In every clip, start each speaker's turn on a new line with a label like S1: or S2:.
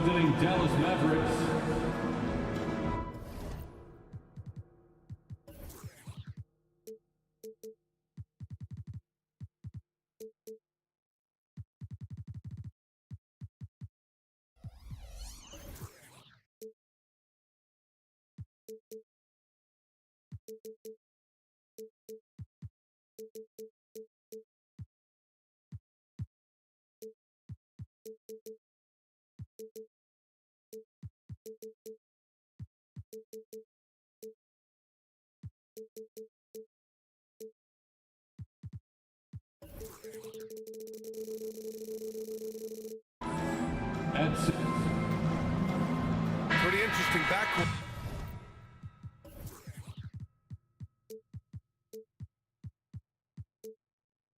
S1: representing Dallas Mavericks.
S2: Pretty interesting backcourt.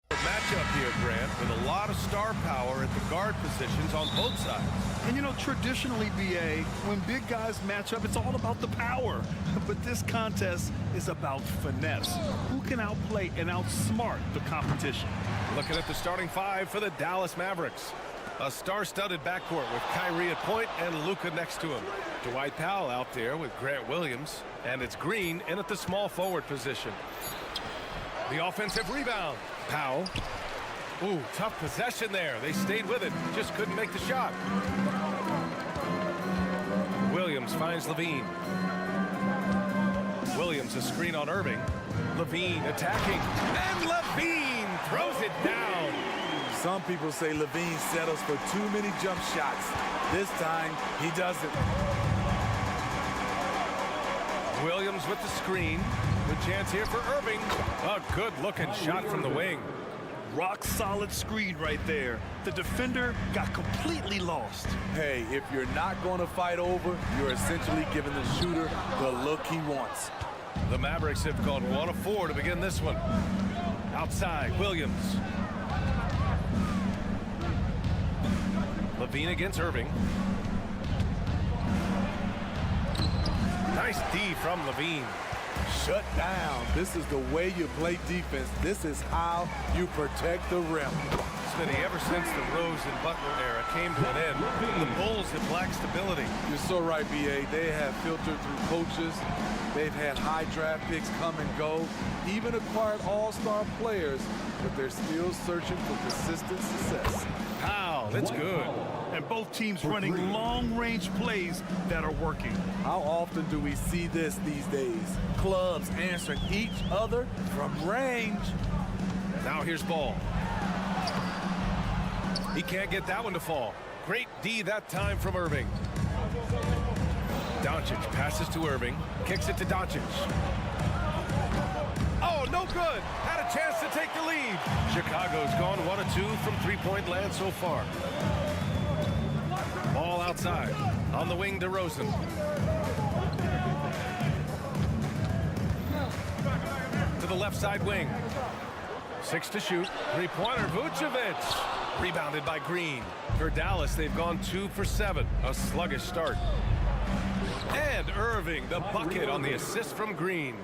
S2: Matchup here, Grant, with a lot of star power at the guard positions on both sides.
S3: And you know, traditionally, B.A., when big guys match up, it's all about the power. But this contest is about finesse. Who can outplay and outsmart the competition?
S2: Looking at the starting five for the Dallas Mavericks. A star-studded backcourt with Kyrie at point and Luka next to him. Dwight Powell out there with Grant Williams. And it's Green in at the small forward position. The offensive rebound. Powell. Ooh, tough possession there. They stayed with it. Just couldn't make the shot. Williams finds Levine. Williams a screen on Irving. Levine attacking. And Levine throws it down.
S4: Some people say Levine settles for too many jump shots. This time, he doesn't.
S2: Williams with the screen. Good chance here for Irving. A good-looking shot from the wing.
S3: Rock-solid screen right there. The defender got completely lost.
S4: Hey, if you're not going to fight over, you're essentially giving the shooter the look he wants.
S2: The Mavericks have gone 1 of 4 to begin this one. Outside, Williams. Levine against Irving. Nice D from Levine.
S4: Shut down. This is the way you play defense. This is how you protect the rim.
S2: Smitty, ever since the Rose and Butler era came to an end, the Bulls have lacked stability.
S4: You're so right, B.A. They have filtered through coaches. They've had high draft picks come and go, even acquired all-star players, but they're still searching for consistent success.
S2: Powell, that's good.
S3: And both teams running long-range plays that are working.
S4: How often do we see this these days? Clubs answering each other from range.
S2: Now here's Ball. He can't get that one to fall. Great D that time from Irving. Doncic passes to Irving. Kicks it to Doncic. Oh, no good. Had a chance to take the lead. Chicago's gone 1 of 2 from three-point land so far. Ball outside. On the wing, DeRozan. To the left side wing. 6 to shoot. Three-pointer, Vucevic. Rebounded by Green. For Dallas, they've gone 2 for 7. A sluggish start. And Irving, the bucket on the assist from Green.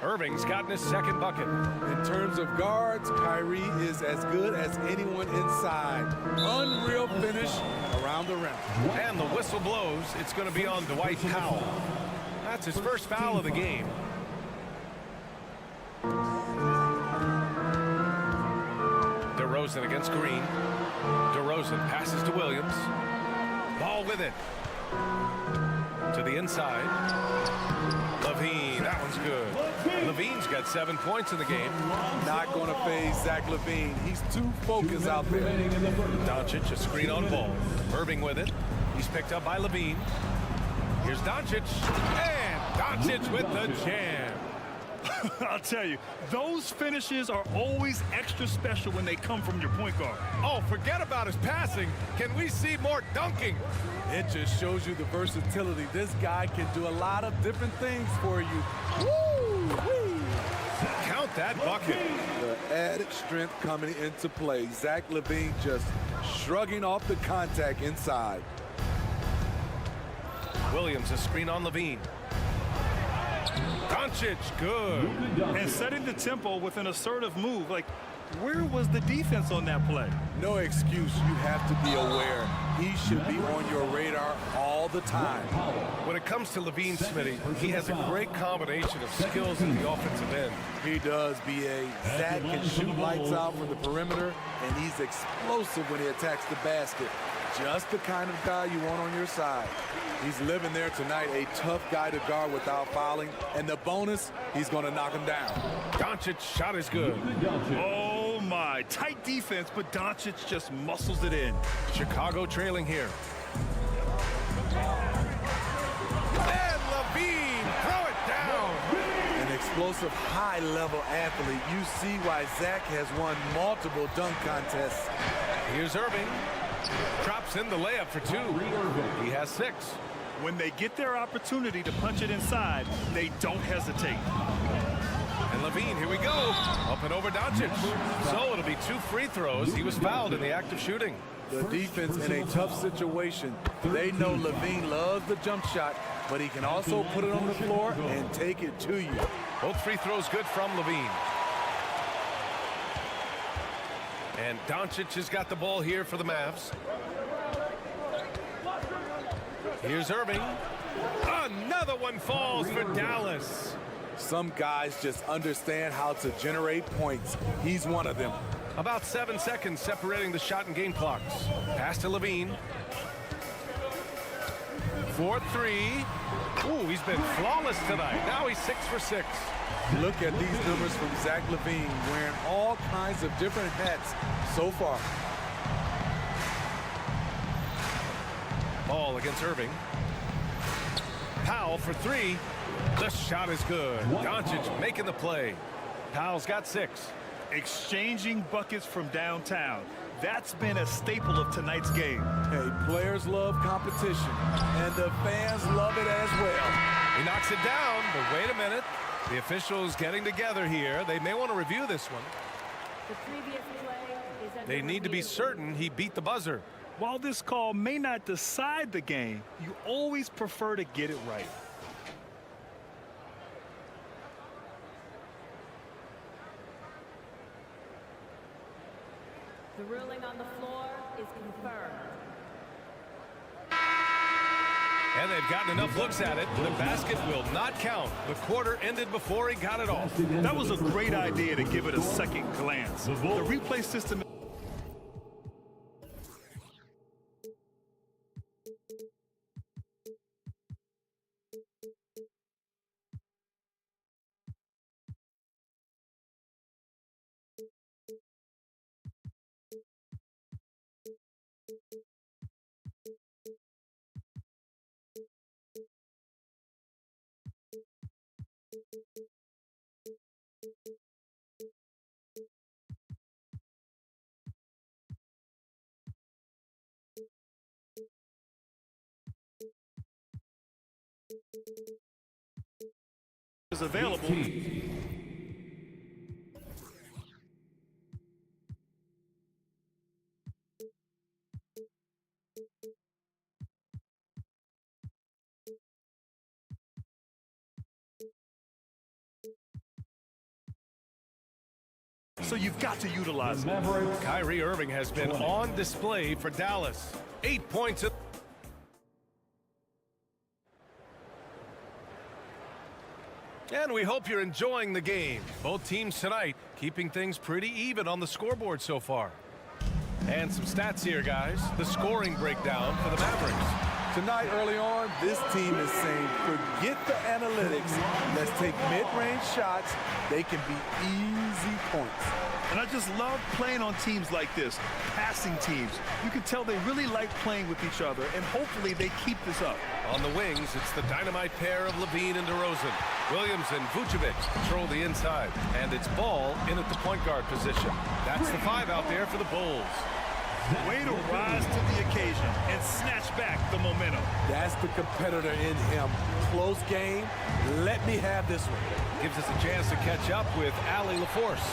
S2: Irving's gotten his second bucket.
S4: In terms of guards, Kyrie is as good as anyone inside. Unreal finish around the rim.
S2: And the whistle blows. It's going to be on Dwight Powell. That's his first foul of the game. DeRozan against Green. DeRozan passes to Williams. Ball with it. To the inside. Levine, that one's good. Levine's got 7 points in the game.
S4: Not going to phase Zach LaVine. He's too focused out there.
S2: Doncic, a screen on Ball. Irving with it. He's picked up by Levine. Here's Doncic. And Doncic with the jam.
S3: I'll tell you, those finishes are always extra special when they come from your point guard.
S2: Oh, forget about his passing. Can we see more dunking?
S4: It just shows you the versatility. This guy can do a lot of different things for you. Woo-wee.
S2: Count that bucket.
S4: The added strength coming into play. Zach LaVine just shrugging off the contact inside.
S2: Williams, a screen on Levine. Doncic, good.
S3: And setting the tempo with an assertive move. Like, Where was the defense on that play?
S4: No excuse. You have to be aware. He should be on your radar all the time.
S2: When it comes to Levine, Smitty, he has a great combination of skills in the offensive end.
S4: He does, B.A. Zach can shoot lights out from the perimeter, and he's explosive when he attacks the basket. Just the kind of guy you want on your side. He's living there tonight, a tough guy to guard without fouling. And the bonus, he's going to knock him down.
S2: Doncic's shot is good.
S3: Oh, my. Tight defense, but Doncic just muscles it in.
S2: Chicago trailing here. And Levine, throw it down.
S4: An explosive, high-level athlete. You see why Zach has won multiple dunk contests.
S2: Here's Irving. Drops in the layup for two. He has 6.
S3: When they get their opportunity to punch it inside, they don't hesitate.
S2: And Levine, here we go. Up and over Doncic. So it'll be 2 free throws. He was fouled in the act of shooting.
S4: The defense in a tough situation. They know Levine loves the jump shot, but he can also put it on the floor and take it to you.
S2: Both free throws good from Levine. And Doncic has got the ball here for the Mavs. Here's Irving. Another one falls for Dallas.
S4: Some guys just understand how to generate points. He's one of them.
S2: About 7 seconds separating the shot and game clocks. Pass to Levine. 4-3. Ooh, he's been flawless tonight. Now he's 6 for 6.
S4: Look at these numbers from Zach Levine, wearing all kinds of different hats so far.
S2: Ball against Irving. Powell for 3. The shot is good. Doncic making the play. Powell's got 6.
S3: Exchanging buckets from downtown. That's been a staple of tonight's game.
S4: Hey, players love competition, and the fans love it as well.
S2: He knocks it down, but wait a minute. The officials getting together here. They may want to review this one.
S1: The previous play is under
S2: They need to be
S1: review.
S2: certain he beat the buzzer.
S3: While this call may not decide the game, you always prefer to get it right.
S1: The ruling on the floor is confirmed.
S2: And they've gotten enough looks at it. The basket will not count. The quarter ended before he got it off.
S3: That was a great idea to give it a second glance. The replay system is available. So you've got to utilize it.
S2: Kyrie Irving has been on display for Dallas. 8 points. And we hope you're enjoying the game. Both teams tonight keeping things pretty even on the scoreboard so far. And some stats here, guys. The scoring breakdown for the Mavericks.
S4: Tonight, early on, this team is saying, forget the analytics. Let's take mid-range shots. They can be easy points.
S3: And I just love playing on teams like this, passing teams. You can tell they really like playing with each other, and hopefully they keep this up.
S2: On the wings, it's the dynamite pair of Levine and DeRozan. Williams and Vucevic control the inside, and it's Ball in at the point guard position. That's the 5 out there for the Bulls.
S3: Way to rise to the occasion and snatch back the momentum.
S4: That's the competitor in him. Close game. Let me have this one.
S2: Gives us a chance to catch up with Allie LaForce.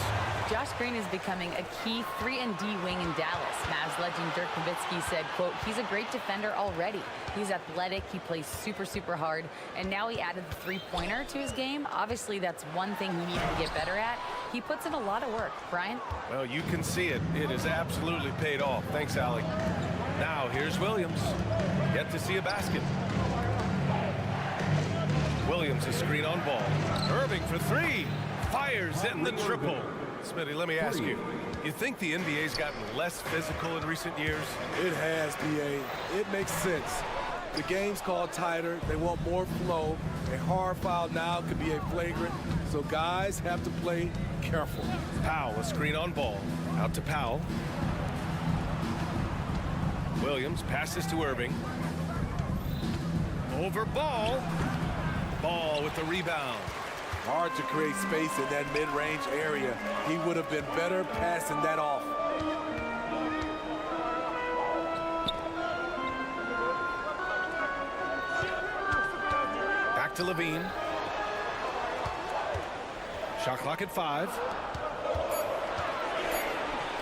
S5: Josh Green is becoming a key 3-and-D wing in Dallas. Mavs legend Dirk Nowitzki said, quote, he's a great defender already. He's athletic, he plays super hard, and now he added the three-pointer to his game. Obviously, that's one thing he needed to get better at. He puts in a lot of work. Brian?
S2: Well, you can see it. It has absolutely paid off. Thanks, Allie. Now, here's Williams. Yet to see a basket. Williams, a screen on ball. Irving for three. Fires in the triple. Smitty, let me ask you. You think the NBA's gotten less physical in recent years?
S4: It has, B.A. It makes sense. The game's called tighter. They want more flow. A hard foul now could be a flagrant, so guys have to play careful.
S2: Powell, a screen on ball. Out to Powell. Williams passes to Irving. Over Ball. Ball with the rebound.
S4: Hard to create space in that mid-range area. He would have been better passing that off.
S2: Back to Levine. Shot clock at 5.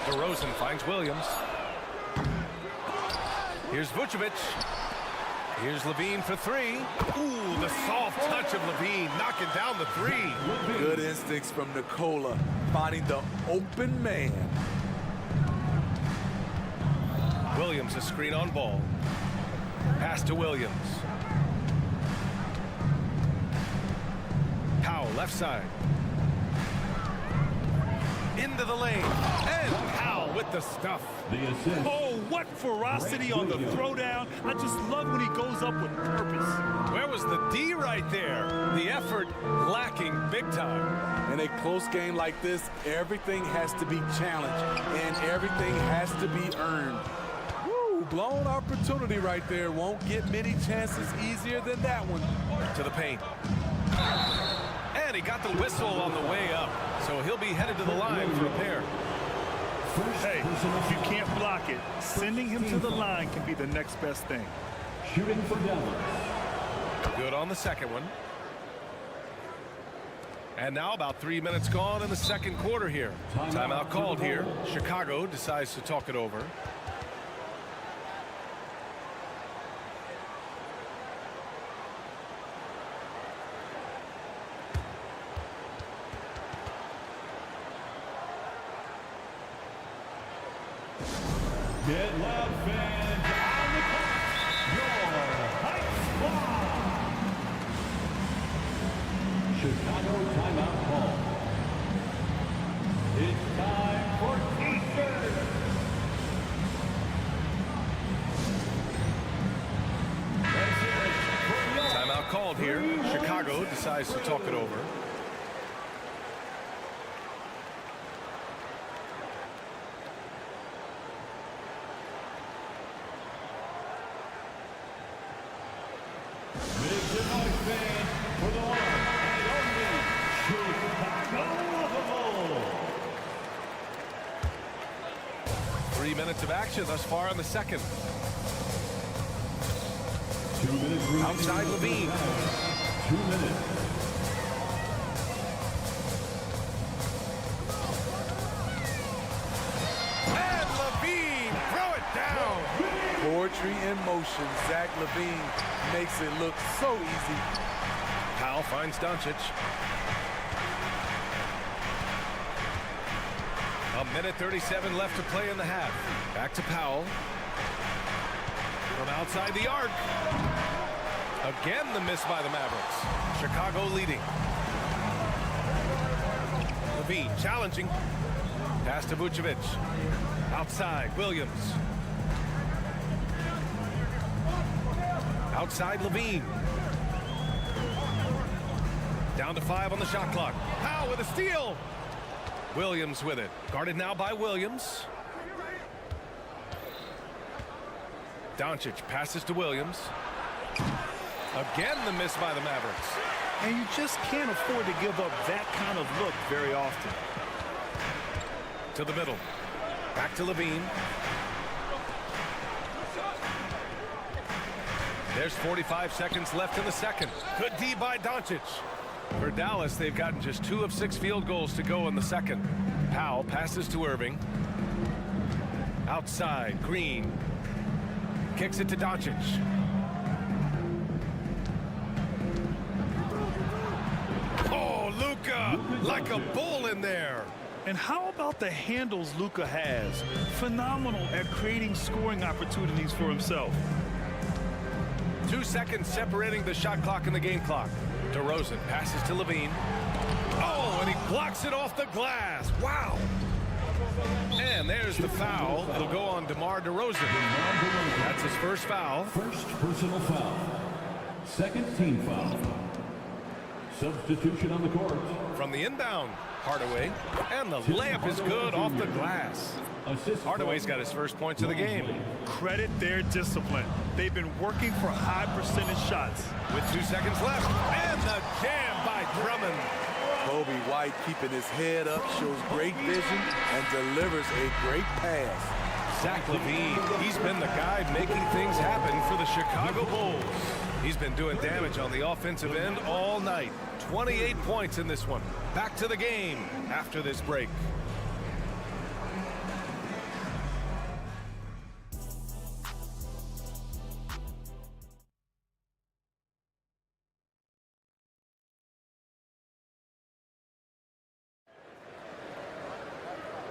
S2: DeRozan finds Williams. Here's Vucevic. Here's Levine for three. Ooh, the soft touch of Levine knocking down the three.
S4: Good instincts from Nikola, finding the open man.
S2: Williams, a screen on ball. Pass to Williams. Powell, left side. Into the lane. And Powell with the stuff.
S3: Oh, what ferocity on the throwdown. I just love when he goes up with purpose.
S2: Where was the D right there? The effort lacking big time.
S4: In a close game like this, everything has to be challenged and everything has to be earned. Woo, blown opportunity right there. Won't get many chances easier than that one.
S2: To the paint. And he got the whistle on the way up, so he'll be headed to the line for a pair.
S3: Hey, if you can't block it, sending him to the line can be the next best thing.
S6: Shooting for Dallas.
S2: Good on the second one. And now about 3 minutes gone in the second quarter here. Timeout called here. Chicago decides to talk it over.
S6: Get loud, fans. On the clock, your Hype Squad. Chicago timeout call. It's time for Eastern. Let's hear it for your
S2: Timeout called here. Chicago decides to talk it over.
S6: Make some noise, fans, for the one and only Chicago.
S2: 3 minutes of action thus far in the second.
S6: 2 minutes remaining.
S2: Outside Levine.
S6: 2 minutes.
S2: And Levine, throw it down.
S4: Poetry in motion. Zach Levine makes it look so easy.
S2: Powell finds Doncic. A minute 37 left to play in the half. Back to Powell. From outside the arc. Again the miss by the Mavericks. Chicago leading. Levine challenging. Pass to Vucevic. Outside Williams. Outside Levine. Down to 5 on the shot clock. Powell with a steal. Williams with it. Guarded now by Williams. Doncic passes to Williams. Again the miss by the Mavericks.
S3: And you just can't afford to give up that kind of look very often.
S2: To the middle. Back to Levine. There's 45 seconds left in the second. Good D by Doncic. For Dallas, they've gotten just 2 of 6 field goals to go in the second. Powell passes to Irving. Outside, Green. Kicks it to Doncic. Oh, Luka like a bull in there.
S3: And how about the handles Luka has? Phenomenal at creating scoring opportunities for himself.
S2: 2 seconds separating the shot clock and the game clock. DeRozan passes to Levine. Oh, and he blocks it off the glass. Wow. And there's the foul. It'll go on DeMar DeRozan. That's his first foul.
S6: First personal foul. Second team foul. Substitution on the court.
S2: From the inbound, Hardaway. And the layup is good off the glass. Hardaway's got his first points of the game.
S3: Credit their discipline. They've been working for high percentage shots.
S2: With 2 seconds left. And the jam by Drummond.
S4: Kobe White keeping his head up, shows great vision, and delivers a great pass.
S2: Zach LaVine, he's been the guy making things happen for the Chicago Bulls. He's been doing damage on the offensive end all night. 28 points in this one. Back to the game after this break.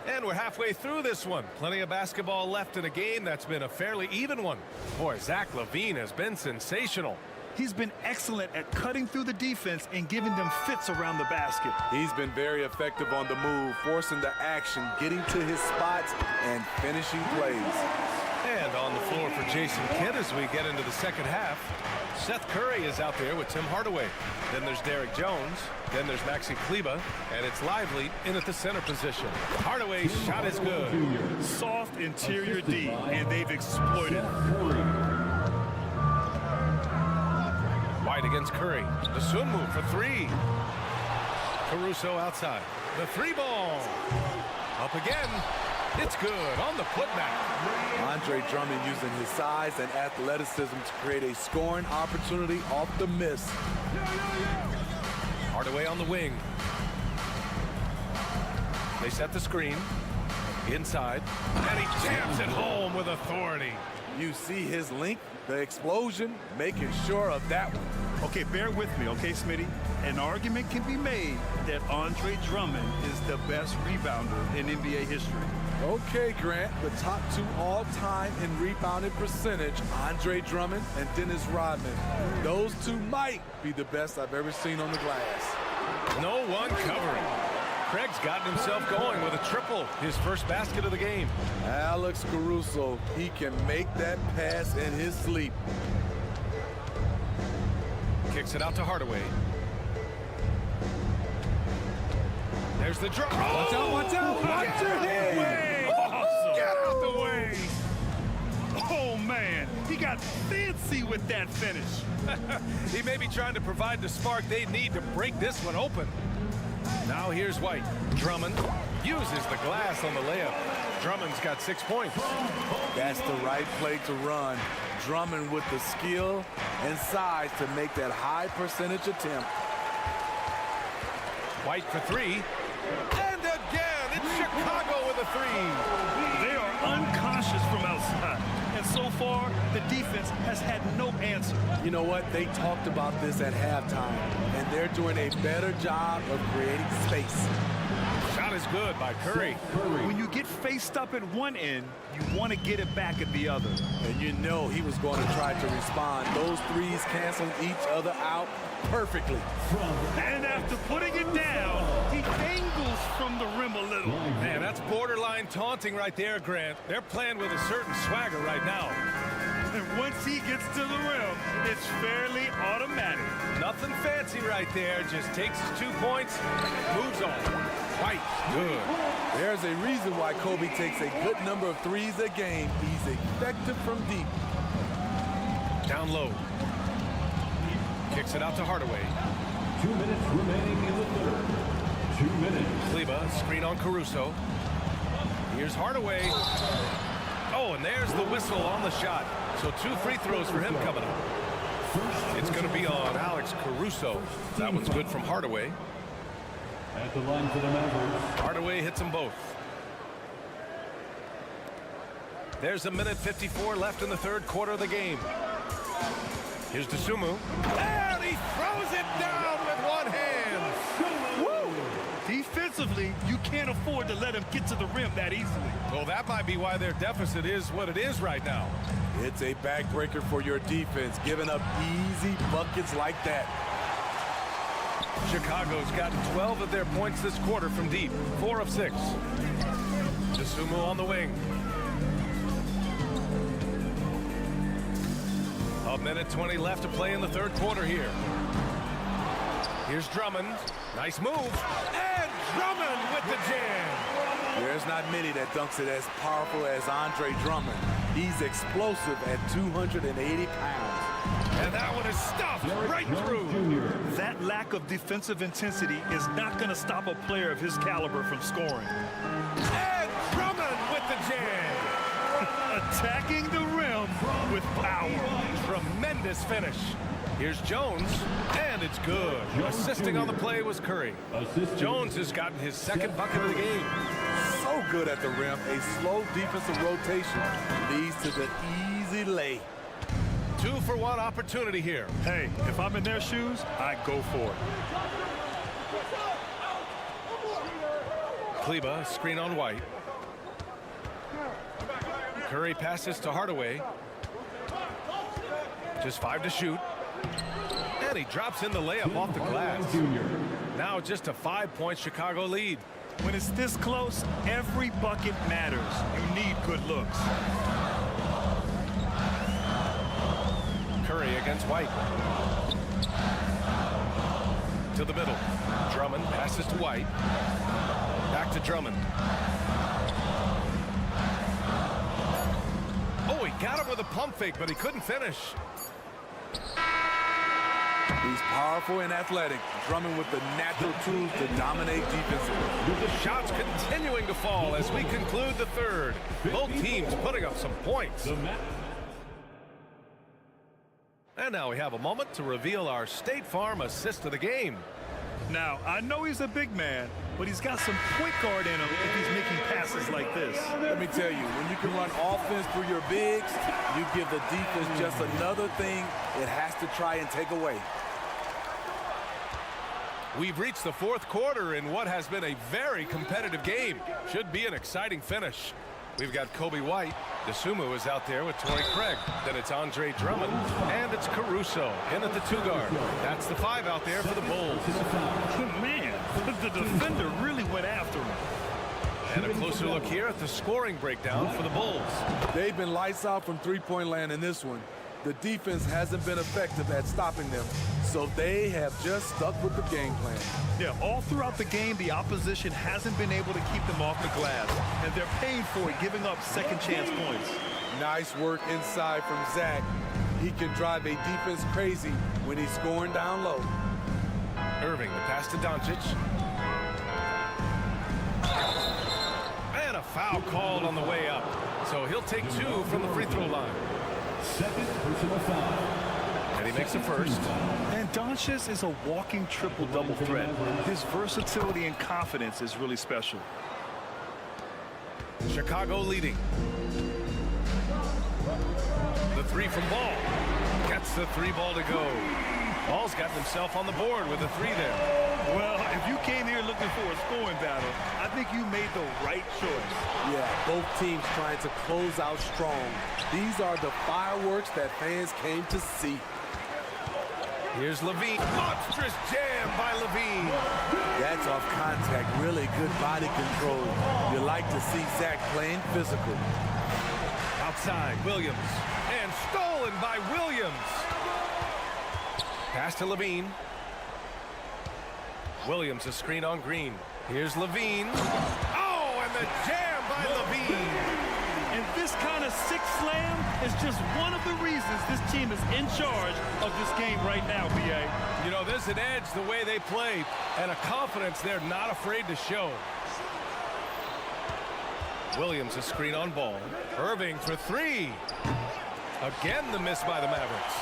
S2: And we're halfway through this one. Plenty of basketball left in a game that's been a fairly even one. Boy, Zach LaVine has been sensational.
S3: He's been excellent at cutting through the defense and giving them fits around the basket.
S4: He's been very effective on the move, forcing the action, getting to his spots, and finishing plays.
S2: And on the floor for Jason Kidd as we get into the second half. Seth Curry is out there with Tim Hardaway. Then there's Derek Jones. Then there's Maxi Kleber. And it's Lively in at the center position. Hardaway's shot is good.
S3: Soft interior D, and they've exploited.
S2: White against Curry. The swim move for three. Caruso outside. The three ball. Up again. It's good on the putback.
S4: Andre Drummond using his size and athleticism to create a scoring opportunity off the miss.
S2: Hardaway on the wing. They set the screen. Inside. And he jams it home with authority.
S4: You see his length, the explosion, making sure of that one.
S3: Okay, bear with me, okay, Smitty? An argument can be made that Andre Drummond is the best rebounder in NBA history.
S4: Okay, Grant, the top two all-time in rebounding percentage, Andre Drummond and Dennis Rodman. Those two might be the best I've ever seen on the glass.
S2: No one covering. Craig's gotten himself going with a triple, his first basket of the game.
S4: Alex Caruso, he can make that pass in his sleep.
S2: Kicks it out to Hardaway. There's the drop.
S4: Watch out, watch out, watch your head.
S3: Awesome.
S2: Get out the way.
S3: Oh, man, he got fancy with that finish.
S2: He may be trying to provide the spark they need to break this one open. Now here's White. Drummond uses the glass on the layup. Drummond's got 6 points.
S4: That's the right play to run. Drummond with the skill and size to make that high percentage attempt.
S2: White for three. And again, it's Chicago with a three.
S3: They are unconscious from outside. And so far, the defense has had no answer.
S4: You know what? They talked about this at halftime, and they're doing a better job of creating space.
S2: Shot is good by Curry.
S3: When you get faced up at one end, you want to get it back at the other.
S4: And you know he was going to try to respond. Those threes canceled each other out perfectly.
S3: And after putting it down, he dangles from the rim a little.
S2: Man, that's borderline taunting right there, Grant. They're playing with a certain swagger right now.
S3: And once he gets to the rim, it's fairly automatic.
S2: Nothing fancy right there. Just takes his 2 points, moves on. White, good.
S4: There's a reason why Kobe takes a good number of threes a game. He's effective from deep.
S2: Down low. Kicks it out to Hardaway.
S6: 2 minutes remaining in the third. 2 minutes.
S2: Kleber, screen on Caruso. Here's Hardaway. Oh, and there's the whistle on the shot. So 2 free throws for him coming up. It's going to be on Alex Caruso. That one's good from Hardaway.
S6: At the line for the Mavericks.
S2: Hardaway hits them both. There's 1:54 left in the third quarter of the game. Here's Dosunmu. And he throws it down with one hand.
S3: Woo! can't afford to let him get to the rim that easily.
S2: Well, that might be why their deficit is what it is right now.
S4: It's a backbreaker for your defense, giving up easy buckets like that.
S2: Chicago's gotten 12 of their points this quarter from deep, 4 of 6. DeSumo on the wing. A minute 20 left to play in the third quarter here. Here's Drummond. Nice move. And Drummond with the jam.
S4: There's not many that dunks it as powerful as Andre Drummond. He's explosive at 280 pounds.
S2: And that one is stuffed right through.
S3: That lack of defensive intensity is not going to stop a player of his caliber from scoring.
S2: And Drummond with the jam.
S3: Attacking the rim with power.
S2: Tremendous finish. Here's Jones, and it's good. Assisting on the play was Curry. Jones has gotten his second bucket of the game.
S4: So good at the rim. A slow defensive rotation leads to the easy lay.
S2: 2-for-1 opportunity here.
S3: Hey, if I'm in their shoes, I go for it.
S2: Kleba, screen on White. Curry passes to Hardaway. Just 5 to shoot. And he drops in the layup off the glass. Now just a 5-point Chicago lead.
S3: When it's this close, every bucket matters. You need good looks.
S2: Curry against White. To the middle. Drummond passes to White. Back to Drummond. Oh, he got him with a pump fake, but he couldn't finish.
S4: He's powerful and athletic. Drummond with the natural tools to dominate defensively.
S2: Shots continuing to fall as we conclude the third. Both teams putting up some points. And now we have a moment to reveal our State Farm assist of the game.
S3: Now, I know he's a big man, but he's got some point guard in him if he's making passes like this.
S4: Let me tell you, when you can run offense through your bigs, you give the defense just another thing it has to try and take away.
S2: We've reached the fourth quarter in what has been a very competitive game. Should be an exciting finish. We've got Kobe White. DeSumo is out there with Torrey Craig. Then it's Andre Drummond. And it's Caruso in at the 2-guard. That's the 5 out there for the Bulls.
S3: Man, the defender really went after him.
S2: And a closer look here at the scoring breakdown for the Bulls.
S4: They've been lights out from three-point land in this one. The defense hasn't been effective at stopping them, so they have just stuck with the game plan.
S3: Yeah, all throughout the game, the opposition hasn't been able to keep them off the glass, and they're paying for it, giving up second chance points.
S4: Nice work inside from Zach. He can drive a defense crazy when he's scoring down low.
S2: Irving, the pass to Doncic. And a foul called on the way up. So he'll take 2 from the free throw line.
S6: Second personal foul.
S2: And he makes a first.
S3: And Doncic is a walking triple-double threat. His versatility and confidence is really special.
S2: Chicago leading. The 3 from Ball. Gets the 3 ball to go. Ball's gotten himself on the board with a 3 there.
S3: Well, if you came here looking for a scoring battle, I think you made the right choice.
S4: Yeah, both teams trying to close out strong. These are the fireworks that fans came to see.
S2: Here's Levine. Monstrous jam by Levine.
S4: That's off contact. Really good body control. You like to see Zach playing physical.
S2: Outside, Williams. And stolen by Williams. Pass to Levine. Williams, a screen on Green. Here's Levine. Oh, and the jam by Levine.
S3: And this kind of sick slam is just one of the reasons this team is in charge of this game right now, B.A.
S2: You know, there's an edge the way they play and a confidence they're not afraid to show. Williams, a screen on Ball. Irving for 3. Again, the miss by the Mavericks.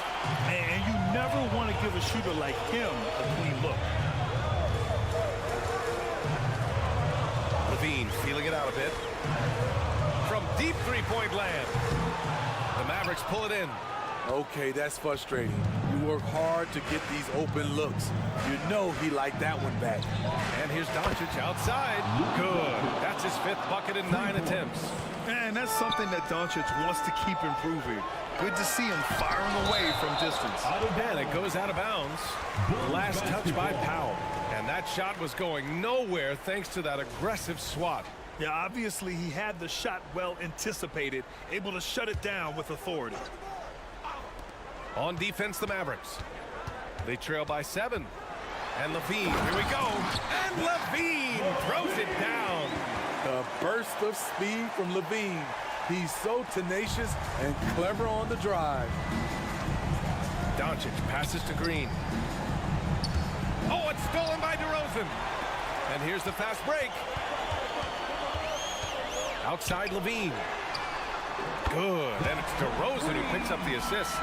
S3: And you never want to give a shooter like him a clean look.
S2: Levine feeling it out a bit. From deep 3-point land. The Mavericks pull it in.
S4: Okay, that's frustrating. You work hard to get these open looks. You know he liked that one back.
S2: And here's Doncic outside. Good. That's his 5th bucket in 9 attempts.
S3: And that's something that Doncic wants to keep improving. Good to see him firing away from distance.
S2: And it goes out of bounds. Last touch by Powell. And that shot was going nowhere thanks to that aggressive swat.
S3: Yeah, obviously he had the shot well anticipated, able to shut it down with authority.
S2: On defense, the Mavericks. They trail by 7. And Levine, here we go. And Levine throws it down.
S4: A burst of speed from Levine. He's so tenacious and clever on the drive.
S2: Doncic passes to Green. Oh, it's stolen by DeRozan. And here's the fast break. Outside Levine. Good. And it's DeRozan who picks up the assist.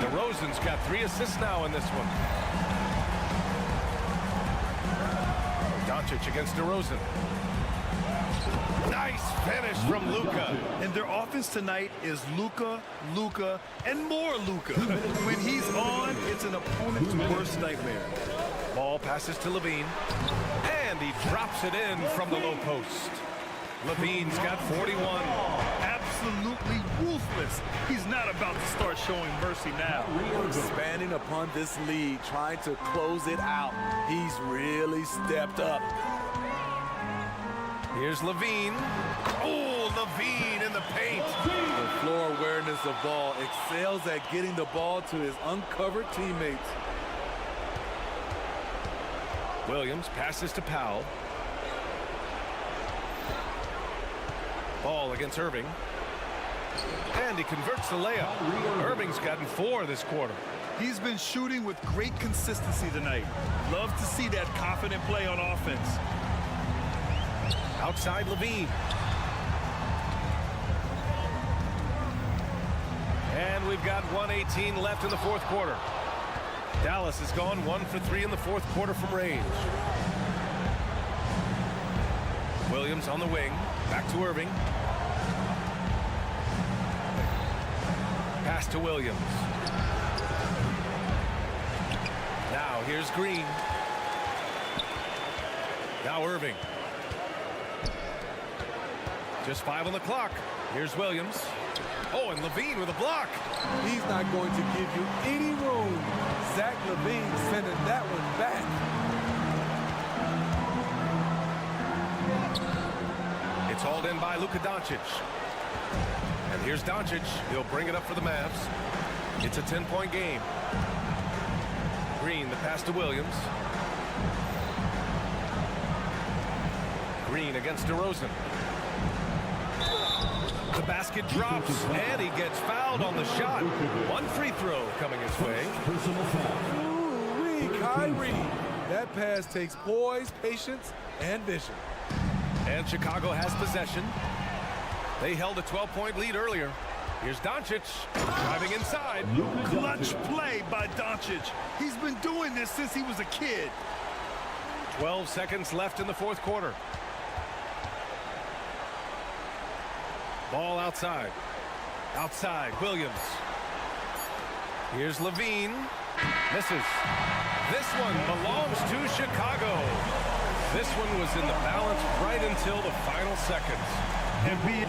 S2: DeRozan's got 3 assists now in this one. Doncic against DeRozan. Nice finish from Luka.
S3: And their offense tonight is Luka, Luka, and more Luka. When he's on, it's an opponent's worst nightmare.
S2: Ball passes to Levine. And he drops it in from the low post. Levine's got 41.
S3: Absolutely ruthless. He's not about to start showing mercy now.
S4: Expanding upon this lead, trying to close it out. He's really stepped up.
S2: Here's Levine. Oh, Levine in the paint.
S4: The floor awareness of ball, excels at getting the ball to his uncovered teammates.
S2: Williams passes to Powell. Ball against Irving. And he converts the layup. Irving's gotten 4 this quarter.
S3: He's been shooting with great consistency tonight. Love to see that confident play on offense.
S2: Outside Levine. And we've got 1:18 left in the 4th quarter. Dallas has gone 1 for 3 in the 4th quarter from range. Williams on the wing. Back to Irving. Pass to Williams. Now here's Green. Now Irving. Just 5 on the clock. Here's Williams. Oh, and Levine with a block.
S4: He's not going to give you any room. Zach Levine sending that one back.
S2: It's hauled in by Luka Doncic. And here's Doncic. He'll bring it up for the Mavs. It's a 10-point game. Green, the pass to Williams. Green against DeRozan. The basket drops, and he gets fouled on the shot. 1 free throw coming his way.
S4: Ooh-wee, Kyrie. That pass takes poise, patience, and vision.
S2: And Chicago has possession. They held a 12-point lead earlier. Here's Doncic driving inside.
S3: Clutch play by Doncic. He's been doing this since he was a kid.
S2: 12 seconds left in the 4th quarter. Ball outside. Outside, Williams. Here's Levine. Misses. This one belongs to Chicago. This one was in the balance right until the final seconds.
S3: And be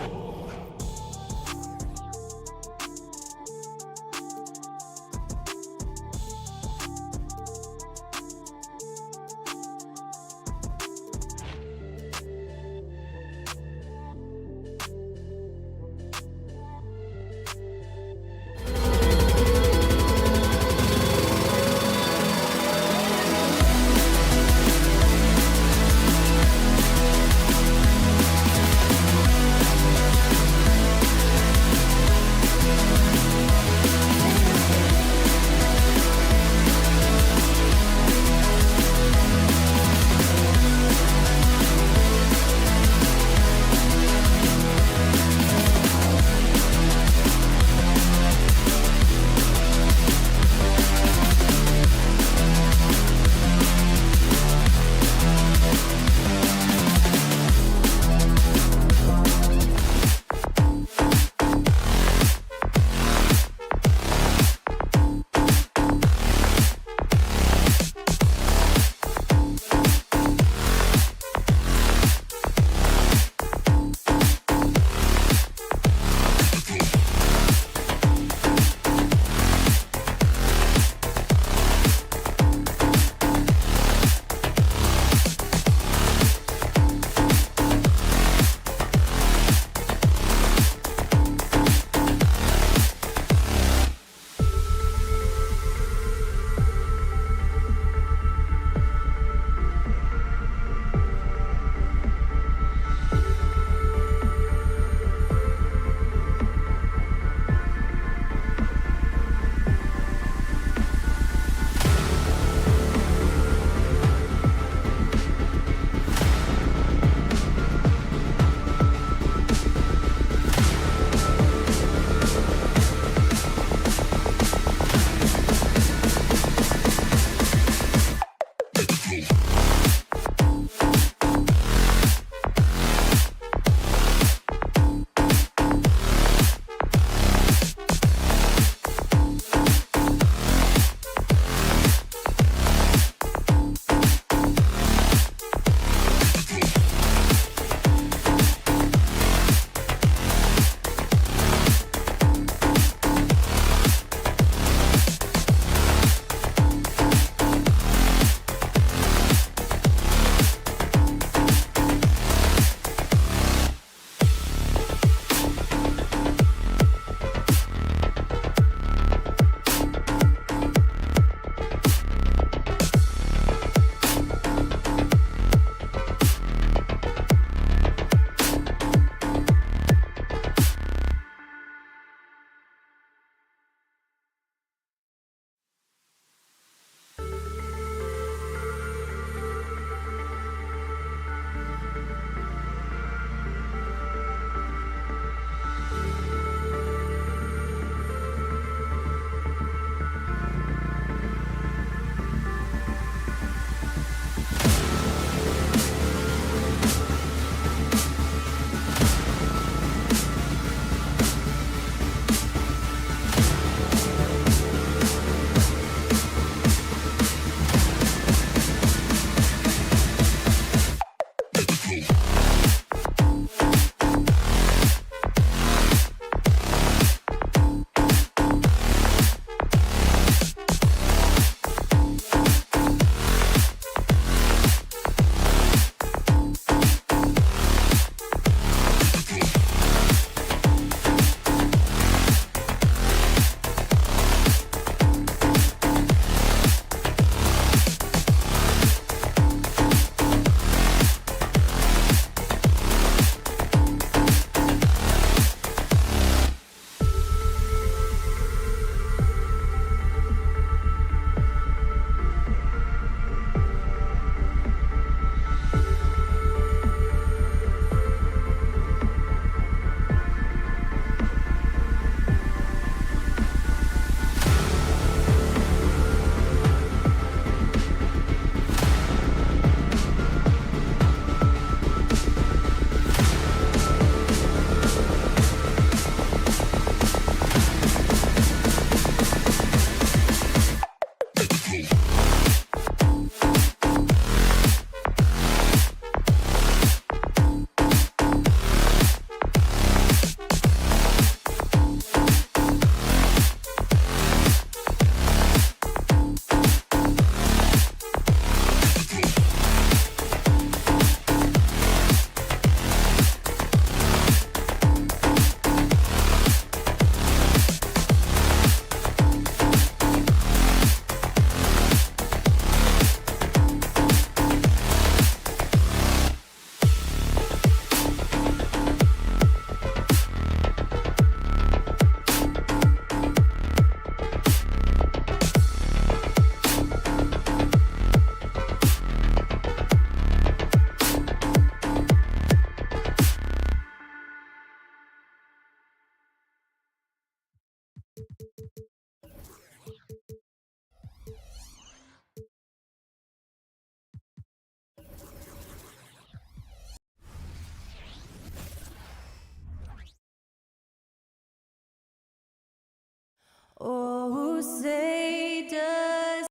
S7: Oh, say does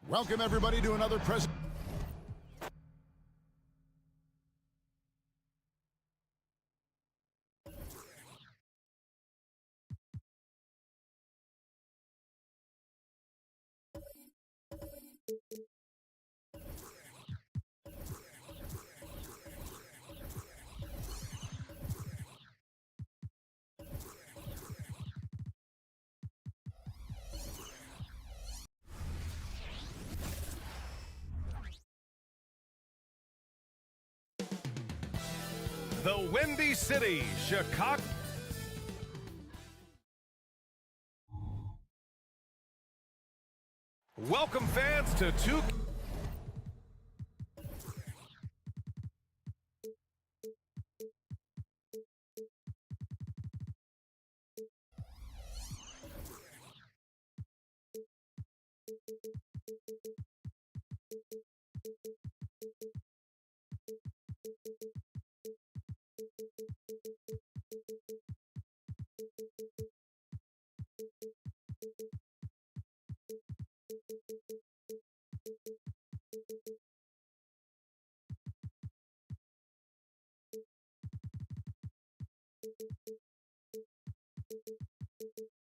S8: Welcome everybody to another present.
S2: The Windy City, Chicago. Welcome fans to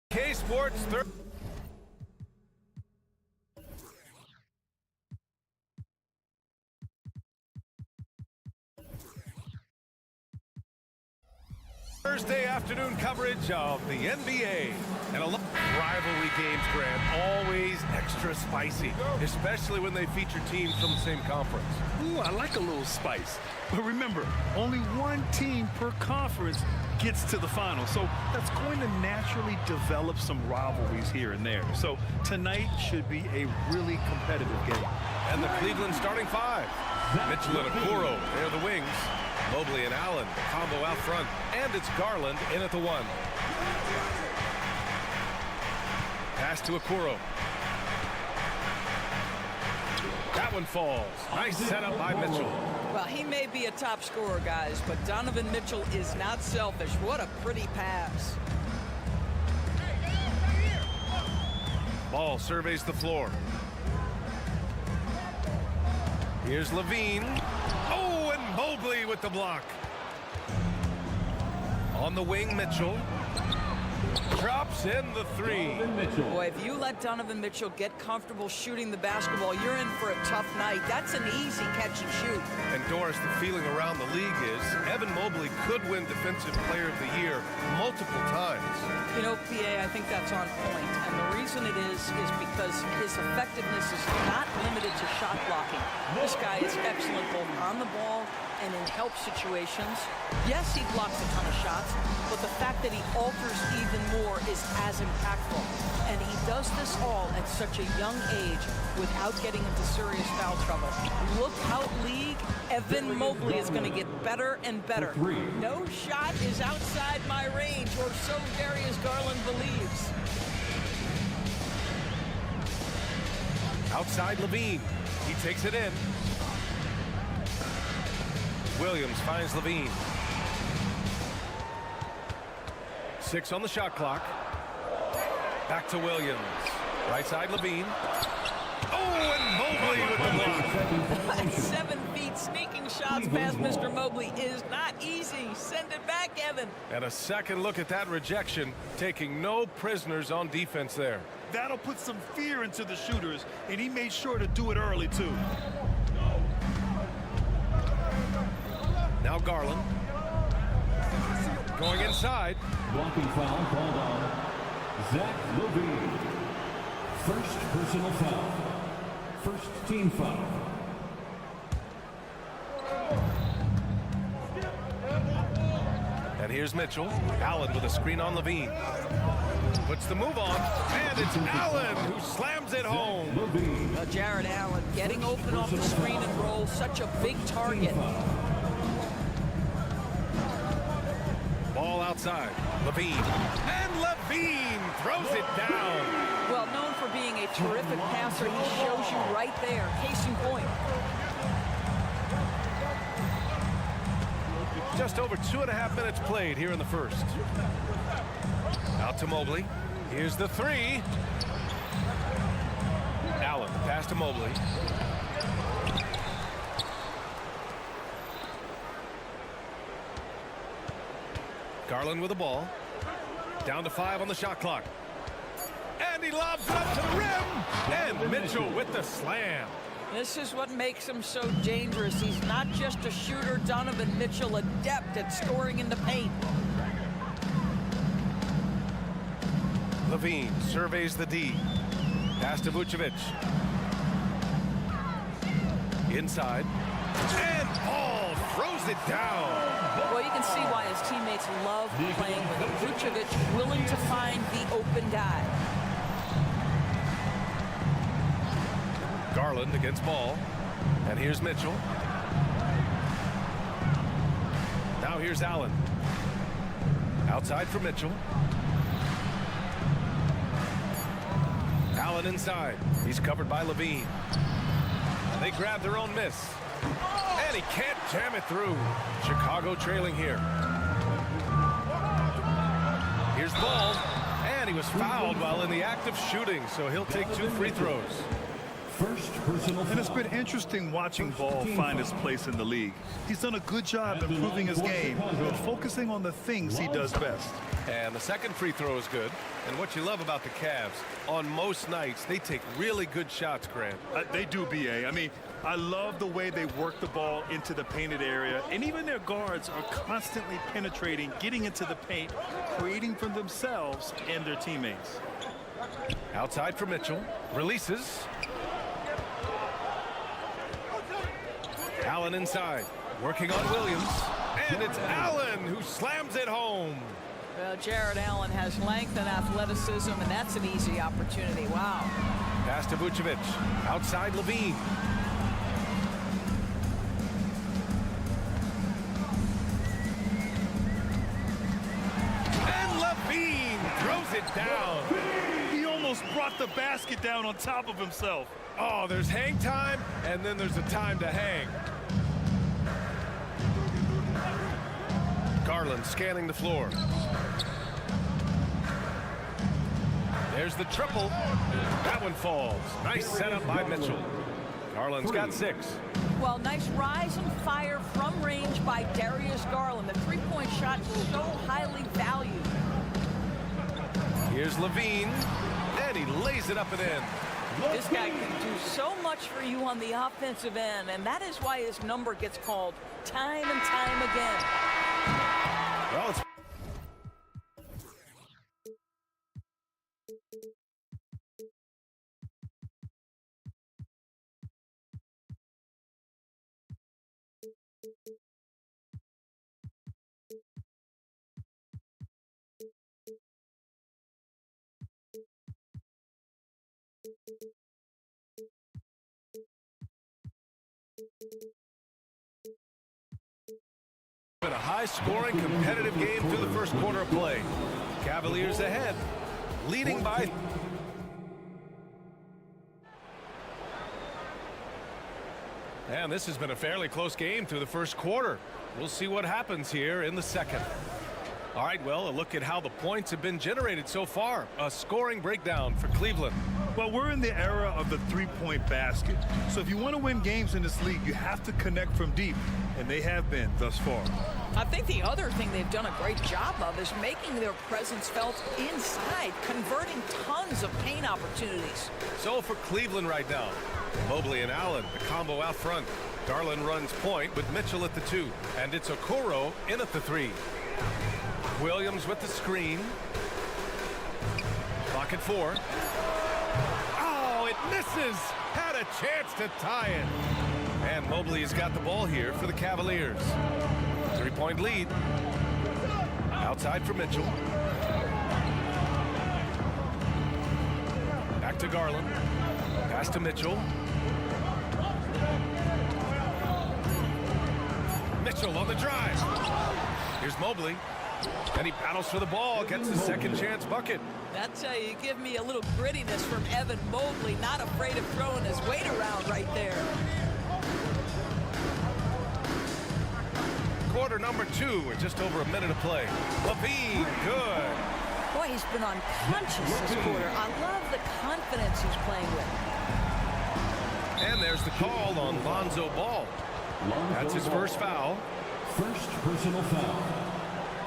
S2: K-Sports third. Thursday afternoon coverage of the NBA. And a lot of rivalry games, Grant, always extra spicy, especially when they feature teams from the same conference.
S3: Ooh, I like a little spice. But remember, only one team per conference gets to the final. So that's going to naturally develop some rivalries here and there. So tonight should be a really competitive game.
S2: And the Cleveland starting five. Mitchell and Okoro, they're the wings. Mobley and Allen, the combo out front. And it's Garland in at the one. Pass to Okoro. That one falls. Nice setup by Mitchell.
S9: Well, he may be a top scorer, guys, but Donovan Mitchell is not selfish. What a pretty pass.
S2: Ball surveys the floor. Here's Levine. Oh, and Mobley with the block. On the wing, Mitchell. Drops in the three.
S9: Boy, if you let Donovan Mitchell get comfortable shooting the basketball, you're in for a tough night. That's an easy catch and shoot.
S2: And Doris, the feeling around the league is Evan Mobley could win Defensive Player of the Year multiple times.
S9: You know, PA, I think that's on point. And the reason it is because his effectiveness is not limited to shot blocking. This guy is excellent both on the ball and in help situations. Yes, he blocks a ton of shots, but the fact that he alters even more is as impactful. And he does this all at such a young age without getting into serious foul trouble. Look how league Evan Mobley is going to get better and better. No shot is outside my range, or so Darius Garland believes.
S2: Outside Levine. He takes it in. Williams finds Levine. 6 on the shot clock. Back to Williams. Right side Levine. Oh, and Mobley with the block.
S9: 7 feet sneaking shots past Mr. Mobley is not easy. Send it back, Evan.
S2: And a second look at that rejection, taking no prisoners on defense there.
S3: That'll put some fear into the shooters, and he made sure to do it early, too.
S2: Now Garland. Going inside.
S6: Blocking foul called on Zach Levine. First personal foul. First team foul.
S2: And here's Mitchell. Allen with a screen on Levine. Puts the move on, and it's Allen who slams it home.
S9: Jared Allen getting open off the screen and roll, such a big target.
S2: Ball outside. Levine. And Levine throws it down.
S9: Well, known for being a terrific passer, he shows you right there. Case in point.
S2: Just over 2.5 minutes played here in the first. Out to Mobley. Here's the three. Allen, pass to Mobley. Garland with the ball. Down to 5 on the shot clock. And he lobs it up to the rim. And Mitchell with the slam.
S9: This is what makes him so dangerous. He's not just a shooter. Donovan Mitchell, adept at scoring in the paint.
S2: Levine surveys the D. Pass to Vucevic. Inside. And Paul throws it down.
S9: Well, you can see why his teammates love playing with him. Vucevic willing to find the open guy.
S2: Garland against Ball. And here's Mitchell. Now here's Allen. Outside for Mitchell. Allen inside. He's covered by Levine. They grab their own miss. And he can't jam it through. Chicago trailing here. Here's Ball. And he was fouled while in the act of shooting, so he'll take 2 free throws.
S6: First personal foul.
S3: And it's been interesting watching Ball find his place in the league. He's done a good job improving his game and focusing on the things he does best.
S2: And the second free throw is good. And what you love about the Cavs, on most nights, they take really good shots, Grant.
S3: They do, B.A. I mean, I love the way they work the ball into the painted area, and even their guards are constantly penetrating, getting into the paint, creating for themselves and their teammates.
S2: Outside for Mitchell. Releases. Allen inside. Working on Williams. And it's Allen who slams it home.
S9: Well, Jared Allen has length and athleticism, and that's an easy opportunity. Wow.
S2: Pass to Vucevic. Outside Levine. And Levine throws it down.
S3: He almost brought the basket down on top of himself.
S2: Oh, there's hang time, and then there's a time to hang. Garland scanning the floor. There's the triple. That one falls. Nice setup by Mitchell. Garland's got 6.
S9: Well, nice rise and fire from range by Darius Garland. The three-point shot so highly valued.
S2: Here's Levine, and he lays it up and in.
S9: This guy can do so much for you on the offensive end, and that is why his number gets called time and time again.
S2: Well, it's been a high-scoring, competitive game through the first quarter of play. Cavaliers ahead, leading by... And this has been a fairly close game through the first quarter. We'll see what happens here in the second. All right, well, a look at how the points have been generated so far. A scoring breakdown for Cleveland.
S3: Well, we're in the era of the three-point basket. So if you want to win games in this league, you have to connect from deep, and they have been thus far.
S9: I think the other thing they've done a great job of is making their presence felt inside, converting tons of paint opportunities.
S2: So for Cleveland right now, Mobley and Allen, the combo out front. Garland runs point with Mitchell at the 2, and it's Okoro in at the 3. Williams with the screen. Clock at 4. Oh, it misses! Had a chance to tie it. And Mobley's got the ball here for the Cavaliers. 3-point lead. Outside for Mitchell. Back to Garland. Pass to Mitchell. Mitchell on the drive. Here's Mobley. And he battles for the ball, gets the second chance bucket.
S9: That's how you give me a little grittiness from Evan Mobley, not afraid of throwing his weight around right there.
S2: Quarter number 2 with just over a minute to play. Levine, good.
S9: Boy, he's been unconscious this quarter. I love the confidence he's playing with.
S2: And there's the call on Lonzo Ball. That's his first foul.
S6: First personal foul.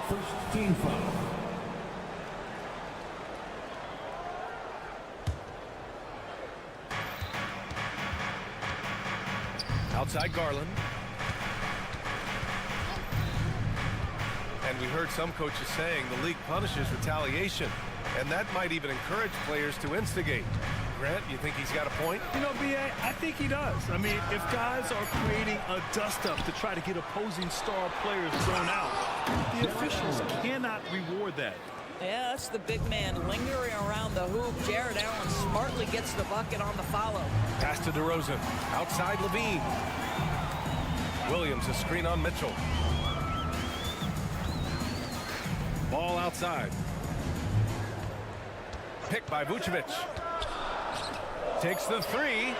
S6: First team foul.
S2: Outside Garland. And we heard some coaches saying the league punishes retaliation, and that might even encourage players to instigate. Grant, you think he's got a point?
S3: You know, B.A., I think he does. I mean, if guys are creating a dust-up to try to get opposing star players thrown out, the officials cannot reward that.
S9: Yeah, that's the big man lingering around the hoop. Jared Allen smartly gets the bucket on the follow.
S2: Pass to DeRozan. Outside Levine. Williams, a screen on Mitchell. Ball outside. Picked by Vucevic. Takes the 3.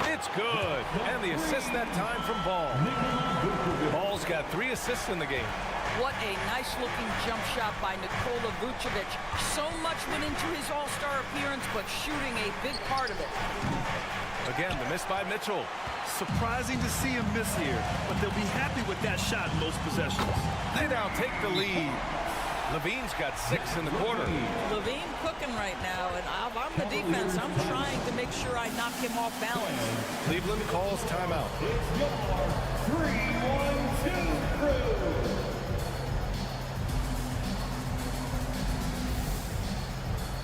S2: It's good. And the assist that time from Ball. Ball's got 3 assists in the game.
S9: What a nice-looking jump shot by Nikola Vucevic. So much went into his all-star appearance, but shooting a big part of it.
S2: Again, the miss by Mitchell.
S3: Surprising to see him miss here, but they'll be happy with that shot in most possessions.
S2: They now take the lead. Levine's got 6 in the quarter.
S9: Levine cooking right now, and if I'm the defense, I'm trying to make sure I knock him off balance.
S2: Cleveland calls timeout.
S6: It's your 3-1-2 crew.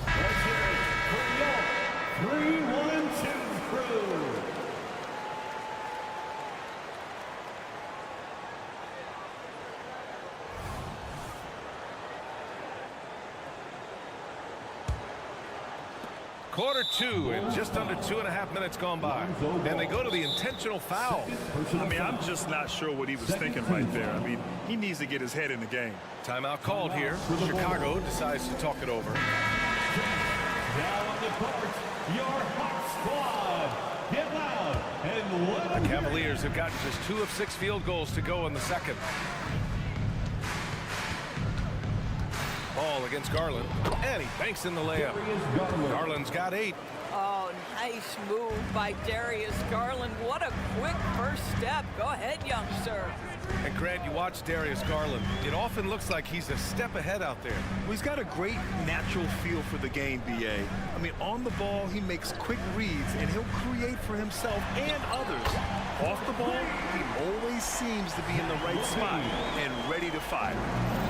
S6: Let's hear it for your 3-1-2 crew.
S2: Quarter 2 and just under 2.5 minutes gone by. And they go to the intentional foul.
S3: I mean, I'm just not sure what he was thinking right there. I mean, he needs to get his head in the game.
S2: Timeout called here. Chicago decides to talk it over.
S6: Now on the court, your hot squad. Get loud and let
S2: The Cavaliers have gotten just 2 of 6 field goals to go in the second. Ball against Garland, and he banks in the layup. Garland's got 8.
S9: Oh, nice move by Darius Garland. What a quick first step. Go ahead, young sir.
S2: And Grant, you watch Darius Garland. It often looks like he's a step ahead out there.
S3: Well, he's got a great natural feel for the game, B.A. I mean, on the ball, he makes quick reads, and he'll create for himself and others. Off the ball, he always seems to be in the right spot and ready to fire.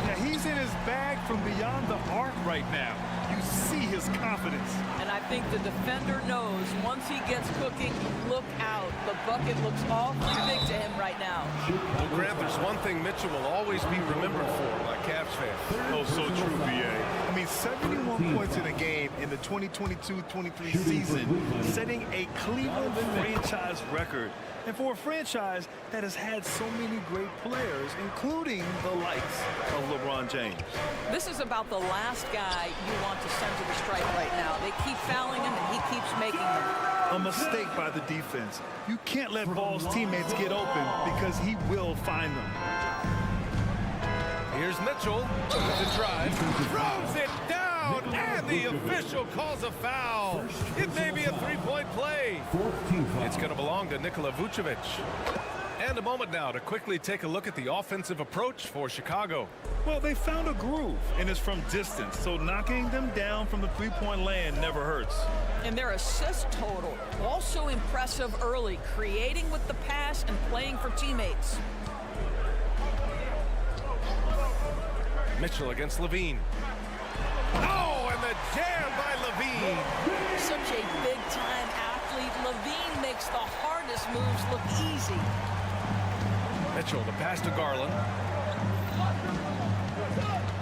S3: Now, he's in his bag from beyond the arc right now. You see his confidence.
S9: And I think the defender knows once he gets cooking, look out. The bucket looks awfully big to him right now.
S2: Well, Grant, there's one thing Mitchell will always be remembered for, my Cavs fan.
S3: Oh, so true, B.A. I mean, 71 points in a game in the 2022-23 season, setting a Cleveland franchise record. And for a franchise that has had so many great players, including the likes of LeBron James.
S9: This is about the last guy you want to send to the stripe right now. They keep fouling him, and he keeps making them.
S3: A mistake by the defense. You can't let Ball's teammates get open because he will find them.
S2: Here's Mitchell with the drive, throws it down, and the official calls a foul. It may be a 3-point play. It's going to belong to Nikola Vucevic. And a moment now to quickly take a look at the offensive approach for Chicago.
S3: Well, they found a groove, and it's from distance, so knocking them down from the three-point land never hurts.
S9: And their assist total, also impressive early, creating with the pass and playing for teammates.
S2: Mitchell against Levine. Oh, and the jam by Levine.
S9: Such a big-time athlete. Levine makes the hardest moves look easy.
S2: Mitchell, the pass to Garland.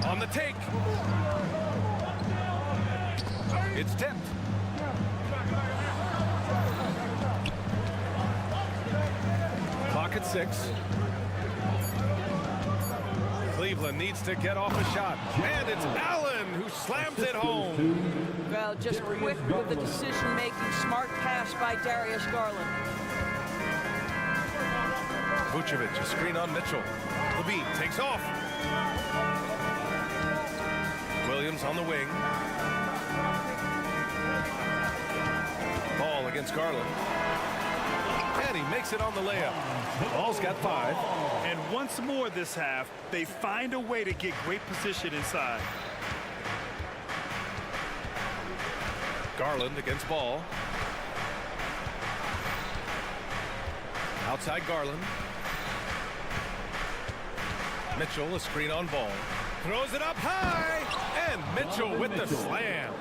S2: On the take. It's tipped. Clock at 6. Cleveland needs to get off a shot. And it's Allen who slams it home.
S9: Well, just quick with the decision-making. Smart pass by Darius Garland.
S2: Vucevic, a screen on Mitchell. Levine takes off. Williams on the wing. Ball against Garland. And he makes it on the layup. Ball's got 5.
S3: And once more this half, they find a way to get great position inside.
S2: Garland against Ball. Outside Garland. Mitchell, a screen on Ball. Throws it up high. And Mitchell with the slam.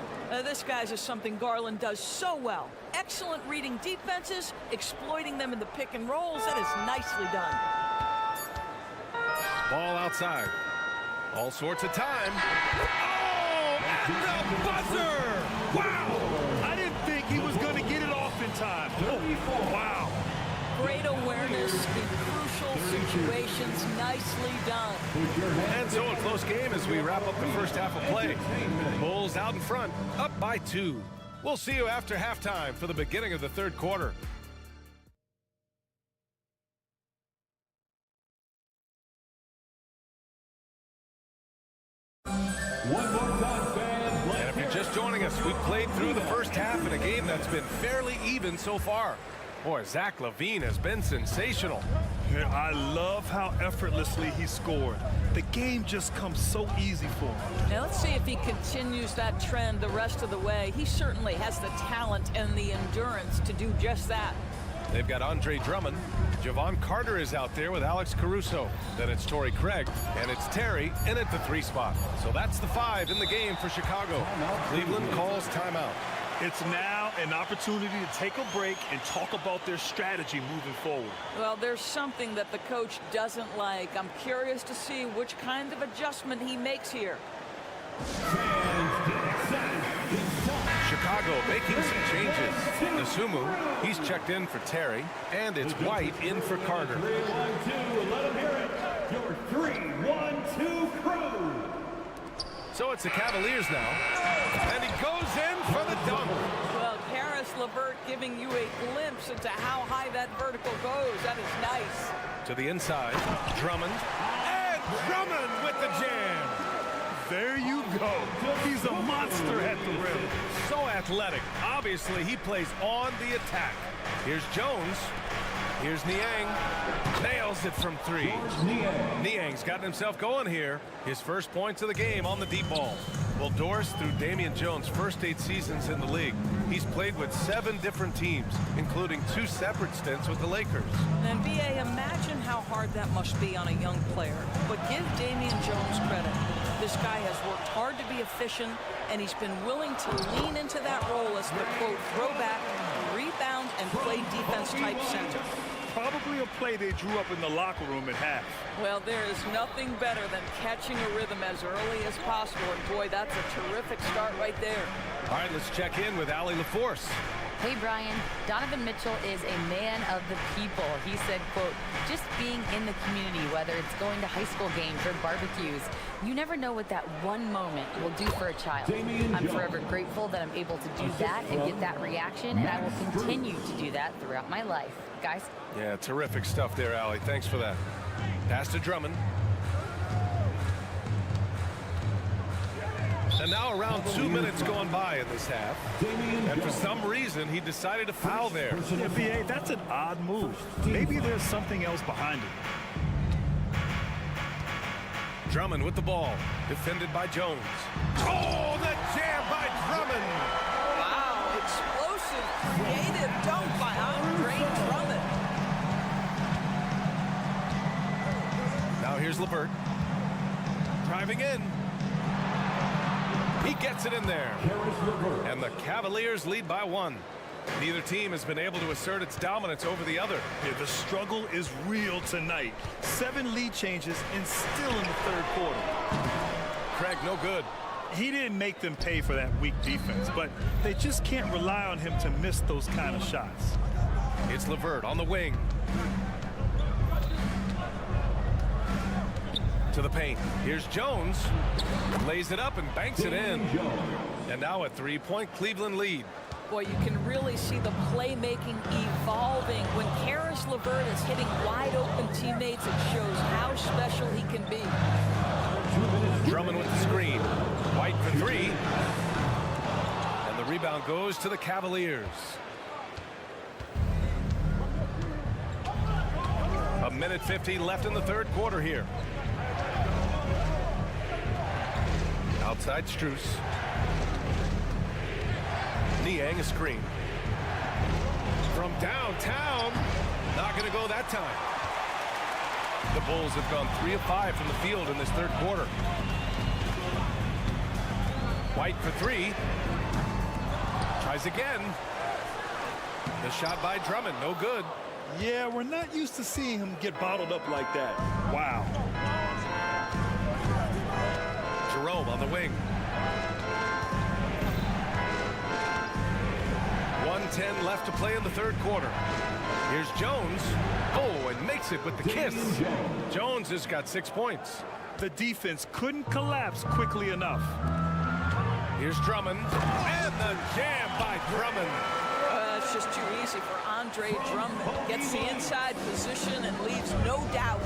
S9: This, guys, is something Garland does so well. Excellent reading defenses, exploiting them in the pick and rolls. That is nicely done.
S2: Ball outside. All sorts of time. Oh, at the buzzer!
S3: Wow! I didn't think he was going to get it off in time. Oh, wow.
S9: Great awareness in crucial situations. Nicely done.
S2: And so a close game as we wrap up the first half of play. Bulls out in front, up by 2. We'll see you after halftime for the beginning of the third quarter.
S6: One more time, fans.
S2: And if you're just joining us, we've played through the first half in a game that's been fairly even so far. Boy, Zach LaVine has been sensational.
S3: I love how effortlessly he scored. The game just comes so easy for him.
S9: Now let's see if he continues that trend the rest of the way. He certainly has the talent and the endurance to do just that.
S2: They've got Andre Drummond. Javon Carter is out there with Alex Caruso. Then it's Torrey Craig, and it's Terry in at the 3 spot. So that's the 5 in the game for Chicago. Cleveland calls timeout.
S3: It's now an opportunity to take a break and talk about their strategy moving forward.
S9: Well, there's something that the coach doesn't like. I'm curious to see which kind of adjustment he makes here.
S2: Chicago making some changes. Nasumu, he's checked in for Terry, and it's White in for Carter.
S6: 3-1-2, let him hear it. Your 3-1-2 crew.
S2: So it's the Cavaliers now, and he goes in for the dunk.
S9: Well, Karis LeVert giving you a glimpse into how high that vertical goes. That is nice.
S2: To the inside, Drummond, and Drummond with the jam.
S3: There you go. He's a monster at the rim.
S2: So athletic. Obviously, he plays on the attack. Here's Jones. Here's Niang. Nails it from 3. Niang's gotten himself going here. His first points of the game on the deep ball. Well, Doris, through Damian Jones' first 8 seasons in the league, he's played with 7 different teams, including 2 separate stints with the Lakers.
S9: And B.A., imagine how hard that must be on a young player. But give Damian Jones credit. This guy has worked hard to be efficient, and he's been willing to lean into that role as the, quote, throwback, rebound, and play defense type center.
S3: Probably a play they drew up in the locker room at half.
S9: Well, there is nothing better than catching a rhythm as early as possible. And boy, that's a terrific start right there.
S2: All right, let's check in with Allie LaForce.
S5: Hey, Brian. Donovan Mitchell is a man of the people. He said, quote, just being in the community, whether it's going to high school games or barbecues, you never know what that one moment will do for a child. I'm forever grateful that I'm able to do that and get that reaction, and I will continue to do that throughout my life. Guys?
S2: Yeah, terrific stuff there, Allie. Thanks for that. Pass to Drummond. And now around 2 minutes gone by in this half. And for some reason, he decided to foul there.
S3: Yeah, B.A., that's an odd move. Maybe there's something else behind it.
S2: Drummond with the ball. Defended by Jones. Oh, the jam by Drummond!
S9: Wow, explosive, creative dunk by Andre Drummond.
S2: Now here's LeVert. Driving in. He gets it in there. And the Cavaliers lead by 1. Neither team has been able to assert its dominance over the other.
S3: Yeah, the struggle is real tonight. 7 lead changes and still in the third quarter.
S2: Craig, no good.
S3: He didn't make them pay for that weak defense, but they just can't rely on him to miss those kind of shots.
S2: It's LeVert on the wing. To To the paint. Here's Jones. Lays it up and banks it in. And now a three-point Cleveland lead.
S9: Boy, you can really see the playmaking evolving. When Karis LeVert is hitting wide-open teammates, it shows how special he can be.
S2: Drummond with the screen. White for three. And the rebound goes to the Cavaliers. A minute 50 left in the third quarter here. Outside Strus. Niang a screen. From downtown. Not going to go that time. The Bulls have gone 3 of 5 from the field in this third quarter. White for three. Tries again. The shot by Drummond, no good.
S3: Yeah, we're not used to seeing him get bottled up like that. Wow.
S2: Jerome on the wing. 1:10 left to play in the third quarter. Here's Jones. Oh, and makes it with the kiss. Jones has got 6 points.
S3: The defense couldn't collapse quickly enough.
S2: Here's Drummond. And the jam by Drummond.
S9: It's just too easy for Andre Drummond. Gets the inside position and leaves no doubt.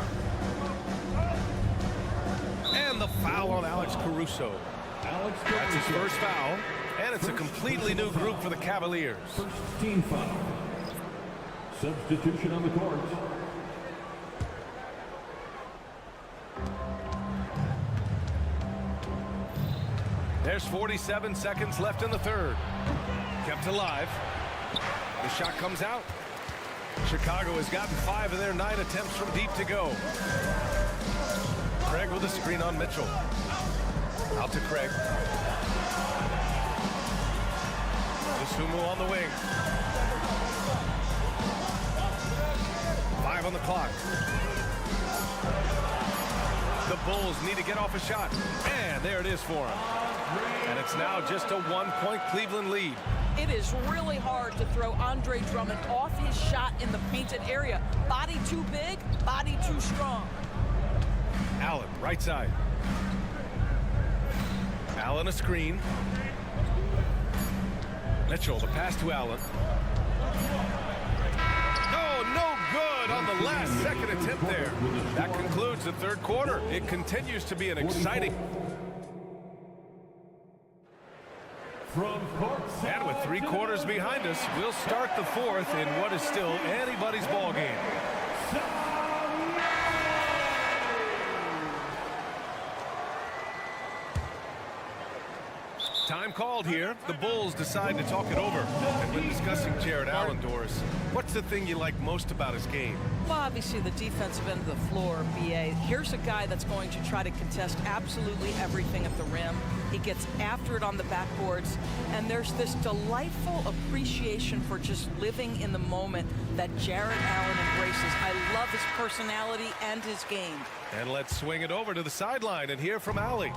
S2: And the foul on Alex Caruso. That's his first foul. And it's a completely new group for the Cavaliers.
S6: First team foul. Substitution on the court.
S2: There's 47 seconds left in the third. Kept alive. The shot comes out. Chicago has gotten 5 of their 9 attempts from deep to go. Craig with a screen on Mitchell. Out to Craig. Sumo on the wing. 5 on the clock. The Bulls need to get off a shot. And there it is for them. And it's now just a 1-point Cleveland lead.
S9: It is really hard to throw Andre Drummond off his shot in the painted area. Body too big, body too strong.
S2: Allen, right side. Allen a screen. Mitchell, the pass to Allen. Oh, no good on the last second attempt there. That concludes the third quarter. It continues to be an exciting. And with 3 quarters behind us, we'll start the fourth in what is still anybody's ball game. Time called here. The Bulls decide to talk it over. And when discussing Jared Allen, Doris, what's the thing you like most about his game?
S9: Well, obviously the defensive end of the floor, B.A. Here's a guy that's going to try to contest absolutely everything at the rim. He gets after it on the backboards, and there's this delightful appreciation for just living in the moment that Jared Allen embraces. I love his personality and his game.
S2: And let's swing it over to the sideline and hear from Allie.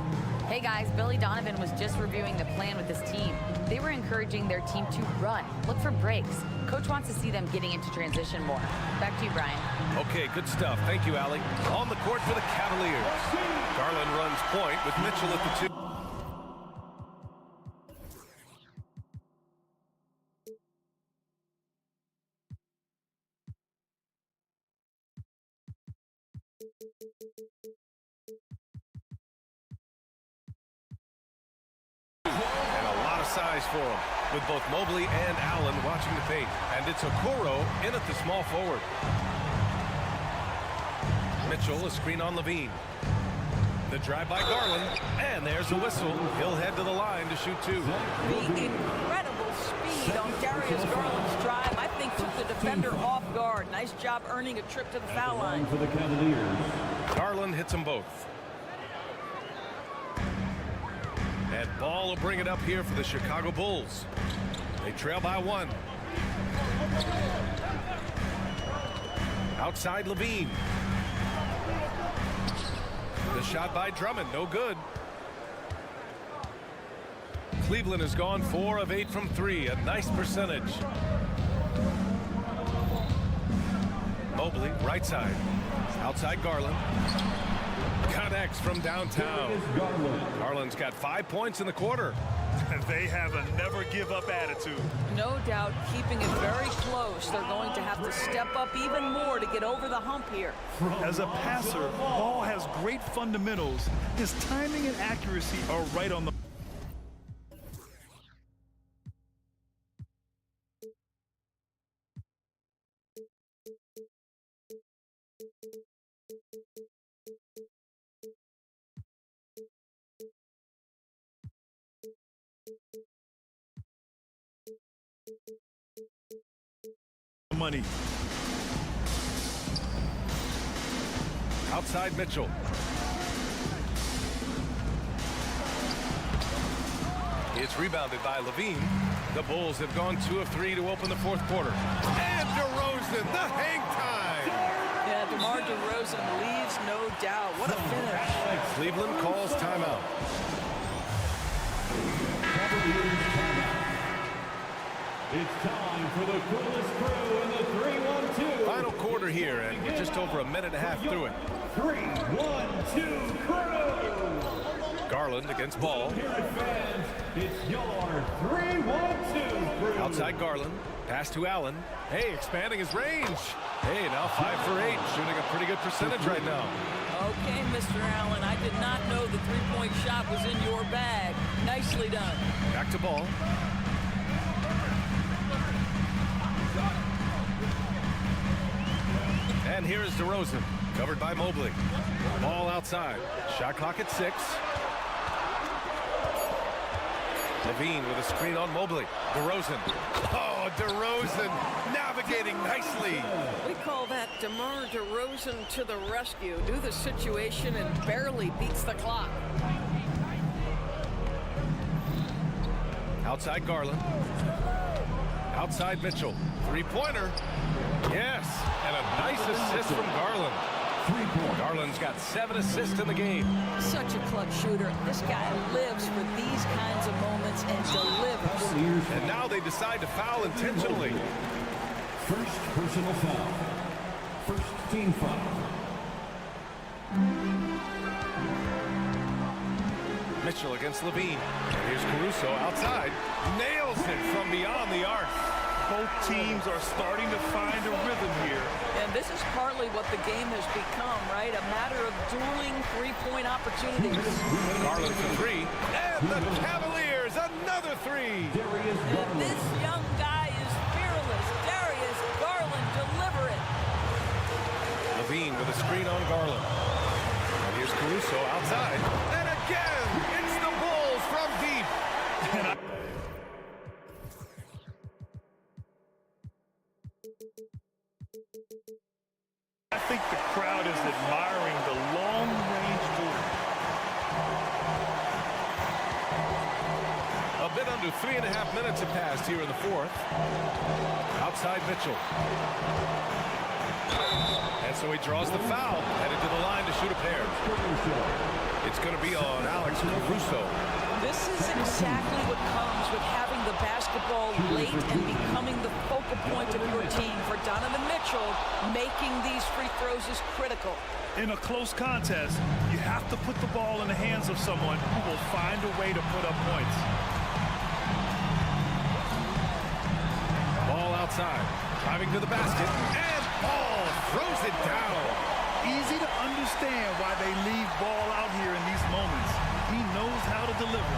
S5: Hey guys, Billy Donovan was just reviewing the plan with his team. They were encouraging their team to run, look for breaks. Coach wants to see them getting into transition more. Back to you, Brian.
S2: Okay, good stuff. Thank you, Allie. On the court for the Cavaliers. Garland runs point with Mitchell at the 2. And a lot of size for him, with both Mobley and Allen watching the paint. And it's Okoro in at the small forward. Mitchell, a screen on Levine. The drive by Garland, and there's the whistle. He'll head to the line to shoot 2.
S9: The incredible speed on Darius Garland's drive, I think, took the defender off guard. Nice job earning a trip to the foul line.
S6: For the Cavaliers.
S2: Garland hits them both. And Ball will bring it up here for the Chicago Bulls. They trail by 1. Outside Levine. The shot by Drummond, no good. Cleveland has gone 4 of 8 from 3, a nice percentage. Mobley, right side. Outside Garland. Connects from downtown. Garland's got 5 points in the quarter.
S3: They have a never-give-up attitude.
S9: No doubt, keeping it very close. They're going to have to step up even more to get over the hump here.
S3: As a passer, Ball has great fundamentals. His timing and accuracy are right on the... money.
S2: Outside Mitchell. It's rebounded by Levine. The Bulls have gone 2 of 3 to open the fourth quarter. And DeRozan, the hang time.
S9: Yeah, DeMar DeRozan leaves, no doubt. What a finish.
S2: Cleveland calls timeout.
S6: It's time for the coolest crew in the 3-1-2.
S2: Final quarter here, and we're just over a minute and a half through it.
S6: 3-1-2 crew.
S2: Garland against Ball.
S6: Here at fans, it's your 3-1-2 crew.
S2: Outside Garland. Pass to Allen. Hey, expanding his range. Hey, now 5 for 8. Shooting a pretty good percentage right now.
S9: Okay, Mr. Allen, I did not know the three-point shot was in your bag. Nicely done.
S2: Back to Ball. And here is DeRozan, covered by Mobley. Ball outside. Shot clock at 6. Levine with a screen on Mobley. DeRozan. Oh, DeRozan navigating nicely.
S9: We call that DeMar DeRozan to the rescue. Knew the situation and barely beats the clock.
S2: Outside Garland. Outside Mitchell. Three-pointer. Yes, and a nice assist from Garland. Garland's got 7 assists in the game.
S9: Such a clutch shooter. This guy lives for these kinds of moments and delivers.
S2: And now they decide to foul intentionally.
S6: First personal foul. First team foul.
S2: Mitchell against Levine. And here's Caruso outside. Nails it from beyond the arc.
S3: Both teams are starting to find a rhythm here.
S9: And this is partly what the game has become, right? A matter of dueling three-point opportunities.
S2: Garland for 3. And the Cavaliers, another 3.
S9: And this young guy is fearless. Darius Garland, deliver it.
S2: Levine with a screen on Garland. And here's Caruso outside. And again, it's the Bulls from deep.
S3: I think the crowd is admiring the long-range duel.
S2: A bit under 3.5 minutes have passed here in the fourth. Outside Mitchell. And so he draws the foul, headed to the line to shoot a pair. It's going to be on Alex Caruso.
S9: This is exactly what comes with having the basketball late and becoming the focal point of your team. For Donovan Mitchell, making these free throws is critical.
S3: In a close contest, you have to put the ball in the hands of someone who will find a way to put up points.
S2: Ball outside, driving to the basket, and Ball throws it down.
S3: Easy to understand why they leave Ball out here in these moments. He knows how to deliver.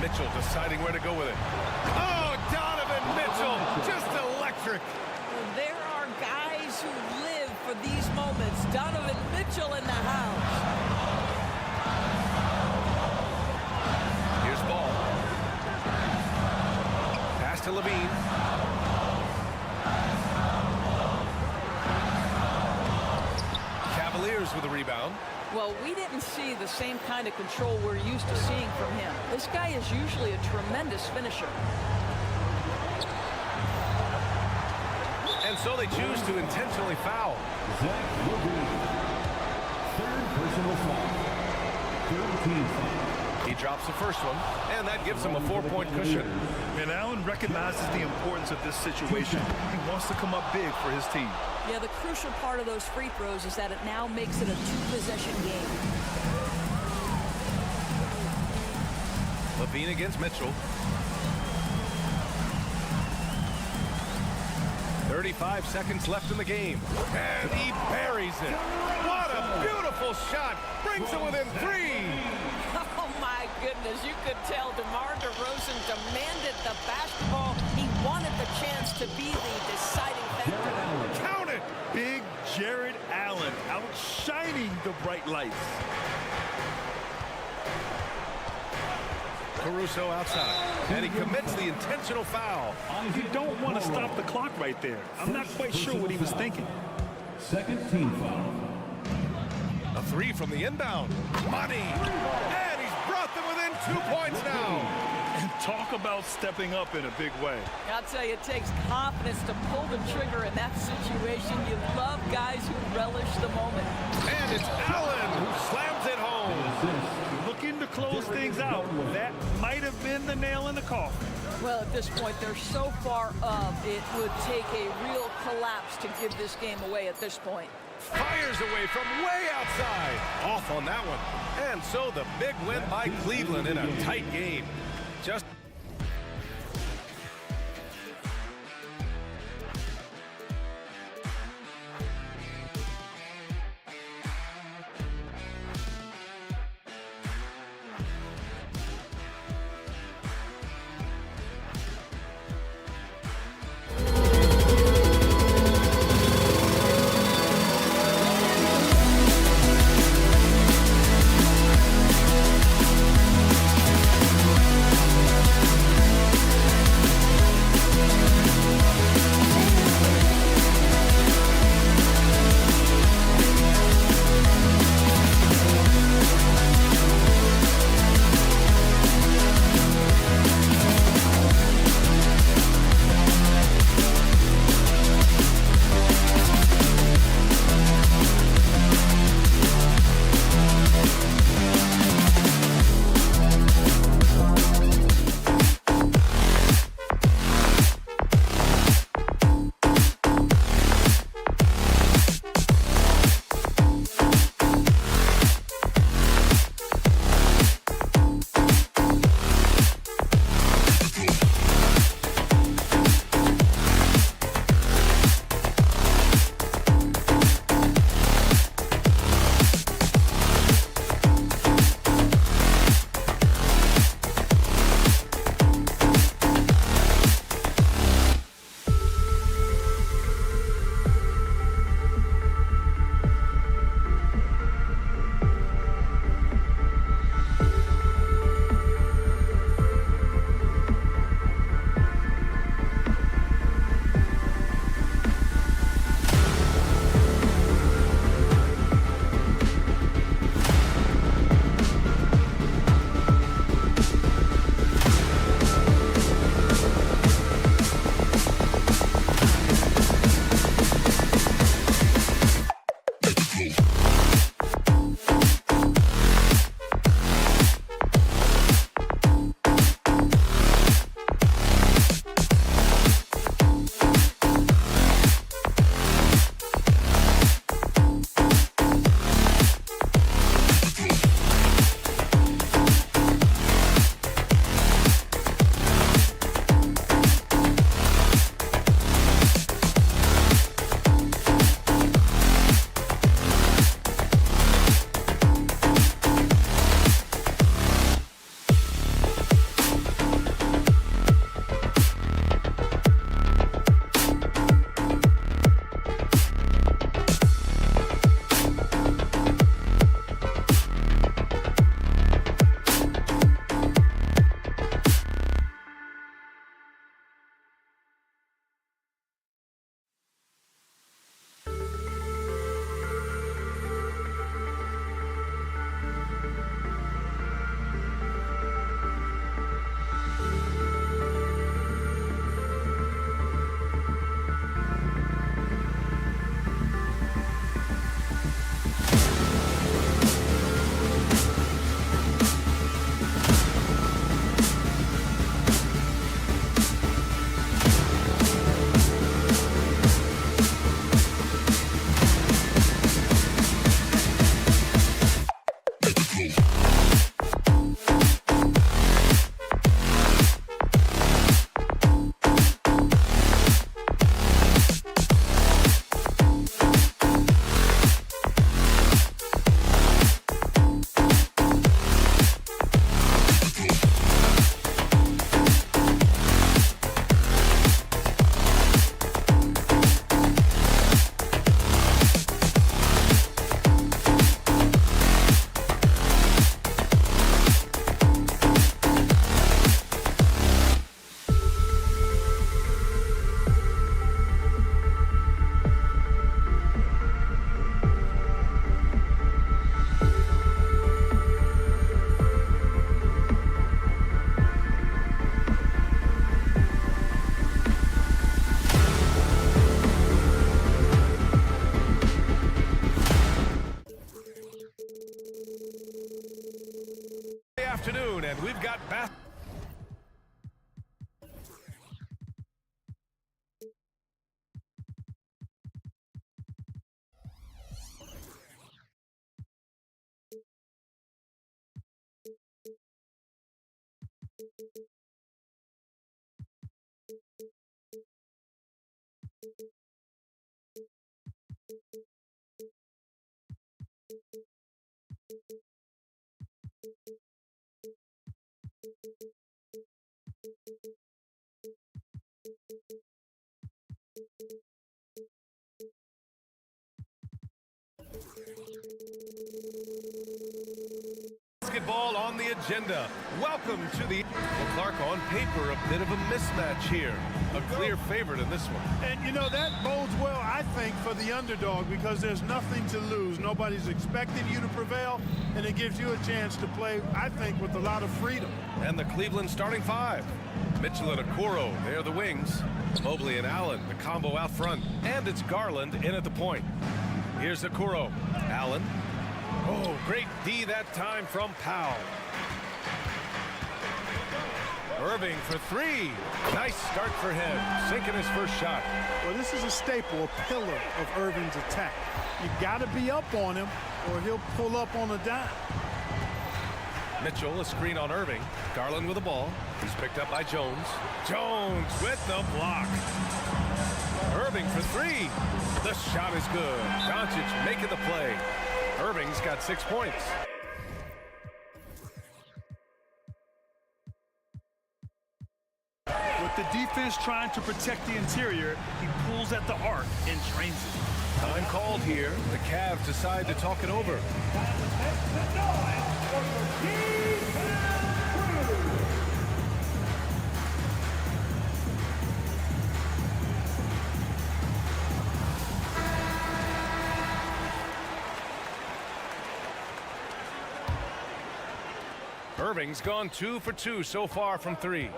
S2: Mitchell deciding where to go with it. Oh, Donovan Mitchell, just electric.
S9: There are guys who live for these moments. Donovan Mitchell in the house.
S2: Here's Ball. Pass to Levine. Cavaliers with a rebound.
S9: Well, we didn't see the same kind of control we're used to seeing from him. This guy is usually a tremendous finisher.
S2: And so they choose to intentionally foul.
S6: Zach Levine. Third personal foul. Third team foul.
S2: He drops the first one, and that gives him a 4-point cushion.
S3: And Allen recognizes the importance of this situation. He wants to come up big for his team.
S9: Yeah, the crucial part of those free throws is that it now makes it a 2-possession game.
S2: Levine against Mitchell. 35 seconds left in the game. And he buries it. What a beautiful shot. Brings it within 3.
S9: Oh, my goodness. You could tell DeMar DeRozan demanded the basketball. He wanted the chance to be the deciding factor.
S2: Count it.
S3: Big Jared Allen outshining the bright lights.
S2: Caruso outside, and he commits the intentional foul.
S3: You don't want to stop the clock right there. I'm not quite sure what he was thinking.
S6: Second team foul.
S2: A 3 from the inbound. Money. And he's brought them within 2 points now.
S3: And talk about stepping up in a big way.
S9: I'll tell you, it takes confidence to pull the trigger in that situation. You love guys who relish the moment.
S2: And it's Allen who slams it home.
S3: Looking to close things out. That might have been the nail in the coffin.
S9: Well, at this point, they're so far up, it would take a real collapse to give this game away at this point.
S2: Fires away from way outside. Off on that one. And so the big win by Cleveland in a tight game. Just and we've got basketball on the agenda. Welcome to the Clark. On paper, a bit of a mismatch here. A clear favorite in this one.
S10: And you know, that bodes well, I think, for the underdog, because there's nothing to lose. Nobody's expecting you to prevail, and it gives you a chance to play, I think, with a lot of freedom.
S2: And the Cleveland starting five. Mitchell and Okoro, they're the wings. Mobley and Allen, the combo out front. And it's Garland in at the point. Here's Okoro. Allen. Oh, great D that time from Powell. Irving for three. Nice start for him. Sinking his first shot.
S10: Well, this is a staple, a pillar of Irving's attack. You got to be up on him, or he'll pull up on a dime.
S2: Mitchell, a screen on Irving. Garland with the ball. He's picked up by Jones. Jones with the block. Irving for three. The shot is good. Doncic making the play. Irving's got 6 points.
S3: With the defense trying to protect the interior, he pulls at the arc and drains it.
S2: Time called here. The Cavs decide to talk it over. Irving's gone 2 for 2 so far from three.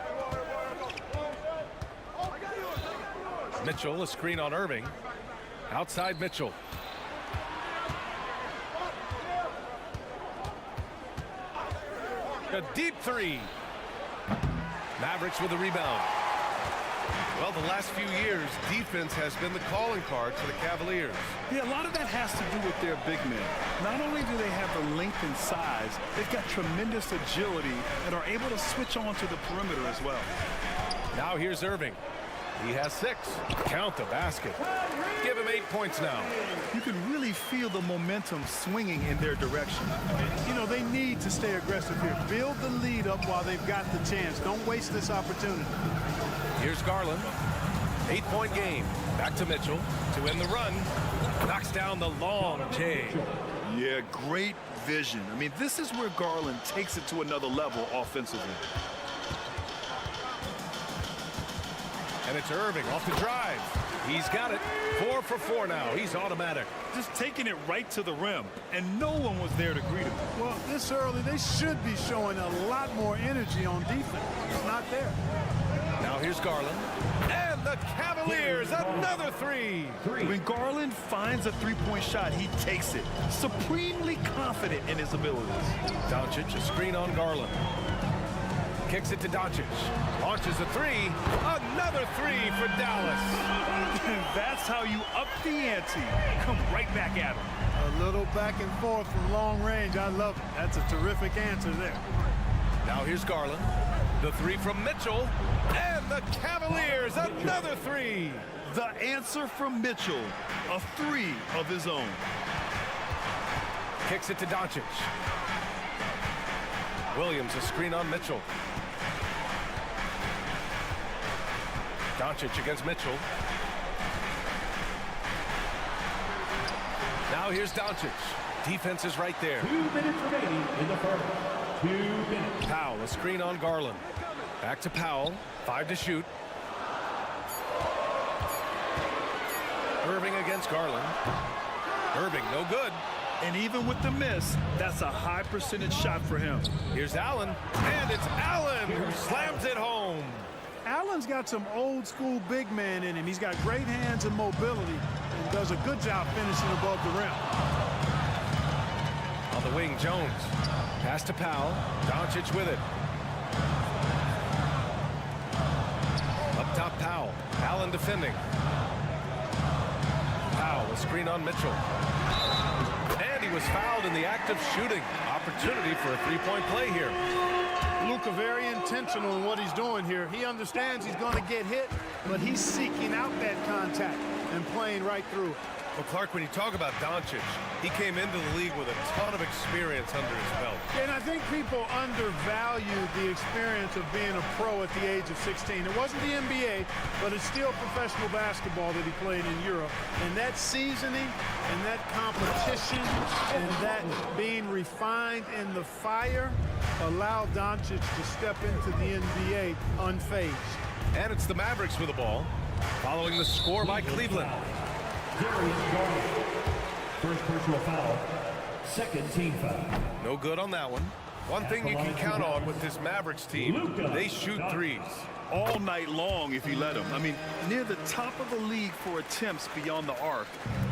S2: Mitchell, a screen on Irving. Outside Mitchell. A deep three. Mavericks with a rebound. Well, the last few years, defense has been the calling card for the Cavaliers.
S3: Yeah, a lot of that has to do with their big men. Not only do they have the length and size, they've got tremendous agility and are able to switch on to the perimeter as well.
S2: Now here's Irving. He has 6. Count the basket. Give him 8 points now.
S3: You can really feel the momentum swinging in their direction.
S10: You know, they need to stay aggressive here. Build the lead up while they've got the chance. Don't waste this opportunity.
S2: Here's Garland. 8-point game. Back to Mitchell to end the run. Knocks down the long J.
S3: Yeah, great vision. I mean, this is where Garland takes it to another level offensively.
S2: And it's Irving off the drive. He's got it. 4 for 4 now. He's automatic.
S3: Just taking it right to the rim, and no one was there to greet him.
S10: Well, this early, they should be showing a lot more energy on defense. It's not there.
S2: Now here's Garland. And the Cavaliers, another three.
S3: When Garland finds a three-point shot, he takes it. Supremely confident in his abilities.
S2: Doncic, a screen on Garland. Kicks it to Doncic. Launches a three. Another three for Dallas.
S3: That's how you up the ante. Come right back at him.
S10: A little back and forth from long range. I love it. That's a terrific answer there.
S2: Now here's Garland. The three from Mitchell. And the Cavaliers, another three.
S3: The answer from Mitchell. A three of his own.
S2: Kicks it to Doncic. Williams, a screen on Mitchell. Doncic against Mitchell. Now here's Doncic. Defense is right there.
S6: 2 minutes remaining in the first. 2 minutes.
S2: Powell, a screen on Garland. Back to Powell. 5 to shoot. Irving against Garland. Irving, no good.
S3: And even with the miss, that's a high percentage shot for him.
S2: Here's Allen. And it's Allen who slams it home.
S10: Allen's got some old school big man in him. He's got great hands and mobility and does a good job finishing above the rim.
S2: On the wing, Jones. Pass to Powell. Doncic with it. Powell. Allen defending. Powell, a screen on Mitchell. And he was fouled in the act of shooting. Opportunity for a three-point play here.
S10: Luka very intentional in what he's doing here. He understands he's going to get hit, but he's seeking out that contact and playing right through.
S2: Well, Clark, when you talk about Doncic, he came into the league with a ton of experience under his belt.
S10: And I think people undervalue the experience of being a pro at the age of 16. It wasn't the NBA, but it's still professional basketball that he played in Europe. And that seasoning and that competition and that being refined in the fire allowed Doncic to step into the NBA unfazed.
S2: And it's the Mavericks with the ball, following the score by Cleveland.
S6: First personal foul, second team foul.
S2: No good on that one. One thing you can count on with this Mavericks team, they shoot threes.
S3: All night long if you let them. I mean, near the top of the league for attempts beyond the arc.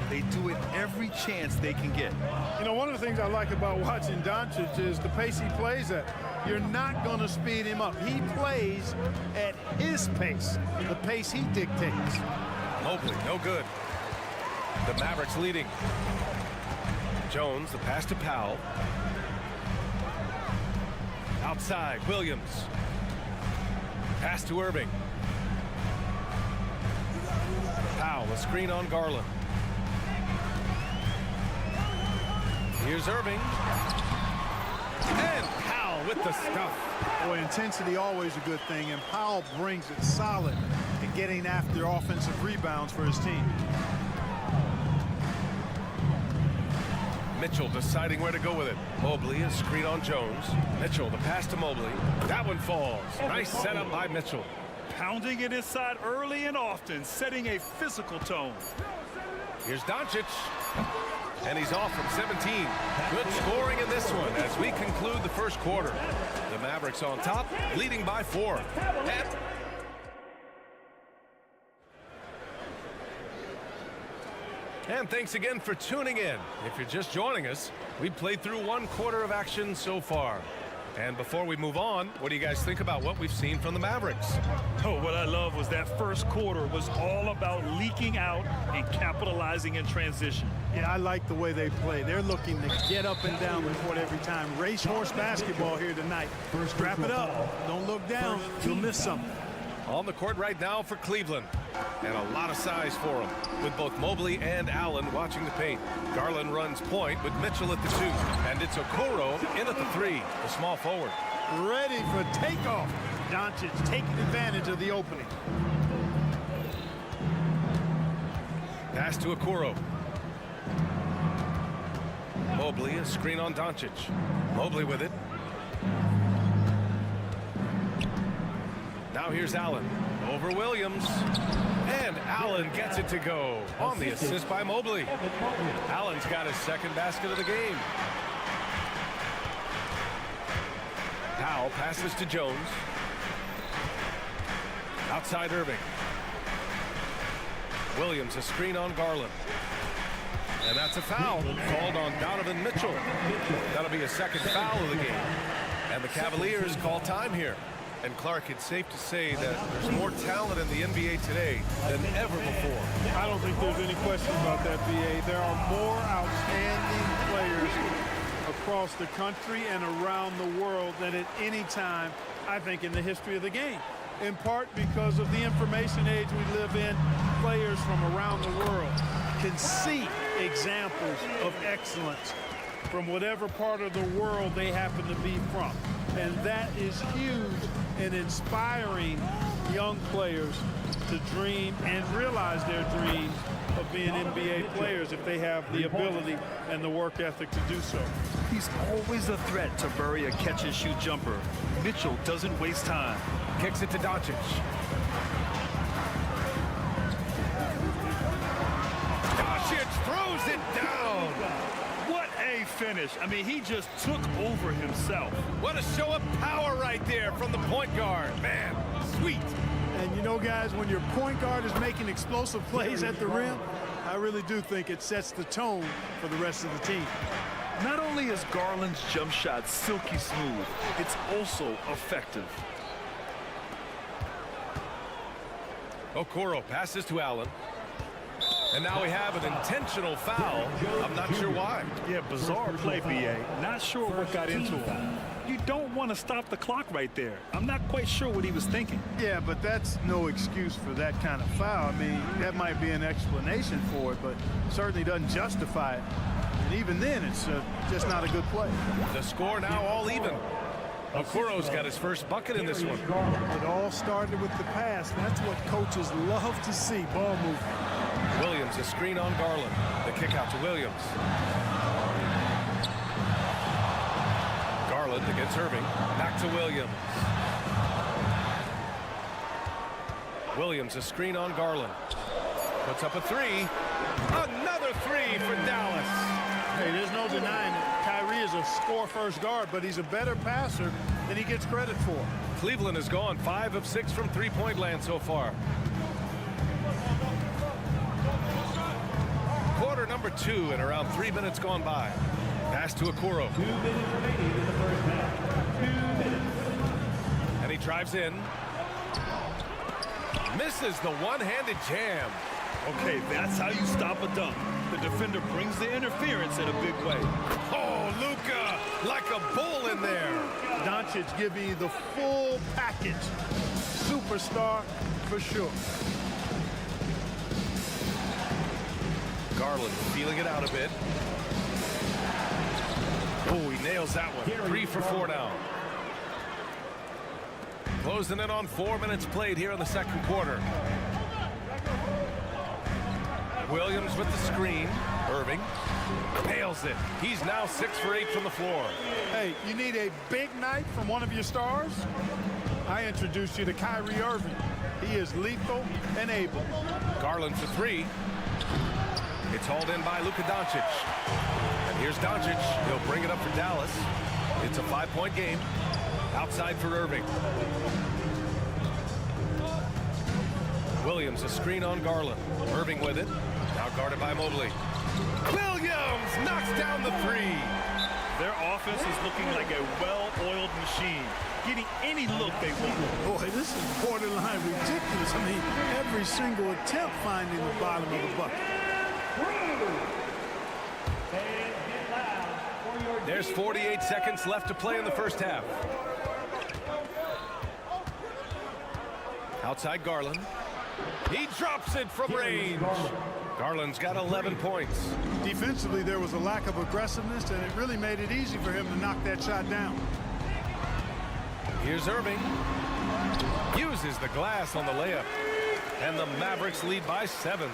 S3: They do it every chance they can get.
S10: You know, one of the things I like about watching Doncic is the pace he plays at. You're not going to speed him up. He plays at his pace, the pace he dictates.
S2: Mobley, no good. The Mavericks leading. Jones, the pass to Powell. Outside, Williams. Pass to Irving. Powell, a screen on Garland. Here's Irving. And Powell with the stuff.
S10: Boy, intensity always a good thing, and Powell brings it solid in getting after offensive rebounds for his team.
S2: Mitchell deciding where to go with it. Mobley, a screen on Jones. Mitchell, the pass to Mobley. That one falls. Nice setup by Mitchell.
S3: Pounding it inside early and often, setting a physical tone.
S2: Here's Doncic. And he's off from 17. Good scoring in this one as we conclude the first quarter. The Mavericks on top, leading by 4. And thanks again for tuning in. If you're just joining us, we played through one quarter of action so far. And before we move on, what do you guys think about what we've seen from the Mavericks?
S3: Oh, what I love was that first quarter was all about leaking out and capitalizing in transition.
S10: Yeah, I like the way they play. They're looking to get up and down the court every time. Racehorse basketball here tonight. Wrap it up. Don't look down. You'll miss something.
S2: On the court right now for Cleveland. And a lot of size for them, with both Mobley and Allen watching the paint. Garland runs point with Mitchell at the 2. And it's Okoro in at the 3, the small forward.
S10: Ready for takeoff. Doncic taking advantage of the opening.
S2: Pass to Okoro. Mobley, a screen on Doncic. Mobley with it. Now here's Allen. Over Williams. And Allen gets it to go on the assist by Mobley. Allen's got his second basket of the game. Powell passes to Jones. Outside Irving. Williams, a screen on Garland. And that's a foul called on Donovan Mitchell. That'll be a second foul of the game. And the Cavaliers call time here. And Clark, it's safe to say that there's more talent in the NBA today than ever before.
S10: I don't think there's any question about that, B.A. There are more outstanding players across the country and around the world than at any time, I think, in the history of the game. In part because of the information age we live in, players from around the world can see examples of excellence from whatever part of the world they happen to be from. And that is huge in inspiring young players to dream and realize their dreams of being NBA players if they have the ability and the work ethic to do so.
S3: He's always a threat to bury a catch-and-shoot jumper. Mitchell doesn't waste time.
S2: Kicks it to Doncic. Doncic throws it down.
S3: What a finish. I mean, he just took over himself.
S2: What a show of power right there from the point guard. Man, sweet.
S10: And you know, guys, when your point guard is making explosive plays at the rim, I really do think it sets the tone for the rest of the team.
S3: Not only is Garland's jump shot silky smooth, it's also effective.
S2: Okoro passes to Allen. And now we have an intentional foul. I'm not sure why.
S3: Yeah, bizarre play, B.A. Not sure what got into him. You don't want to stop the clock right there. I'm not quite sure what he was thinking.
S10: Yeah, but that's no excuse for that kind of foul. I mean, that might be an explanation for it, but certainly doesn't justify it. And even then, it's just not a good play.
S2: The score now all even. Okoro's got his first bucket in this one.
S10: It all started with the pass. That's what coaches love to see, ball movement.
S2: Williams, a screen on Garland. The kick out to Williams. Garland against Irving. Back to Williams. Williams, a screen on Garland. Puts up a three. Another three for Dallas.
S10: Hey, there's no denying it. Kyrie is a score-first guard, but he's a better passer than he gets credit for.
S2: Cleveland has gone 5 of 6 from three-point land so far. Quarter number 2 and around 3 minutes gone by. Pass to Okoro.
S6: 2 minutes remaining in the first half. 2 minutes.
S2: And he drives in. Misses the one-handed jam.
S3: Okay, that's how you stop a dunk. The defender brings the interference in a big way.
S2: Oh, Luka, like a bull in there.
S10: Doncic giving you the full package. Superstar for sure.
S2: Garland feeling it out a bit. Oh, he nails that one. 3 for 4 now. Closing in on 4 minutes played here in the second quarter. Williams with the screen. Irving nails it. He's now 6 for 8 from the floor.
S10: Hey, you need a big night from one of your stars? I introduce you to Kyrie Irving. He is lethal and able.
S2: Garland for 3. It's hauled in by Luka Doncic. And here's Doncic. He'll bring it up for Dallas. It's a 5-point game. Outside for Irving. Williams, a screen on Garland. Irving with it. Now guarded by Mobley. Williams knocks down the 3.
S3: Their offense is looking like a well-oiled machine, getting any look they want.
S10: Boy, this is borderline ridiculous. I mean, every single attempt finding the bottom of the bucket.
S2: There's 48 seconds left to play in the first half. Outside Garland. He drops it from range. Garland's got 11 points.
S10: Defensively, there was a lack of aggressiveness, and it really made it easy for him to knock that shot down.
S2: Here's Irving. Uses the glass on the layup. And the Mavericks lead by 7.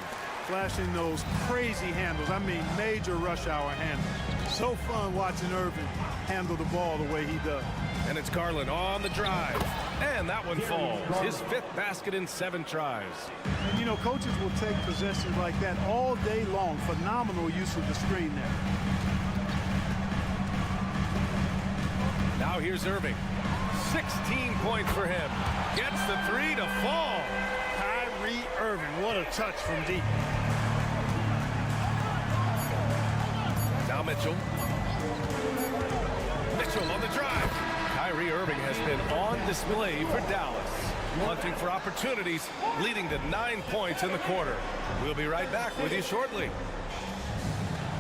S10: Flashing those crazy handles. I mean, major rush hour handles. So fun watching Irving handle the ball the way he does.
S2: And it's Garland on the drive. And that one falls. His 5th basket in 7 tries.
S10: And, you know, coaches will take possessions like that all day long. Phenomenal use of the screen there.
S2: Now here's Irving. 16 points for him. Gets the 3 to fall.
S10: Kyrie Irving, what a touch from deep.
S2: Now Mitchell. Mitchell on the drive. Kyrie Irving has been on display for Dallas. Hunting for opportunities, leading to 9 points in the quarter. We'll be right back with you shortly.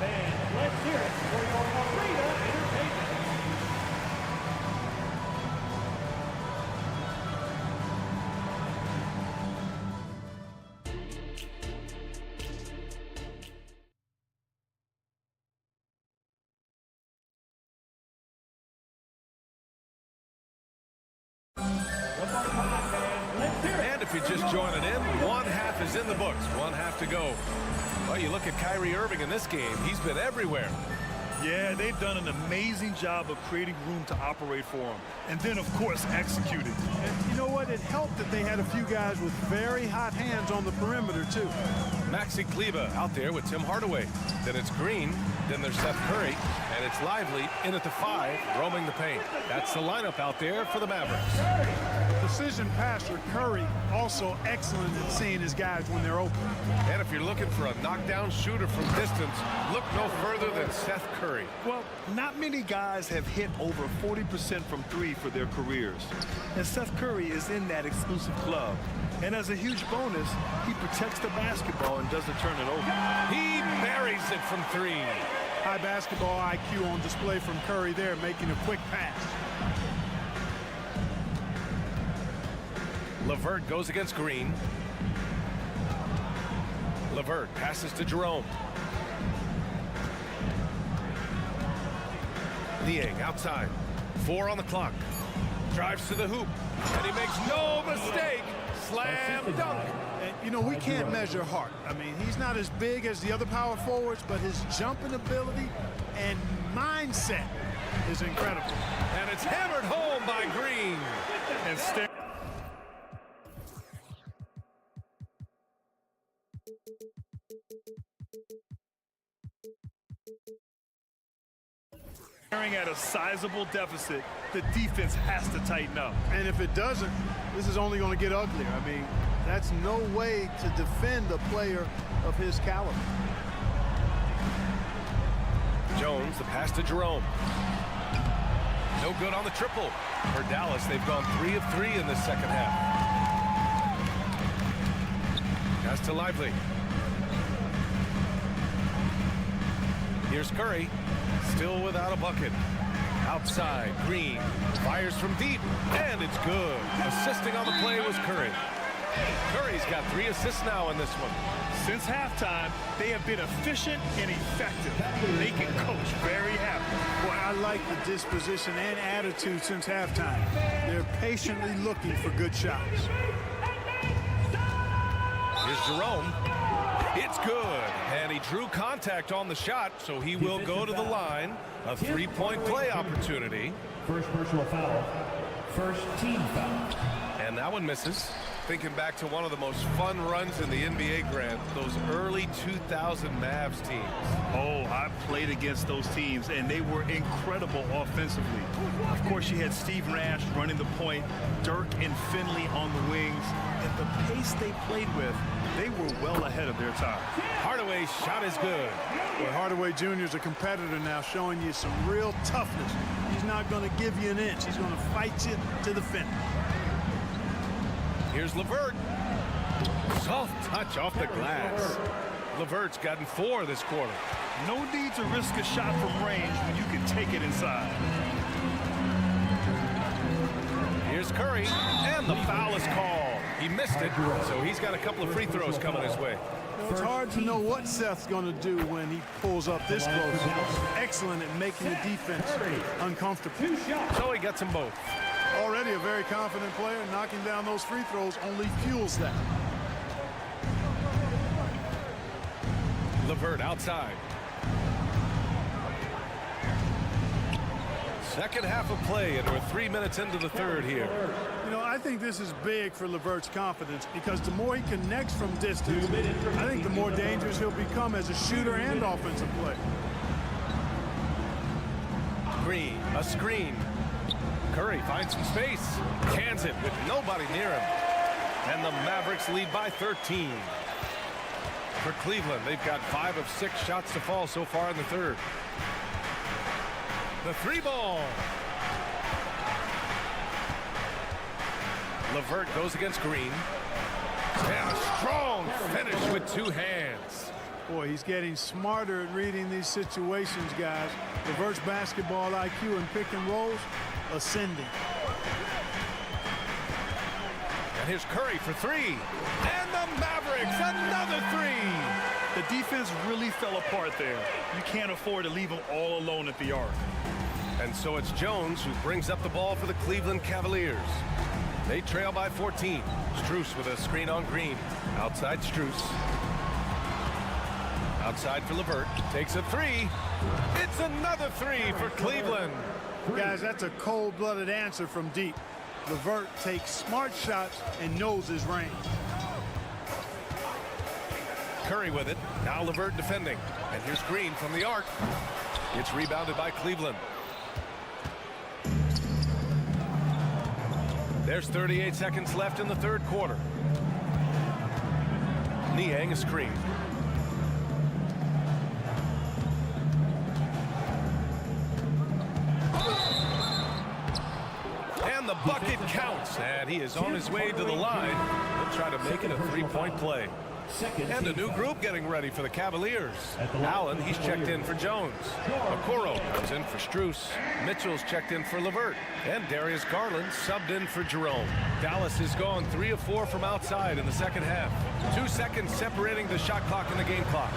S6: And let's hear it for your arena entertainment.
S2: And if you're just joining in, 1 half is in the books. 1 half to go. Well, you look at Kyrie Irving in this game. He's been everywhere.
S3: Yeah, they've done an amazing job of creating room to operate for him. And then, of course, executing.
S10: And you know what? It helped that they had a few guys with very hot hands on the perimeter, too.
S2: Maxi Kleber out there with Tim Hardaway. Then it's Green. Then there's Seth Curry. And it's Lively in at the 5, roaming the paint. That's the lineup out there for the Mavericks.
S10: precision passer, Curry, also excellent at seeing his guys when they're open.
S2: And if you're looking for a knockdown shooter from distance, look no further than Seth Curry.
S3: Well, not many guys have hit over 40% from three for their careers. And Seth Curry is in that exclusive club. And as a huge bonus, he protects the basketball and doesn't turn it over.
S2: He buries it from three.
S10: High basketball IQ on display from Curry there, making a quick pass.
S2: LeVert goes against Green. LeVert passes to Jerome. Liang outside. 4 on the clock. Drives to the hoop. And he makes no mistake. Slam dunk.
S10: And, you know, we can't measure Hart. I mean, he's not as big as the other power forwards, but his jumping ability and mindset is incredible.
S2: And it's hammered home by Green.
S3: And staring at a sizable deficit, the defense has to tighten up.
S10: And if it doesn't, this is only going to get uglier. I mean, that's no way to defend a player of his caliber.
S2: Jones, the pass to Jerome. No good on the triple. For Dallas, they've gone 3 of 3 in the second half. Pass to Lively. Here's Curry, still without a bucket. Outside, Green fires from deep, and it's good. Assisting on the play was Curry. Curry's got 3 assists now in this one.
S3: Since halftime, they have been efficient and effective, making Coach very happy.
S10: Boy, I like the disposition and attitude since halftime. They're patiently looking for good shots.
S2: Here's Jerome. It's good, and he drew contact on the shot, so he will go to the line. A 3-point play opportunity.
S6: First personal foul. First team foul.
S2: And that one misses. Thinking back to one of the most fun runs in the NBA, Grant, those early 2000 Mavs teams.
S3: Oh, I played against those teams, and they were incredible offensively. Of course, you had Steve Nash running the point, Dirk and Finley on the wings. At the pace they played with, they were well ahead of their time.
S2: Hardaway's shot is good.
S10: Well, Hardaway Jr. is a competitor now, showing you some real toughness. He's not going to give you an inch. He's going to fight you to the finish.
S2: Here's LeVert. Soft touch off the glass. LeVert's gotten 4 this quarter.
S3: No need to risk a shot from range when you can take it inside.
S2: Here's Curry, and the foul is called. He missed it, so he's got a couple of free throws coming his way.
S10: It's hard to know what Seth's going to do when he pulls up this close. Excellent at making the defense uncomfortable.
S2: So he gets them both.
S10: Already a very confident player. Knocking down those free throws only fuels that.
S2: LeVert outside. Second half of play, and we're 3 minutes into the third here.
S10: You know, I think this is big for LeVert's confidence, because the more he connects from distance, I think the more dangerous he'll become as a shooter and offensive player.
S2: Green, a screen. Curry finds some space. Cans it with nobody near him. And the Mavericks lead by 13. For Cleveland, they've got 5 of 6 shots to fall so far in the third. The 3-ball. LeVert goes against Green. And a strong finish with 2 hands.
S10: Boy, he's getting smarter at reading these situations, guys. LeVert's basketball IQ and pick and rolls ascending.
S2: And here's Curry for 3. And the Mavericks, another 3.
S3: The defense really fell apart there. You can't afford to leave them all alone at the arc.
S2: And so it's Jones who brings up the ball for the Cleveland Cavaliers. They trail by 14. Strus with a screen on Green. Outside Strus. Outside for LeVert. Takes a 3. It's another 3 for Cleveland.
S10: Guys, that's a cold-blooded answer from deep. LeVert takes smart shots and knows his range.
S2: Curry with it. Now LeVert defending. And here's Green from the arc. It's rebounded by Cleveland. There's 38 seconds left in the third quarter. Niang a screen. And the bucket counts, and he is on his way to the line. He'll try to make it a three-point play. And a new group getting ready for the Cavaliers. Allen, he's checked in for Jones. Okoro comes in for Strus. Mitchell's checked in for LeVert. And Darius Garland subbed in for Jerome. Dallas has gone 3 of 4 from outside in the second half. 2 seconds separating the shot clock and the game clock.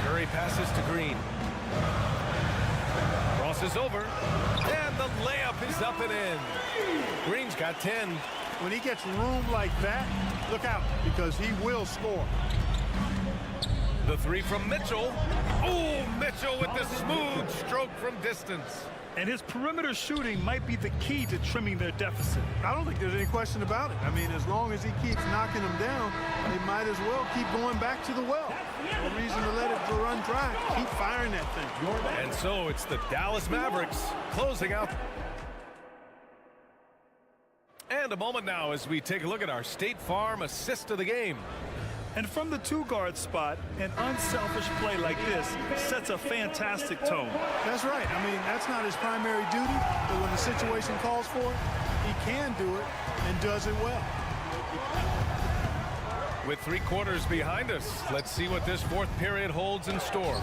S2: Curry passes to Green. Crosses over. And the layup is up and in. Green's got 10.
S10: When he gets room like that, look out, because he will score.
S2: The three from Mitchell. Oh, Mitchell with the smooth stroke from distance.
S3: And his perimeter shooting might be the key to trimming their deficit.
S10: I don't think there's any question about it. I mean, as long as he keeps knocking them down, they might as well keep going back to the well. No reason to let it run dry. Keep firing that thing.
S2: And so it's the Dallas Mavericks closing out. And a moment now as we take a look at our State Farm assist of the game.
S3: And from the two-guard spot, an unselfish play like this sets a fantastic tone.
S10: That's right. I mean, that's not his primary duty, but when the situation calls for it, he can do it and does it well.
S2: With 3 quarters behind us, let's see what this fourth period holds in store.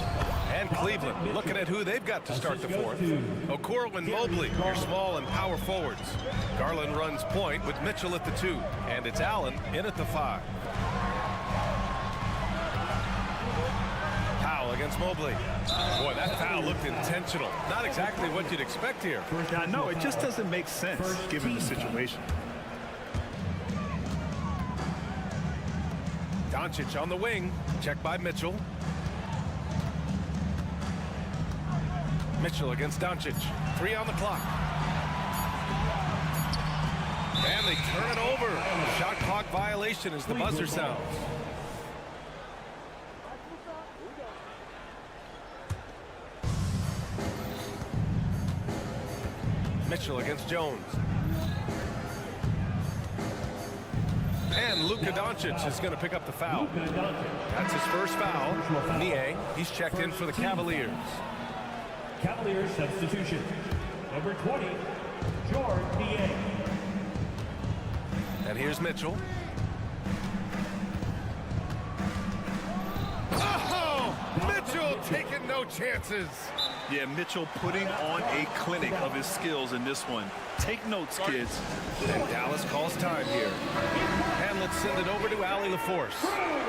S2: And Cleveland looking at who they've got to start the fourth. Okoro and Mobley, your small and power forwards. Garland runs point with Mitchell at the 2. And it's Allen in at the 5. Foul against Mobley. Boy, that foul looked intentional. Not exactly what you'd expect here.
S3: Yeah, no, it just doesn't make sense given the situation.
S2: Doncic on the wing. Check by Mitchell. Mitchell against Doncic. 3 on the clock. And they turn it over. Shot clock violation as the buzzer sounds. Mitchell against Jones. And Luka Doncic is going to pick up the foul. That's his first foul. Niang, he's checked in for the Cavaliers.
S6: Cavaliers substitution. Number 20, Jordan Niang.
S2: And here's Mitchell. Oh! Mitchell taking no chances.
S3: Yeah, Mitchell putting on a clinic of his skills in this one. Take notes, kids.
S2: And Dallas calls time here. And let's send it over to Allie LaForce.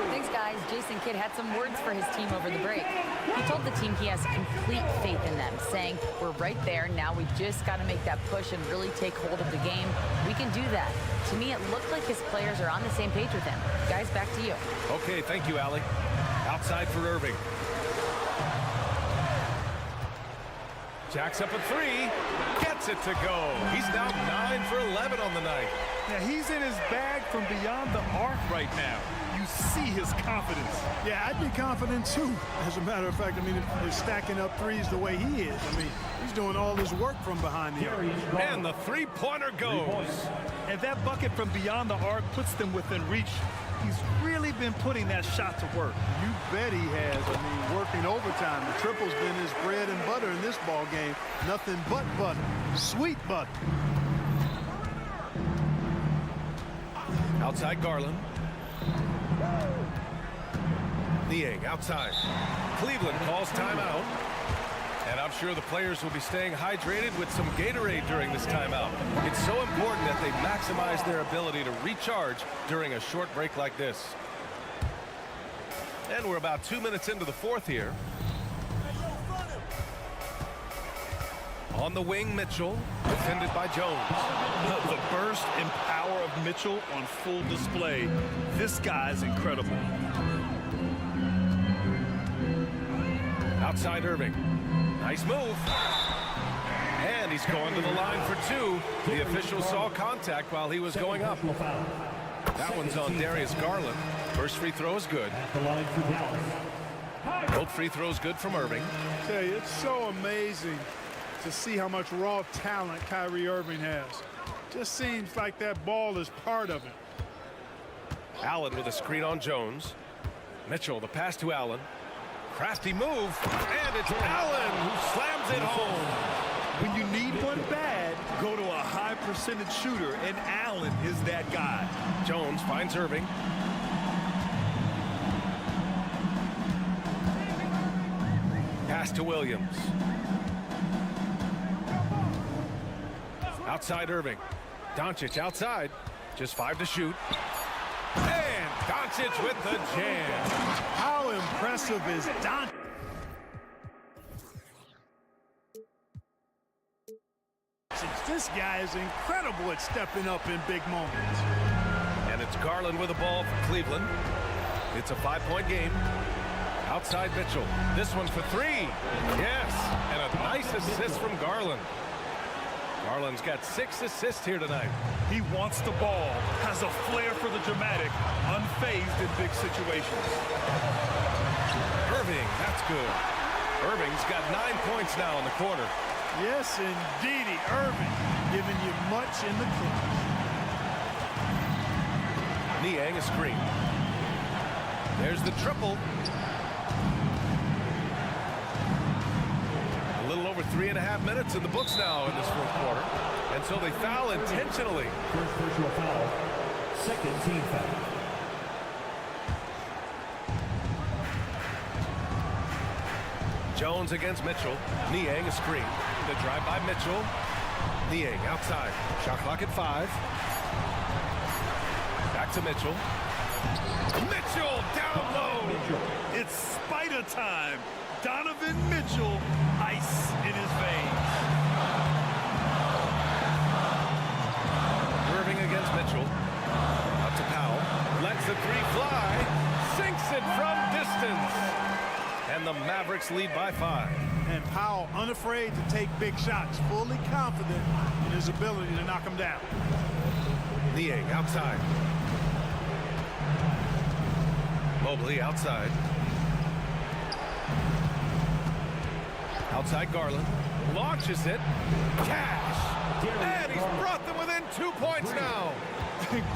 S5: Thanks, guys. Jason Kidd had some words for his team over the break. He told the team he has complete faith in them, saying, we're right there. Now we just got to make that push and really take hold of the game. We can do that. To me, it looked like his players are on the same page with him. Guys, back to you.
S2: Okay, thank you, Allie. Outside for Irving. Jacks up a 3, gets it to go. He's now 9 for 11 on the night.
S3: Yeah, he's in his bag from beyond the arc right now. You see his confidence.
S10: Yeah, I'd be confident too. As a matter of fact, I mean, if they're stacking up threes the way he is. I mean, he's doing all his work from behind the arc.
S2: And the three-pointer goes.
S3: And that bucket from beyond the arc puts them within reach. He's really been putting that shot to work.
S10: You bet he has. I mean, working overtime. The triple's been his bread and butter in this ball game. Nothing but butter. Sweet butter.
S2: Outside Garland. Niang outside. Cleveland calls timeout. And I'm sure the players will be staying hydrated with some Gatorade during this timeout. It's so important that they maximize their ability to recharge during a short break like this. And we're about 2 minutes into the fourth here. On the wing, Mitchell, defended by Jones.
S3: The burst and power of Mitchell on full display. This guy's incredible.
S2: Outside Irving. Nice move. And he's going to the line for 2. The official saw contact while he was going up. That one's on Darius Garland. First free throw is good. Both free throws good from Irving.
S10: I tell you, it's so amazing to see how much raw talent Kyrie Irving has. Just seems like that ball is part of it.
S2: Allen with a screen on Jones. Mitchell, the pass to Allen. Crafty move, and it's Allen who slams it home.
S3: When you need one bad, go to a high percentage shooter, and Allen is that guy.
S2: Jones finds Irving. Pass to Williams. Outside Irving. Doncic outside. Just 5 to shoot. And Doncic with the jam.
S10: How impressive is Doncic? This guy is incredible at stepping up in big moments.
S2: And it's Garland with the ball for Cleveland. It's a 5-point game. Outside Mitchell. This one for 3. Yes. And a nice assist from Garland. Garland's got 6 assists here tonight.
S3: He wants the ball, has a flair for the dramatic, unfazed in big situations.
S2: Irving, that's good. Irving's got 9 points now in the quarter.
S10: Yes, indeedy. Irving giving you much in the clutch.
S2: Niang a screen. There's the triple. A little over 3.5 minutes in the books now in this fourth quarter. And so they foul intentionally.
S6: First personal foul. Second team foul.
S2: Jones against Mitchell. Niang a screen. The drive by Mitchell. Niang outside. Shot clock at 5. Back to Mitchell. Mitchell down low.
S3: It's spider time. Donovan Mitchell, ice in his veins.
S2: Irving against Mitchell. Out to Powell. Lets the 3 fly. Sinks it from distance. And the Mavericks lead by 5.
S10: And Powell unafraid to take big shots, fully confident in his ability to knock them down.
S2: Niang outside. Mobley outside. Outside Garland. Launches it. Cash. And he's brought them within 2 points now.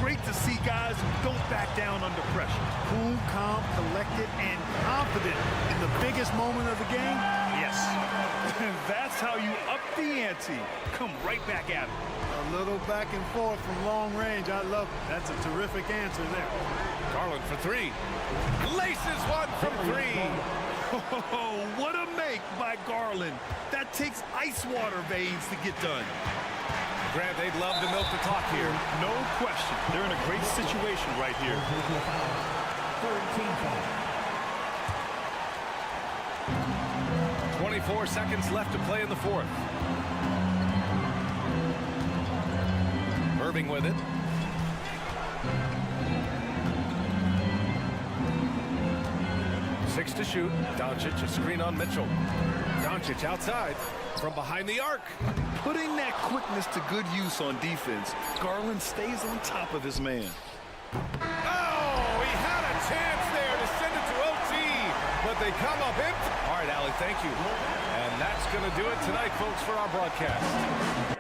S3: Great to see guys who don't back down under pressure.
S10: Cool, calm, collected, and confident in the biggest moment of the game.
S3: Yes. That's how you up the ante. Come right back at it.
S10: A little back and forth from long range. I love it. That's a terrific answer there.
S2: Garland for 3. Laces one from 3.
S3: Oh, what a make by Garland. That takes ice water veins to get done.
S2: Grant, they'd love to milk the clock here.
S3: No question. They're in a great situation right here.
S6: Third team foul.
S2: 24 seconds left to play in the fourth. Irving with it. Six to shoot. Doncic, a screen on Mitchell. Doncic outside from behind the arc.
S3: Putting that quickness to good use on defense, Garland stays on top of his man.
S2: Oh, he had a chance there to send it to OT, but they come up empty. All right, Allie, thank you. And that's going to do it tonight, folks, for our broadcast.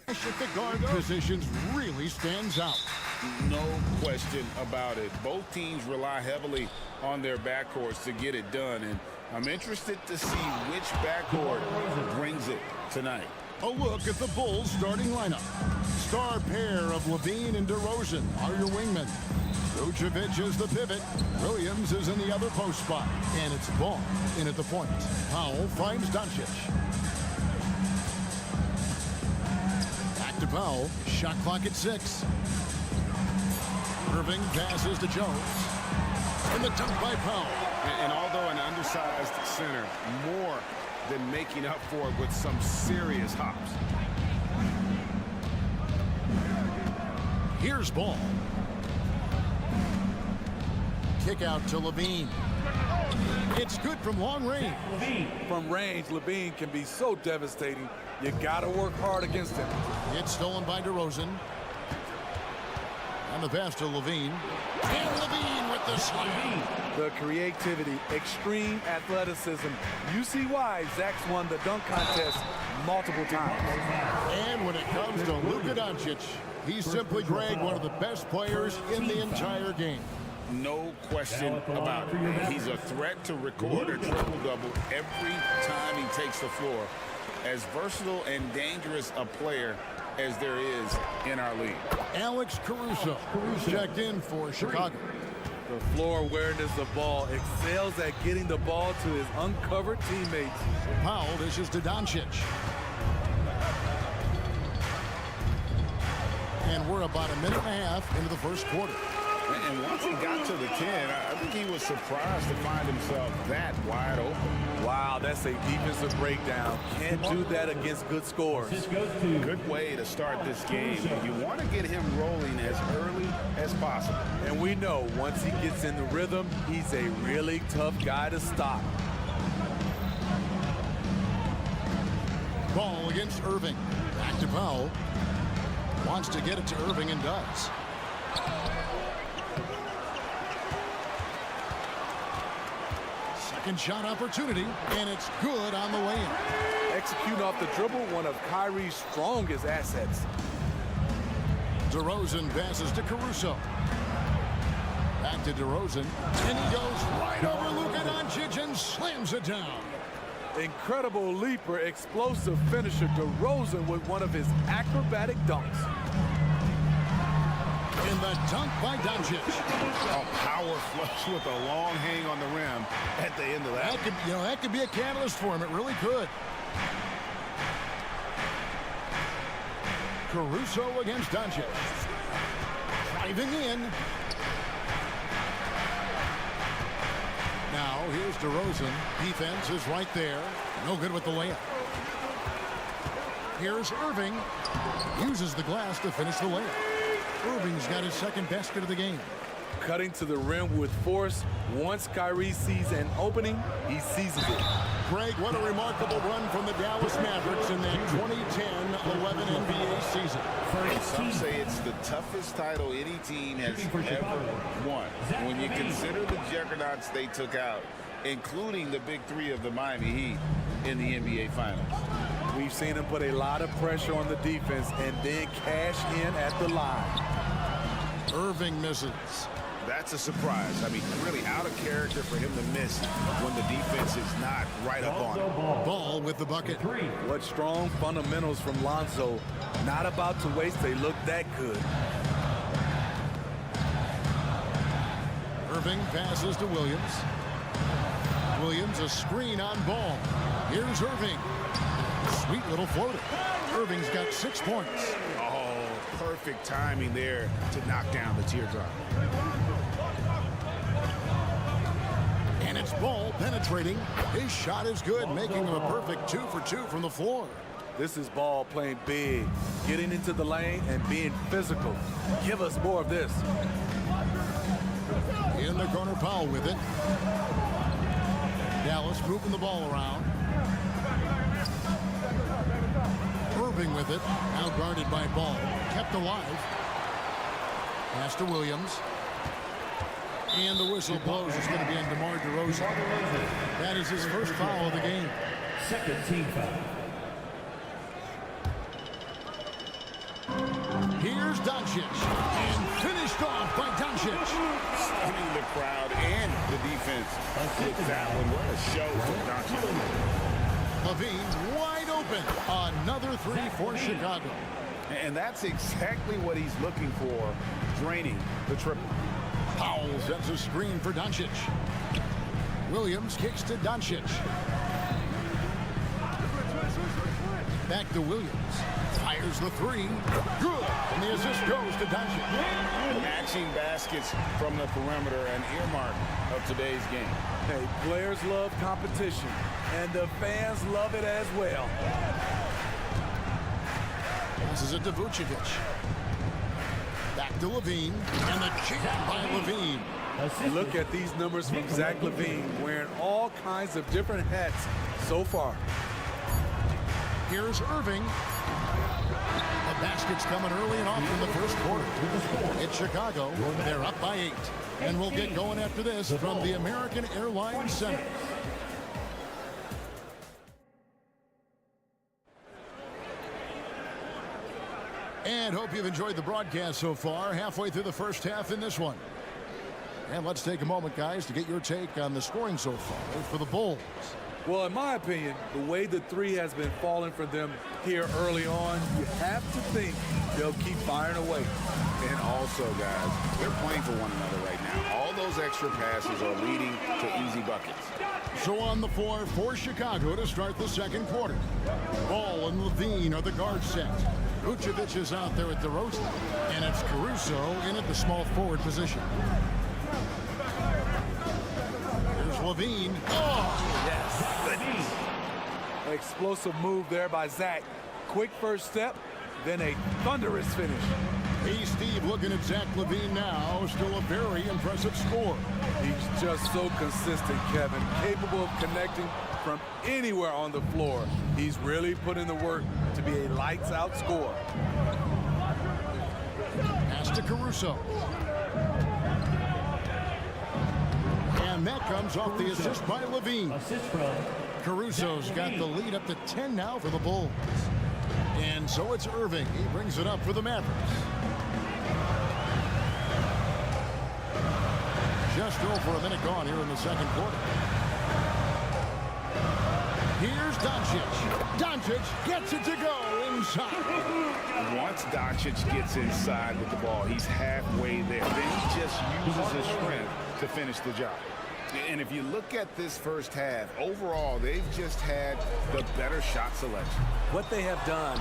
S8: at the guard positions really stands out.
S11: No question about it. Both teams rely heavily on their backcourts to get it done, and I'm interested to see which backcourt brings it tonight.
S8: A look at the Bulls starting lineup. Star pair of Levine and DeRozan are your wingmen. Vucevic is the pivot. Williams is in the other post spot. And it's Ball in at the point. Powell finds Doncic. Back to Powell. Shot clock at 6. Irving passes to Jones. And the dunk by Powell.
S11: And although an undersized center, more than making up for it with some serious hops.
S8: Here's Ball. Kick out to Levine. It's good from long range.
S4: From range, Levine can be so devastating. You got to work hard against him.
S8: It's stolen by DeRozan. And the pass to Levine. And Levine with the slam.
S4: The creativity, extreme athleticism. You see why Zach's won the dunk contest multiple times.
S8: And when it comes to Luka Doncic, he's simply, Greg, one of the best players in the entire game.
S11: No question about it. He's a threat to record a triple-double every time he takes the floor. As versatile and dangerous a player as there is in our league.
S8: Alex Caruso checked in for Chicago.
S4: The floor awareness of Ball excels at getting the ball to his uncovered teammates.
S8: Powell dishes to Doncic. And we're about a minute and a half into the first quarter.
S11: And once he got to the 10, I think he was surprised to find himself that wide open.
S4: Wow, that's a defensive breakdown. Can't do that against good scores.
S11: Good way to start this game. You want to get him rolling as early as possible.
S4: And we know once he gets in the rhythm, he's a really tough guy to stop.
S8: Ball against Irving. Back to Powell. Wants to get it to Irving and does. Second shot opportunity, and it's good on the way in.
S4: Execute off the dribble, one of Kyrie's strongest assets.
S8: DeRozan passes to Caruso. Back to DeRozan, and he goes right over Luka Doncic and slams it down.
S4: Incredible leaper, explosive finisher, DeRozan with one of his acrobatic dunks.
S8: And the dunk by Doncic.
S11: A power flush with a long hang on the rim at the end of that.
S8: That could be a catalyst for him. It really could. Caruso against Doncic. Driving in. Now here's DeRozan. Defense is right there. No good with the layup. Here's Irving. Uses the glass to finish the layup. Irving's got his second basket of the game.
S4: Cutting to the rim with force. Once Kyrie sees an opening, he seizes it.
S8: Greg, what a remarkable run from the Dallas Mavericks in that 2010-11 NBA season.
S11: Some say it's the toughest title any team has ever won. When you consider the juggernauts they took out, including the big three of the Miami Heat in the NBA Finals.
S4: We've seen him put a lot of pressure on the defense and then cash in at the line.
S8: Irving misses.
S11: That's a surprise. I mean, really out of character for him to miss when the defense is not right up on him.
S8: Ball with the bucket.
S4: What strong fundamentals from Lonzo. Not about to waste. They look that good.
S8: Irving passes to Williams. Williams a screen on Ball. Here's Irving. Sweet little floater. Irving's got 6 points.
S11: Oh, perfect timing there to knock down the teardrop.
S8: And it's Ball penetrating. His shot is good, making him a perfect 2 for 2 from the floor.
S4: This is Ball playing big, getting into the lane and being physical. Give us more of this.
S8: In the corner, Powell with it. Dallas moving the ball around. Irving with it, now guarded by Ball, kept alive. Pass to Williams. And the whistle blows. It's going to be on DeMar DeRozan. That is his first foul of the game.
S6: Second team foul.
S8: Here's Doncic. And finished off by Doncic.
S11: Stunning the crowd and the defense with that one. What a show from Doncic.
S8: Levine wide open. Another three for Chicago.
S11: And that's exactly what he's looking for, draining the triple.
S8: Powell sets a screen for Doncic. Williams kicks to Doncic. Back to Williams. Fires the three. Good. And the assist goes to Doncic.
S11: Matching baskets from the perimeter, an earmark of today's game.
S4: Hey, players love competition, and the fans love it as well.
S8: Passes it to Vucevic. Back to Levine. And the jam by Levine.
S4: Look at these numbers from Zach LaVine, wearing all kinds of different hats so far.
S8: Here's Irving. The basket's coming early and often in the first quarter. It's Chicago. They're up by 8. And we'll get going after this from the American Airlines Center. And hope you've enjoyed the broadcast so far. Halfway through the first half in this one. And let's take a moment, guys, to get your take on the scoring so far for the Bulls.
S4: Well, in my opinion, the way the three has been falling for them here early on, you have to think they'll keep firing away.
S11: And also, guys, they're playing for one another right now. All those extra passes are leading to easy buckets.
S8: So on the floor for Chicago to start the second quarter. Ball and Levine are the guard set. Vucevic is out there at DeRozan. And it's Caruso in at the small forward position. Here's Levine. Oh,
S4: yes. Explosive move there by Zach. Quick first step, then a thunderous finish.
S8: Hey, Steve, looking at Zach LaVine now. Still a very impressive score.
S4: He's just so consistent, Kevin. Capable of connecting from anywhere on the floor. He's really put in the work to be a lights-out scorer.
S8: Pass to Caruso. And that comes off the assist by Levine. Caruso's got the lead up to 10 now for the Bulls. And so it's Irving. He brings it up for the Mavericks. Just over a minute gone here in the second quarter. Here's Doncic. Doncic gets it to go inside.
S11: Once Doncic gets inside with the ball, he's halfway there. Then he just uses his strength to finish the job. And if you look at this first half, overall, they've just had the better shot selection.
S4: What they have done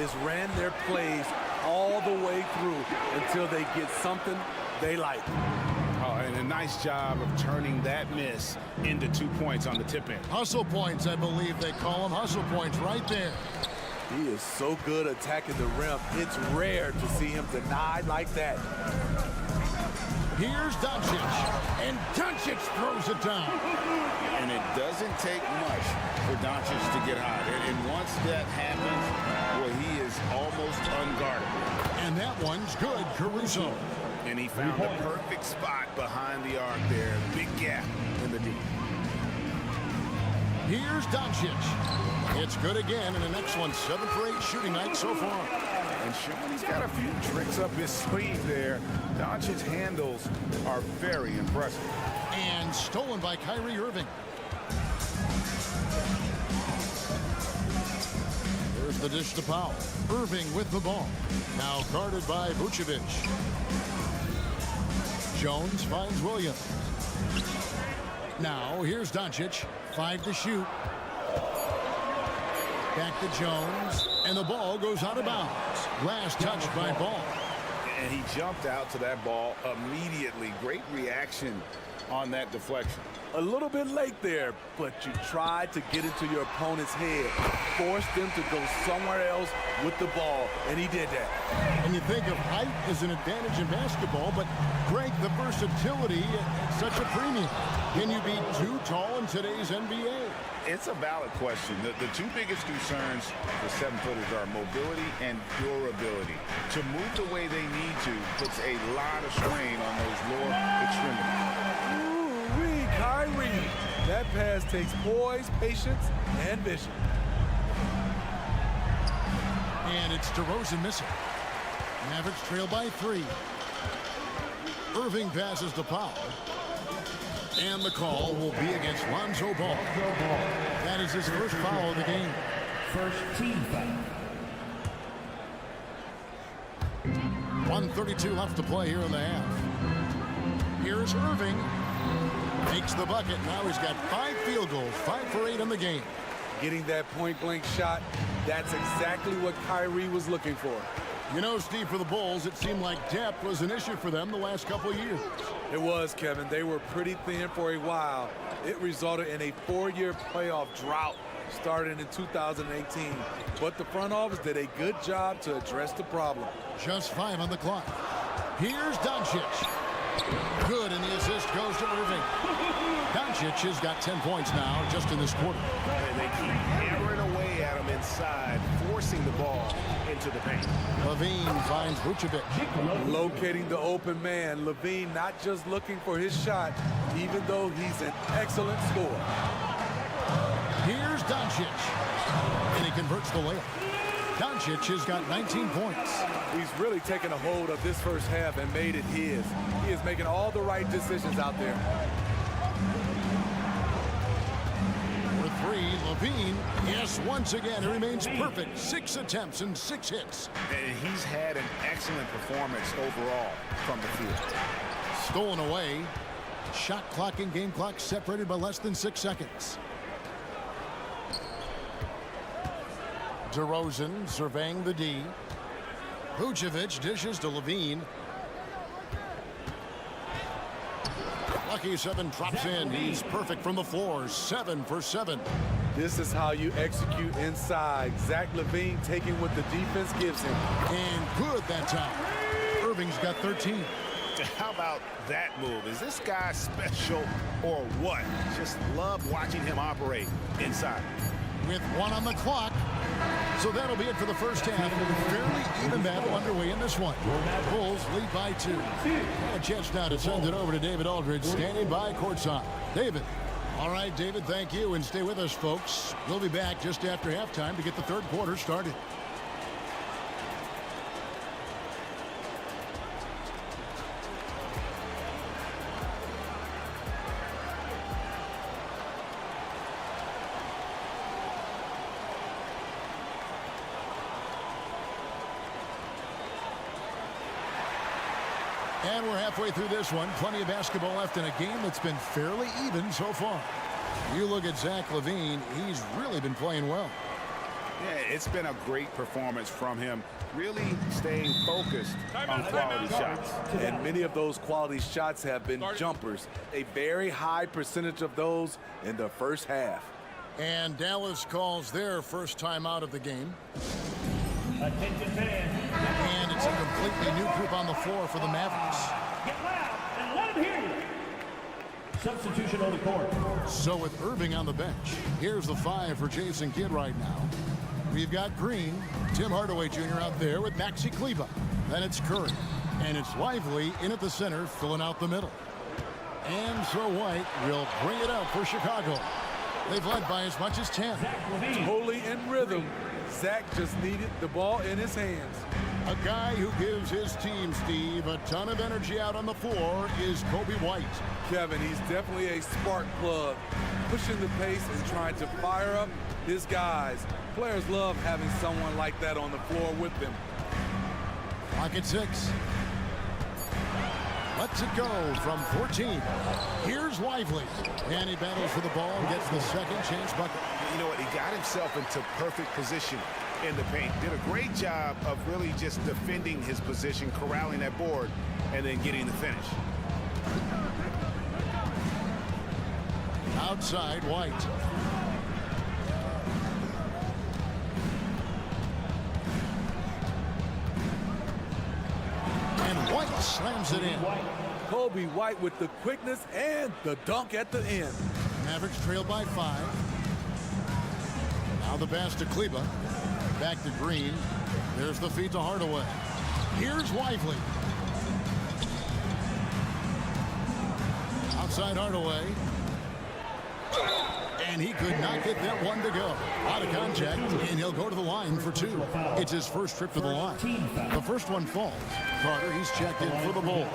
S4: is ran their plays all the way through until they get something they like.
S11: Oh, and a nice job of turning that miss into 2 points on the tip in.
S8: Hustle points, I believe they call them. Hustle points right there.
S4: He is so good attacking the rim. It's rare to see him denied like that.
S8: Here's Doncic. And Doncic throws it down.
S11: And it doesn't take much for Doncic to get hot. And once that happens, well, he is almost unguardable.
S8: And that one's good, Caruso.
S11: And he found the perfect spot behind the arc there. Big gap in the D.
S8: Here's Doncic. It's good again in an excellent 7 for 8 shooting night so far.
S11: And Sean, he's got a few tricks up his sleeve there. Doncic's handles are very impressive.
S8: And stolen by Kyrie Irving. There's the dish to Powell. Irving with the ball. Now guarded by Vucevic. Jones finds Williams. Now here's Doncic. 5 to shoot. Back to Jones. And the ball goes out of bounds. Last touch by Ball.
S11: And he jumped out to that ball immediately. Great reaction on that deflection.
S4: A little bit late there, but you tried to get into your opponent's head. Forced them to go somewhere else with the ball, and he did that.
S8: And you think of height as an advantage in basketball, but Greg, the versatility at such a premium. Can you be too tall in today's NBA?
S11: It's a valid question. The two biggest concerns for 7-footers are mobility and durability. To move the way they need to puts a lot of strain on those lower extremities.
S4: Ooh-wee, Kyrie. That pass takes poise, patience, and vision.
S8: And it's DeRozan missing. Mavericks trail by 3. Irving passes to Powell. And the call will be against Lonzo Ball. That is his first foul of the game.
S6: First team foul.
S8: 1:32 left to play here in the half. Here's Irving. Makes the bucket. Now he's got 5 field goals, 5 for 8 in the game.
S4: Getting that point-blank shot, that's exactly what Kyrie was looking for.
S8: You know, Steve, for the Bulls, it seemed like depth was an issue for them the last couple of years.
S4: It was, Kevin. They were pretty thin for a while. It resulted in a 4-year playoff drought starting in 2018. But the front office did a good job to address the problem.
S8: Just 5 on the clock. Here's Doncic. Good, and the assist goes to Irving. Doncic has got 10 points now just in this quarter.
S12: And they keep hammering away at him inside, forcing the ball into the paint.
S8: Levine finds Vucevic.
S4: Locating the open man. Levine not just looking for his shot, even though he's an excellent scorer.
S8: Here's Doncic. And he converts the layup. Doncic has got 19 points.
S4: He's really taken a hold of this first half and made it his. He is making all the right decisions out there.
S8: For 3, Levine. Yes, once again, he remains perfect. 6 attempts and 6 hits.
S12: And he's had an excellent performance overall from the field.
S8: Stolen away. Shot clock and game clock separated by less than 6 seconds. DeRozan surveying the D. Vucevic dishes to Levine. Lucky 7 drops in. He's perfect from the floor. 7 for 7.
S4: This is how you execute inside. Zach LaVine taking what the defense gives him.
S8: And good that time. Irving's got 13.
S12: How about that move? Is this guy special or what? Just love watching him operate inside.
S8: With 1 on the clock. So that'll be it for the first half. Fairly even battle underway in this one. Bulls lead by 2. And a chance now to send it over to David Aldridge, standing by courtside. David. All right, David, thank you. And stay with us, folks. We'll be back just after halftime to get the third quarter started. And we're halfway through this one. Plenty of basketball left in a game that's been fairly even so far. You look at Zach LaVine, he's really been playing well.
S12: Yeah, it's been a great performance from him. Really staying focused on quality shots.
S4: And many of those quality shots have been jumpers. A very high percentage of those in the first half.
S8: And Dallas calls their first time out of the game.
S6: Attention fans.
S8: And it's a completely new group on the floor for the Mavericks.
S6: Get loud and let them hear you. Substitution on the court.
S8: So with Irving on the bench, here's the 5 for Jason Kidd right now. We've got Green, Tim Hardaway Jr. out there with Maxi Kleber. Then it's Curry. And it's Lively in at the center, filling out the middle. And so White will bring it out for Chicago. They've led by as much as 10.
S4: Totally in rhythm. Zach just needed the ball in his hands.
S8: A guy who gives his team, Steve, a ton of energy out on the floor is Kobe White.
S4: Kevin, he's definitely a spark plug, pushing the pace and trying to fire up his guys. Players love having someone like that on the floor with them.
S8: Clock at 6. Lets it go from 14. Here's Lively. And he battles for the ball and gets the second chance bucket.
S12: You know what? He got himself into perfect position in the paint. Did a great job of really just defending his position, corralling that board, and then getting the finish.
S8: Outside, White. And White slams it in.
S4: Kobe White with the quickness and the dunk at the end.
S8: Mavericks trail by 5. Now the pass to Kleber. Back to Green. There's the feed to Hardaway. Here's Lively. Outside Hardaway. And he could not get that one to go. Out of contact, and he'll go to the line for 2. It's his first trip to the line. The first one falls. Carter, he's checked in for the Bulls.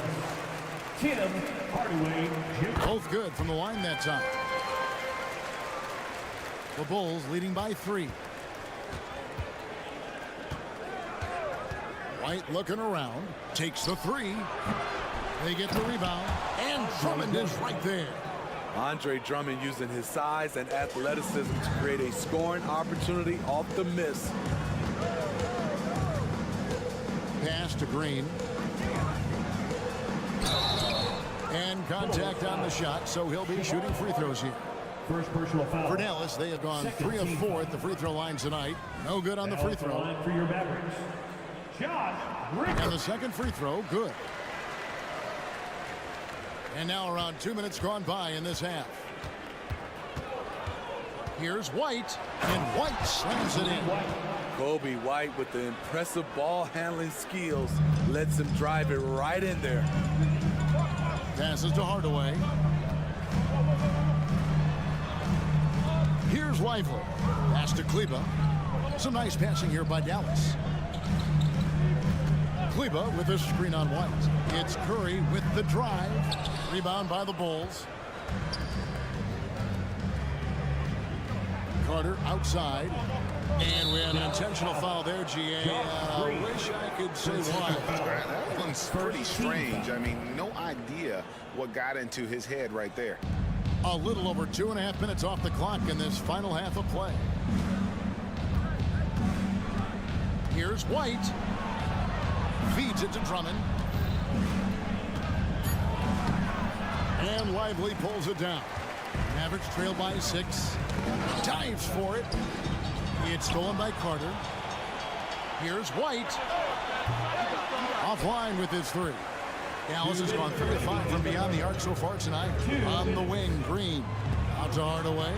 S8: Both good from the line that time. The Bulls leading by 3. White looking around, takes the 3. They get the rebound, and Drummond is right there.
S4: Andre Drummond using his size and athleticism to create a scoring opportunity off the miss.
S8: Pass to Green. And contact on the shot, so he'll be shooting free throws here.
S6: First personal foul.
S8: For Dallas, they have gone 3 of 4 at the free throw line tonight. No good on the free throw.
S6: Line for your Mavericks.
S8: And the second free throw, good. And now around 2 minutes gone by in this half. Here's White, and White slams it in.
S4: Kobe White with the impressive ball handling skills lets him drive it right in there.
S8: Passes to Hardaway. Here's Lively. Pass to Kleba. Some nice passing here by Dallas. Kleba with a screen on White. It's Curry with the drive. Rebound by the Bulls. Carter outside. And we had an intentional foul there, GA. I wish I could say why.
S12: That one's pretty strange. I mean, no idea what got into his head right there.
S8: A little over 2.5 minutes off the clock in this final half of play. Here's White. Feeds it to Drummond. And Lively pulls it down. Mavericks trail by 6. Dives for it. It's stolen by Carter. Here's White. Offline with his 3. Dallas has gone 3 of 5 from beyond the arc so far tonight. On the wing, Green. Out to Hardaway.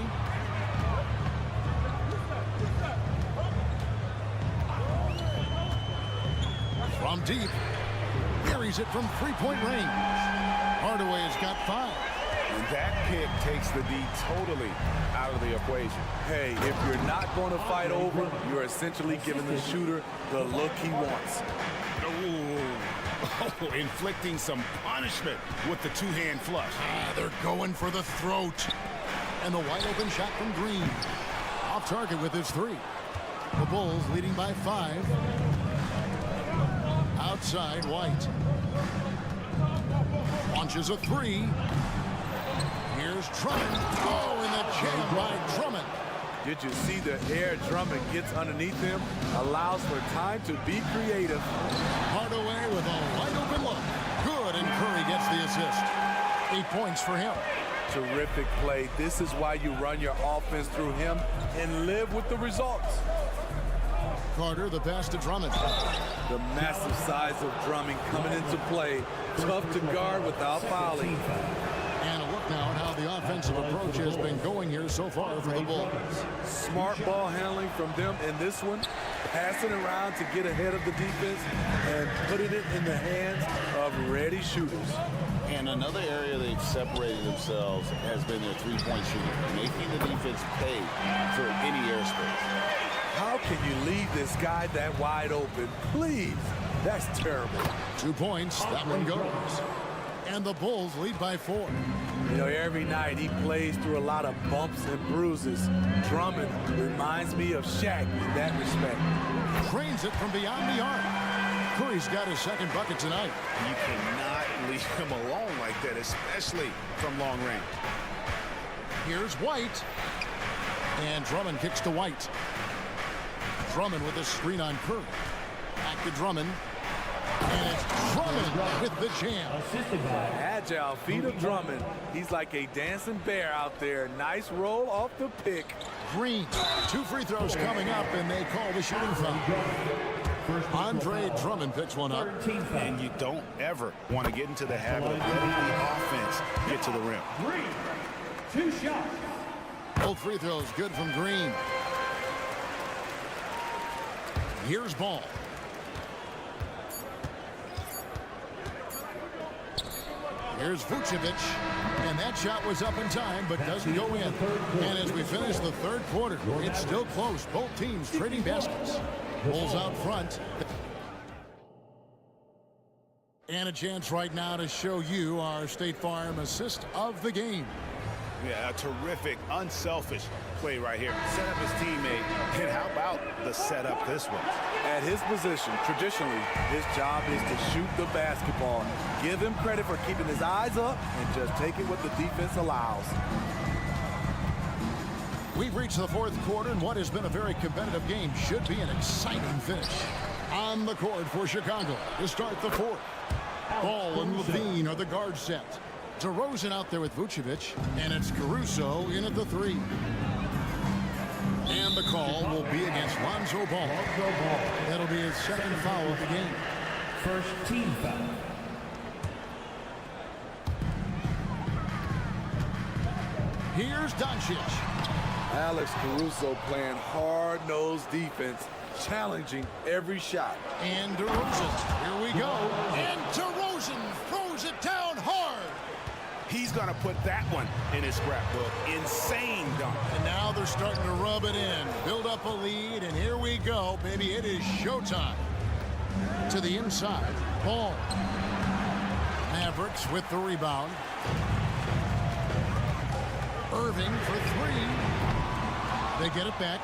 S8: From deep. Buries it from 3-point range. Hardaway has got 5.
S12: And that pick takes the D totally out of the equation.
S4: Hey, if you're not going to fight over, you're essentially giving the shooter the look he wants.
S12: Oh, inflicting some punishment with the 2-hand flush.
S8: They're going for the throat. And the wide open shot from Green. Off target with his 3. The Bulls leading by 5. Outside, White. Launches a 3. Here's Drummond. Oh, and the jam by Drummond.
S4: Did you see the air Drummond gets underneath him? Allows for time to be creative.
S8: Hardaway with a wide open look. Good, and Curry gets the assist. 8 points for him.
S4: Terrific play. This is why you run your offense through him and live with the results.
S8: Carter, the pass to Drummond.
S4: The massive size of Drummond coming into play. Tough to guard without fouling.
S8: And a look now at how the offensive approach has been going here so far for the Bulls.
S4: Smart ball handling from them in this one. Passing around to get ahead of the defense and putting it in the hands of ready shooters.
S11: And another area they've separated themselves has been their three-point shooting, making the defense pay for any airspace.
S4: How can you leave this guy that wide open? Please, that's terrible.
S8: 2 points, that one goes. And the Bulls lead by 4.
S4: You know, every night he plays through a lot of bumps and bruises. Drummond reminds me of Shaq in that respect.
S8: Cranes it from beyond the arc. Curry's got his second bucket tonight.
S12: You cannot leave him alone like that, especially from long range.
S8: Here's White. And Drummond kicks to White. Drummond with a screen on Curry. Back to Drummond. And it's Drummond with the jam.
S4: Agile feet of Drummond. He's like a dancing bear out there. Nice roll off the pick.
S8: Green. 2 free throws coming up, and they call the shooting foul. Andre Drummond picks one up.
S12: And you don't ever want to get into the habit of letting the offense get to the rim.
S6: 2 shots.
S8: Both free throws good from Green. Here's Ball. Here's Vucevic. And that shot was up in time, but doesn't go in. And as we finish the third quarter, it's still close. Both teams trading baskets. Bulls out front. And a chance right now to show you our State Farm assist of the game.
S12: Yeah, a terrific, unselfish play right here. Set up his teammate. And how about the setup this one?
S4: At his position, traditionally, his job is to shoot the basketball. Give him credit for keeping his eyes up and just taking what the defense allows.
S8: We've reached the fourth quarter, and what has been a very competitive game should be an exciting finish. On the court for Chicago to start the fourth. Ball and Levine are the guard set. DeRozan out there with Vucevic, and it's Caruso in at the three. And the call will be against Lonzo Ball. That'll be his second foul of the game.
S6: First team foul.
S8: Here's Doncic.
S4: Alex Caruso playing hard-nosed defense, challenging every shot.
S8: And DeRozan, here we go. And DeRozan throws it down hard.
S12: He's going to put that one in his scrapbook. Insane dunk.
S8: And now they're starting to rub it in, build up a lead, and here we go, baby. It is showtime. To the inside, Ball. Mavericks with the rebound. Irving for three. They get it back.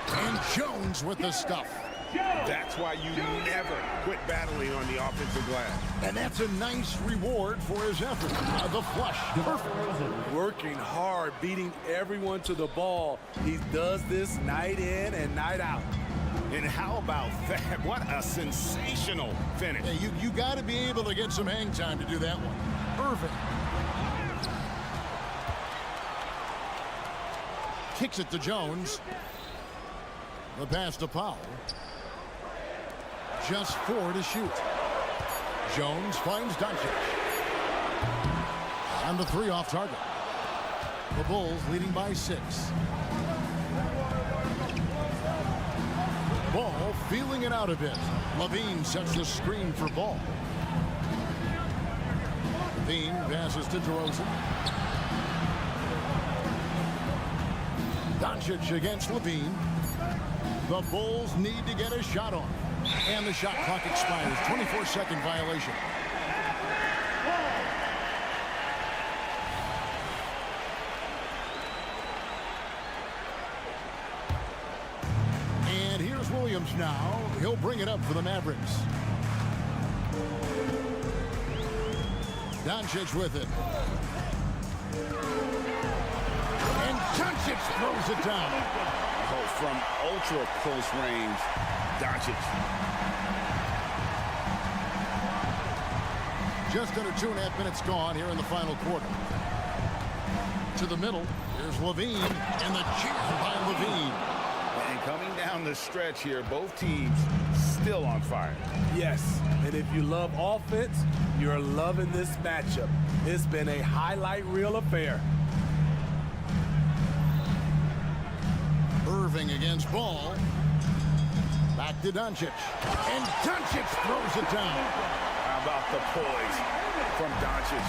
S8: And Jones with the stuff.
S12: That's why you never quit battling on the offensive glass.
S8: And that's a nice reward for his effort. The flush. Perfect.
S4: Working hard, beating everyone to the ball. He does this night in and night out.
S12: And how about that? What a sensational finish.
S8: Hey, you got to be able to get some hang time to do that one. Irving. Kicks it to Jones. The pass to Powell. Just 4 to shoot. Jones finds Doncic. On the 3 off target. The Bulls leading by 6. Ball feeling it out a bit. Levine sets the screen for Ball. Levine passes to DeRozan. Doncic against Levine. The Bulls need to get a shot on. And the shot clock expires. 24-second violation. And here's Williams now. He'll bring it up for the Mavericks. Doncic with it. And Doncic throws it down.
S11: From ultra close range, Doncic.
S8: Just under 2.5 minutes gone here in the final quarter. To the middle, here's Levine, and the cheer by Levine.
S11: And coming down the stretch here, both teams still on fire.
S4: Yes, and if you love offense, you're loving this matchup. It's been a highlight reel affair.
S8: Irving against Ball. Back to Doncic. And Doncic throws it down.
S11: How about the poise from Doncic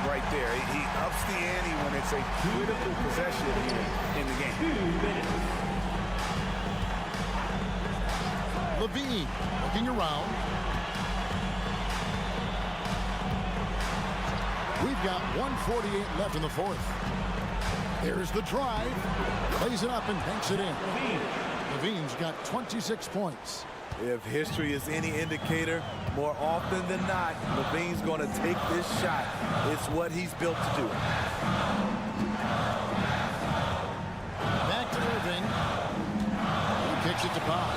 S11: right there? He ups the ante when it's a critical possession in the game.
S6: 2 minutes.
S8: Levine looking around. We've got 1:48 left in the fourth. There's the drive. Plays it up and banks it in. Levine's got 26 points.
S4: If history is any indicator, more often than not, Levine's going to take this shot. It's what he's built to do.
S8: Back to Irving. He kicks it to Powell.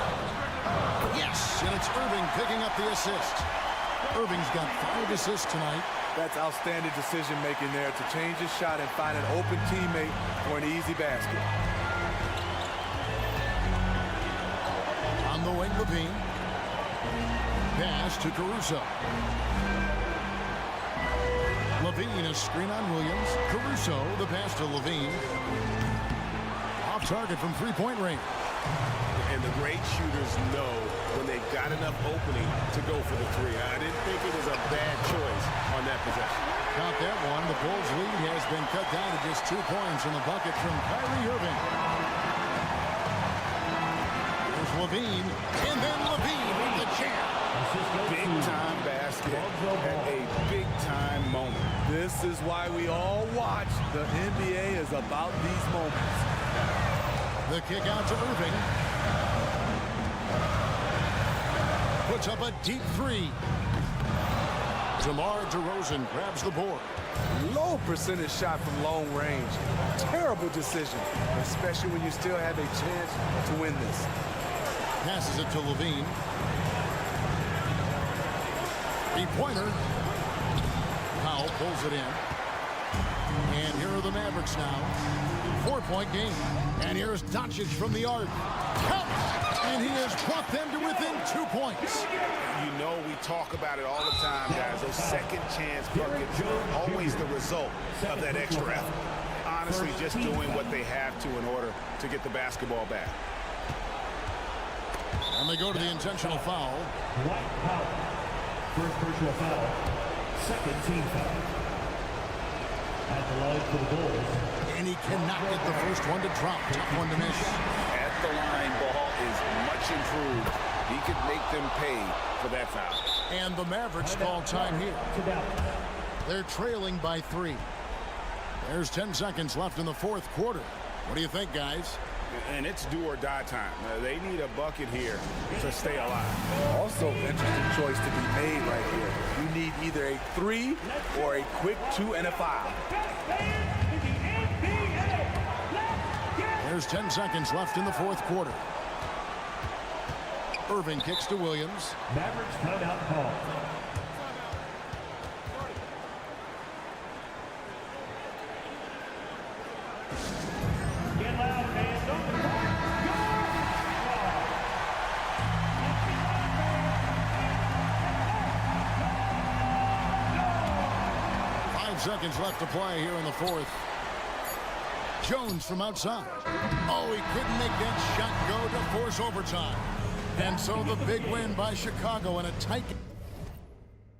S8: Yes, and it's Irving picking up the assist. Irving's got 5 assists tonight.
S4: That's outstanding decision-making there to change his shot and find an open teammate for an easy basket.
S8: On the wing, Levine. Pass to Caruso. Levine, a screen on Williams. Caruso, the pass to Levine. Off target from 3-point range.
S12: And the great shooters know when they've got enough opening to go for the three. I didn't think it was a bad choice on that possession.
S8: Count that one. The Bulls' lead has been cut down to just 2 points in the bucket from Kyrie Irving. Here's Levine, and then Levine with the jam.
S12: Big-time basket at a big-time moment.
S4: This is why we all watch. The NBA is about these moments.
S8: The kick out to Irving. Puts up a deep three. DeMar DeRozan grabs the board.
S4: Low percentage shot from long range. Terrible decision, especially when you still have a chance to win this.
S8: Passes it to Levine. 3-pointer. Powell pulls it in. And here are the Mavericks now. 4-point game. And here's Doncic from the arc. Count! And he has brought them to within 2 points.
S12: You know we talk about it all the time, guys. Those second chance buckets are always the result of that extra effort. Honestly, just doing what they have to in order to get the basketball back.
S8: And they go to the intentional foul.
S6: White Powell. First personal foul. Second team foul. At the line for the Bulls.
S8: And he cannot get the first one to drop. Tough one to miss.
S12: At the line, ball is much improved. He could make them pay for that foul.
S8: And the Mavericks call time here. They're trailing by 3. There's 10 seconds left in the fourth quarter. What do you think, guys?
S12: And it's do or die time. They need a bucket here to stay alive.
S4: Also, interesting choice to be made right here. You need either a 3 or a quick 2 and a 5.
S8: There's 10 seconds left in the fourth quarter. Irving kicks to Williams.
S6: Mavericks timeout call. Get loud, fans. On the court.
S8: 5 seconds left to play here in the fourth. Jones from outside. Oh, he couldn't make that shot go to force overtime. And so the big win by Chicago in a tight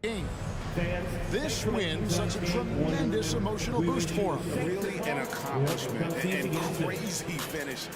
S8: game. This win such a tremendous emotional boost for him.
S12: Really an accomplishment and crazy finish.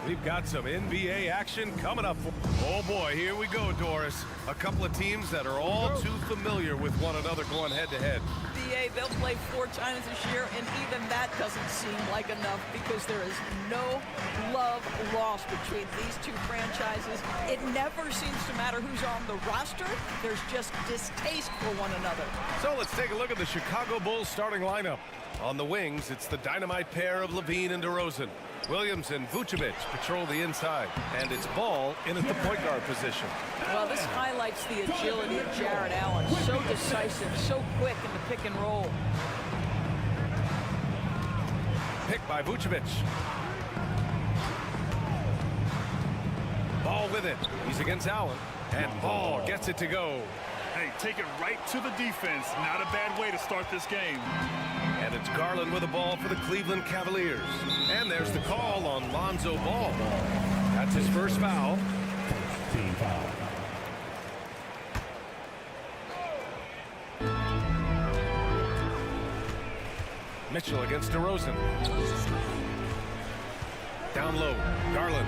S2: We've got some NBA action coming up. Oh boy, here we go, Doris. A couple of teams that are all too familiar with one another going head-to-head.
S9: BA, they'll play 4 times this year, and even that doesn't seem like enough because there is no love lost between these two franchises. It never seems to matter who's on the roster. There's just distaste for one another.
S2: So let's take a look at the Chicago Bulls starting lineup. On the wings, it's the dynamite pair of Levine and DeRozan. Williams and Vucevic patrol the inside, and it's Ball in at the point guard position.
S9: Well, this highlights the agility of Jared Allen. So decisive, so quick in the pick and roll.
S2: Pick by Vucevic. Ball with it. He's against Allen, and Ball gets it to go.
S3: Hey, take it right to the defense. Not a bad way to start this game.
S2: And it's Garland with the ball for the Cleveland Cavaliers. And there's the call on Lonzo Ball. That's his first foul.
S6: Team foul.
S2: Mitchell against DeRozan. Down low, Garland.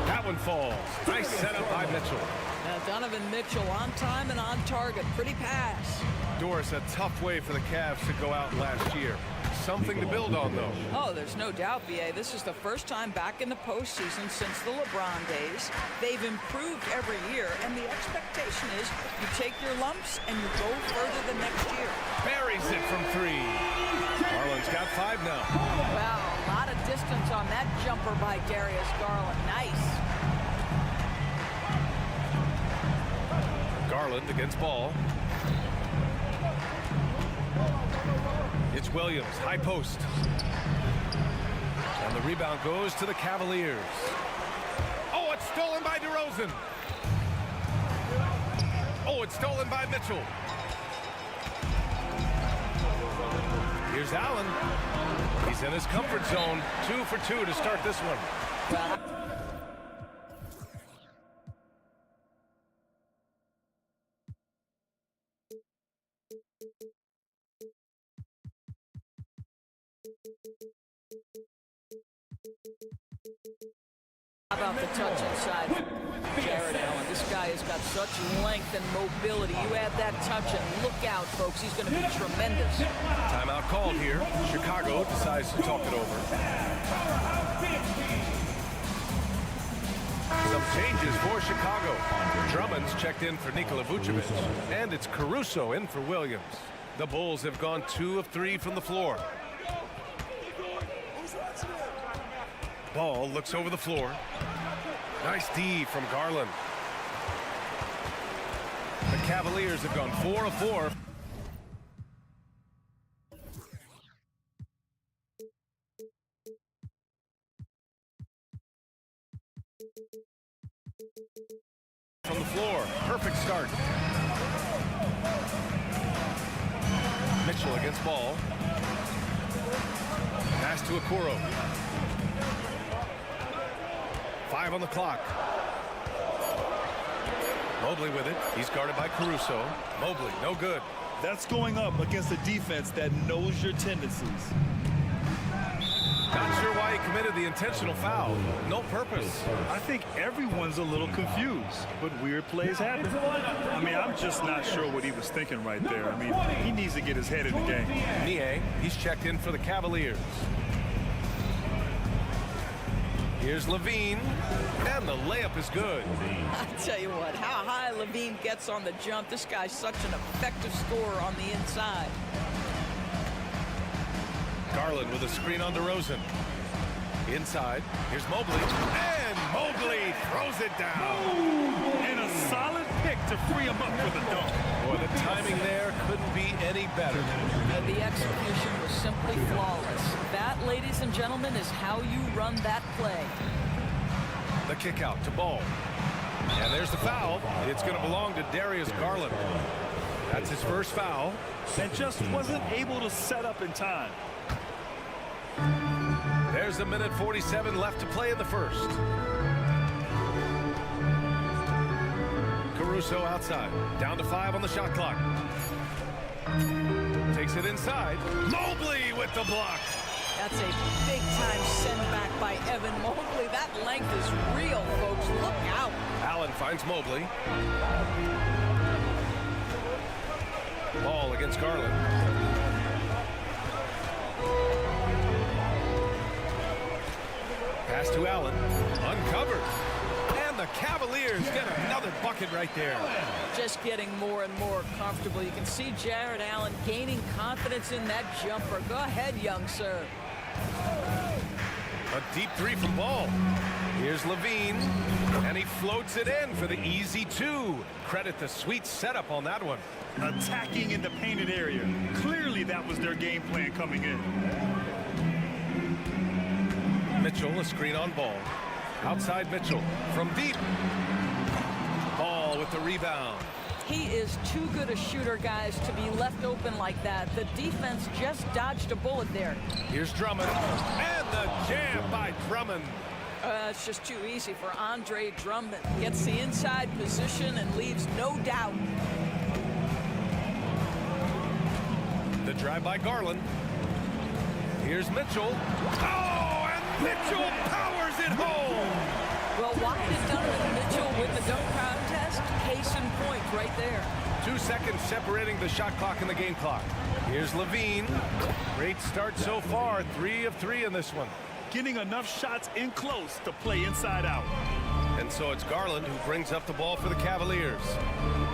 S2: That one falls. Nice setup by Mitchell.
S9: Now Donovan Mitchell on time and on target. Pretty pass.
S2: Doris, a tough way for the Cavs to go out last year. Something to build on, though.
S9: Oh, there's no doubt, B.A. This is the first time back in the postseason since the LeBron days. They've improved every year, and the expectation is you take your lumps and you go further the next year.
S2: Buries it from 3. Garland's got 5 now.
S9: Wow, a lot of distance on that jumper by Darius Garland. Nice.
S2: Garland against Ball. It's Williams, high post. And the rebound goes to the Cavaliers. Oh, it's stolen by DeRozan. Oh, it's stolen by Mitchell. Here's Allen. He's in his comfort zone. 2 for 2 to start this one.
S9: Well, how about the touch inside Jared Allen? This guy has got such length and mobility. You add that touch and look out, folks. He's going to be tremendous.
S2: Timeout called here. Chicago decides to talk it over. Some changes for Chicago. Drummond's checked in for Nikola Vucevic. And it's Caruso in for Williams. The Bulls have gone 2 of 3 from the floor. Ball looks over the floor. Nice D from Garland. The Cavaliers have gone 4 of 4. From the floor. Perfect start. Mitchell against Ball. Pass to Okoro. 5 on the clock. Mobley with it. He's guarded by Caruso. Mobley, no good.
S3: That's going up against a defense that knows your tendencies.
S2: Not sure why he committed the intentional foul. No purpose.
S3: I think everyone's a little confused, but weird plays happen. I mean, I'm just not sure what he was thinking right there. I mean, he needs to get his head in the game.
S2: Nie, he's checked in for the Cavaliers. Here's Levine, and the layup is good.
S9: I tell you what, how high Levine gets on the jump. This guy's such an effective scorer on the inside.
S2: Garland with a screen on DeRozan. Inside, here's Mobley, and Mobley throws it down.
S3: And a solid pick to free him up for the dunk.
S2: Boy, the timing there couldn't be any better.
S9: And the execution was simply flawless. That, ladies and gentlemen, is how you run that play.
S2: The kick out to Ball. And there's the foul. It's going to belong to Darius Garland. That's his first foul.
S3: And just wasn't able to set up in time.
S2: There's 1:47 left to play in the first. Caruso outside. Down to 5 on the shot clock. Takes Works it inside. Mobley with the block.
S9: That's a big-time send-back by Evan Mobley. That length is real, folks. Look out.
S2: Allen finds Mobley. Ball against Garland. Pass to Allen. Uncovered. And the Cavaliers get another bucket right there.
S9: Just getting more and more comfortable. You can see Jared Allen gaining confidence in that jumper. Go ahead, young sir.
S2: A deep three from Ball. Here's Levine, and he floats it in for the easy two. Credit the sweet setup on that one.
S3: Attacking in the painted area. Clearly that was their game plan coming in.
S2: Mitchell, a screen on Ball. Outside Mitchell from deep. Ball with the rebound.
S9: He is too good a shooter, guys, to be left open like that. The defense just dodged a bullet there.
S2: Here's Drummond, and the jam by Drummond.
S9: It's just too easy for Andre Drummond. Gets the inside position and leaves no doubt.
S2: The drive by Garland. Here's Mitchell. Oh, and Mitchell powers it home.
S9: Well, why did Donovan Mitchell win the dunk contest? Case in point right there.
S2: 2 seconds separating the shot clock and the game clock. Here's Levine. Great start so far. 3 of 3 in this one.
S3: Getting enough shots in close to play inside out.
S2: And so it's Garland who brings up the ball for the Cavaliers.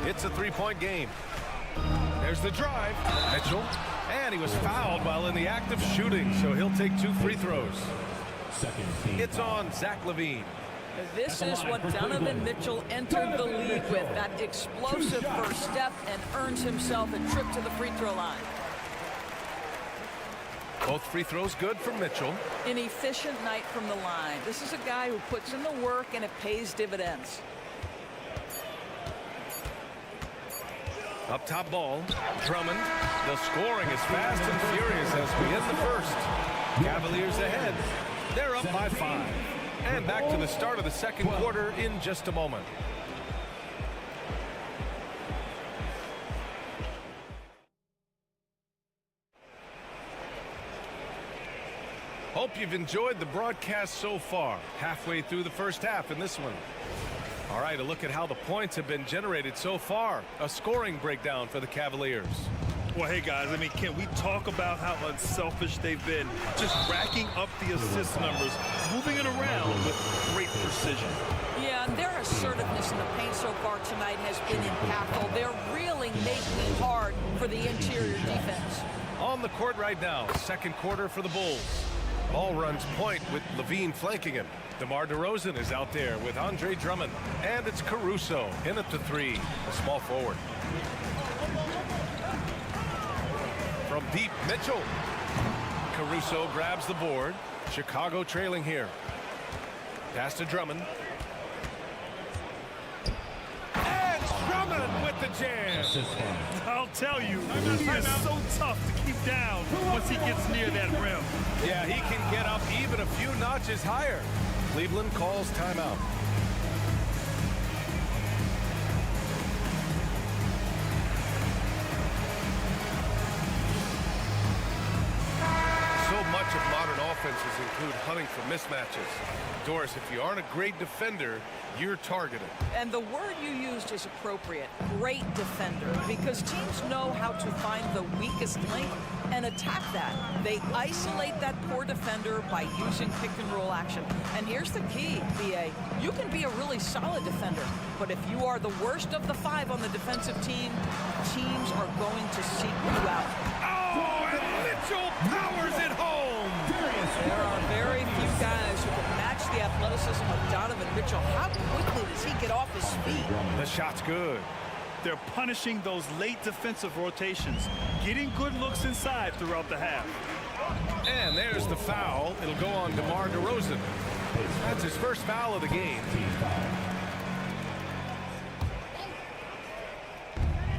S2: It's a 3-point game. There's the drive. Mitchell. And he was fouled while in the act of shooting, so he'll take 2 free throws. It's on Zach LaVine.
S9: This is what Donovan Mitchell entered the league with, that explosive first step, and earns himself a trip to the free throw line.
S2: Both free throws good for Mitchell.
S9: An efficient night from the line. This is a guy who puts in the work and it pays dividends.
S2: Up top Ball. Drummond. The scoring is fast and furious as we end the first. Cavaliers ahead. They're up by 5. And back to the start of the second quarter in just a moment. Hope you've enjoyed the broadcast so far. Halfway through the first half in this one. All right, a look at how the points have been generated so far. A scoring breakdown for the Cavaliers.
S3: Well, hey, guys, I mean, can we talk about how unselfish they've been? Just racking up the assist numbers, moving it around with great precision.
S9: Yeah, and their assertiveness in the paint so far tonight has been impactful. They're really making it hard for the interior defense.
S2: On the court right now, second quarter for the Bulls. Ball runs point with Levine flanking him. DeMar DeRozan is out there with Andre Drummond. And it's Caruso in at the 3, a small forward. From deep, Mitchell. Caruso grabs the board. Chicago trailing here. Pass to Drummond. And Drummond with the jam.
S3: I'll tell you, he is so tough to keep down once he gets near that rim.
S2: Yeah, he can get up even a few notches higher. Cleveland calls timeout. So much of modern offenses include hunting for mismatches. Doris, if you aren't a great defender, you're targeted.
S9: And the word you used is appropriate, great defender, because teams know how to find the weakest link and attack that. They isolate that poor defender by using pick and roll action. And here's the key, B.A. You can be a really solid defender, but if you are the worst of the 5 on the defensive team, teams are going to seek you out.
S2: Oh, and Mitchell powers it home!
S9: There are very few guys who can match the athleticism of Donovan Mitchell. How quickly does he get off his feet?
S2: The shot's good.
S3: They're punishing those late defensive rotations, getting good looks inside throughout the half.
S2: And there's the foul. It'll go on DeMar DeRozan. That's his first foul of the game.